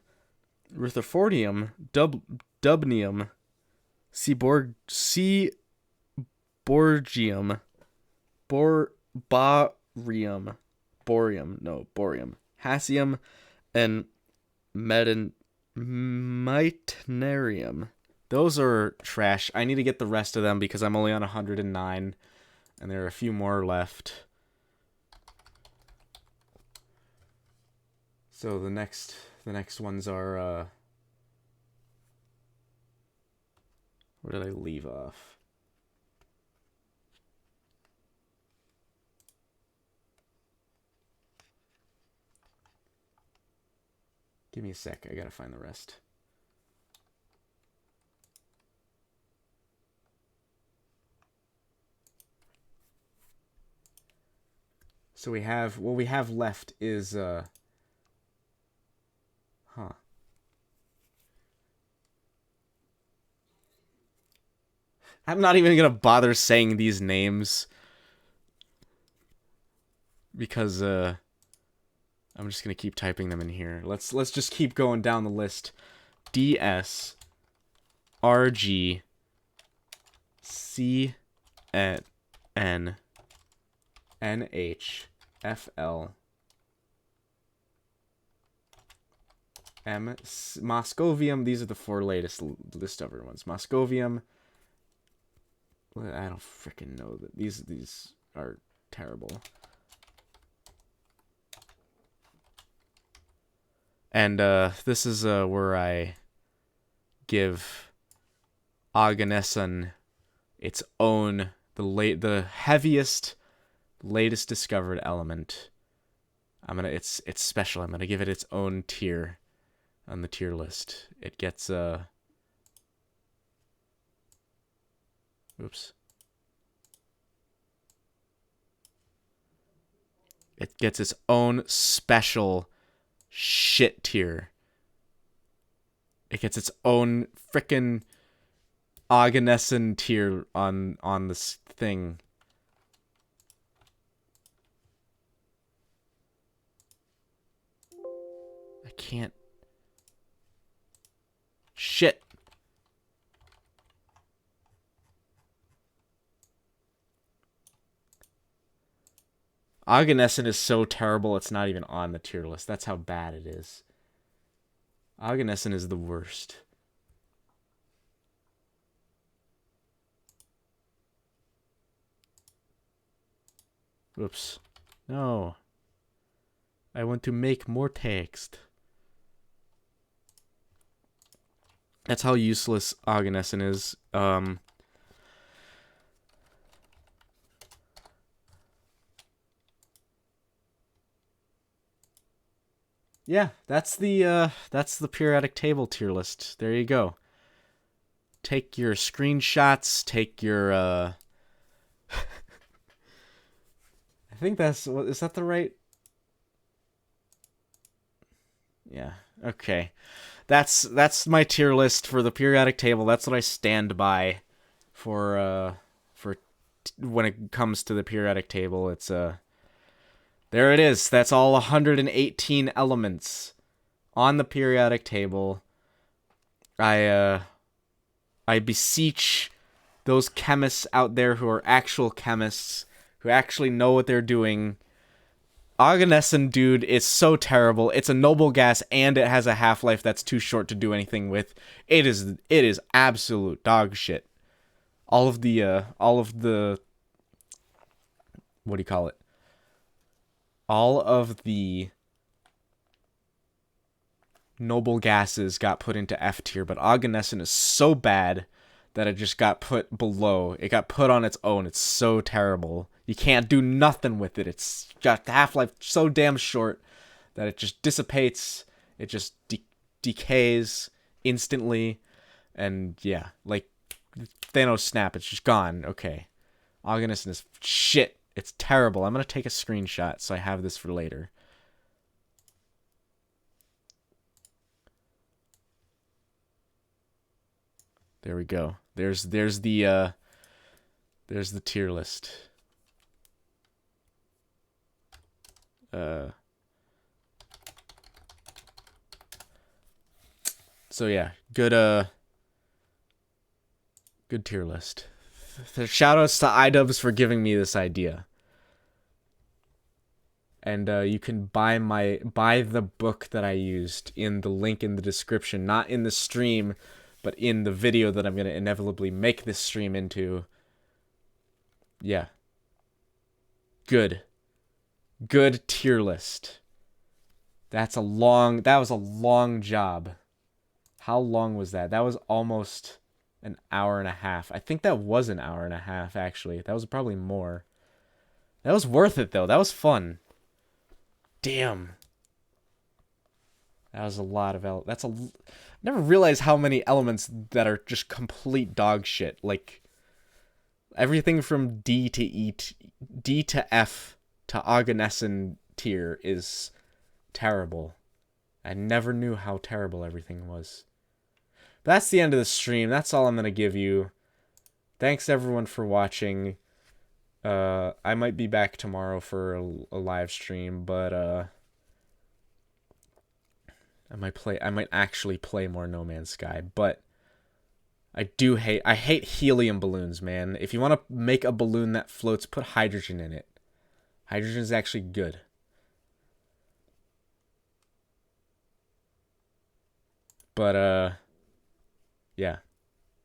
Rutherfordium, Dubnium, Seaborgium, Borium, Hassium, and Meitnerium. Those are trash. I need to get the rest of them because I'm only on 109, and there are a few more left. So the next ones are where did I leave off? Give me a sec. I gotta find the rest. So we have what we have left is I'm not even gonna bother saying these names because I'm just gonna keep typing them in here. Let's just keep going down the list. D S R G C N N H F L M Moscovium. These are the four latest discovered ones. Moscovium. I don't freaking know that these are terrible. And this is where I give Oganesson its own the heaviest, latest discovered element. It's special. I'm gonna give it its own tier on the tier list. It gets oops. It gets its own special shit tier. It gets its own frickin' Oganesson tier on this thing. I can't. Shit. Oganesson is so terrible it's not even on the tier list. That's how bad it is. Oganesson is the worst. Oops. No. I want to make more text. That's how useless Oganesson is. Yeah, that's the periodic table tier list. There you go. Take your screenshots, take your I think that's what is that the right. Yeah. Okay. That's my tier list for the periodic table. That's what I stand by for when it comes to the periodic table. It's there it is. That's all 118 elements on the periodic table. I beseech those chemists out there who are actual chemists who actually know what they're doing. Oganesson, dude, is so terrible. It's a noble gas and it has a half-life that's too short to do anything with. It is absolute dog shit. All of the what do you call it? All of the noble gases got put into F tier, but Oganesson is so bad that it just got put below. It got put on its own. It's so terrible. You can't do nothing with it. It's got the half-life so damn short that it just dissipates. It just decays instantly. And yeah, like Thanos snap, it's just gone. Okay. Oganesson is shit. It's terrible. I'm going to take a screenshot so I have this for later. There we go. There's the tier list. So yeah, good tier list. Shoutouts to iDubbbz for giving me this idea. And you can buy the book that I used in the link in the description, not in the stream, but in the video that I'm going to inevitably make this stream into. Yeah. Good tier list. That was a long job. How long was that? That was almost an hour and a half. I think that was an hour and a half, actually. That was probably more. That was worth it, though. That was fun. Damn. That was a lot of never realized how many elements that are just complete dog shit. Like, everything from D to F to Oganesson tier is terrible. I never knew how terrible everything was. But that's the end of the stream. That's all I'm going to give you. Thanks everyone for watching. I might be back tomorrow for a live stream, but I might actually play more No Man's Sky, but I hate helium balloons, man. If you want to make a balloon that floats, put hydrogen in it. Hydrogen is actually good. But yeah.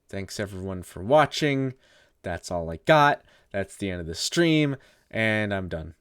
Thanks everyone for watching. That's all I got. That's the end of the stream, and I'm done.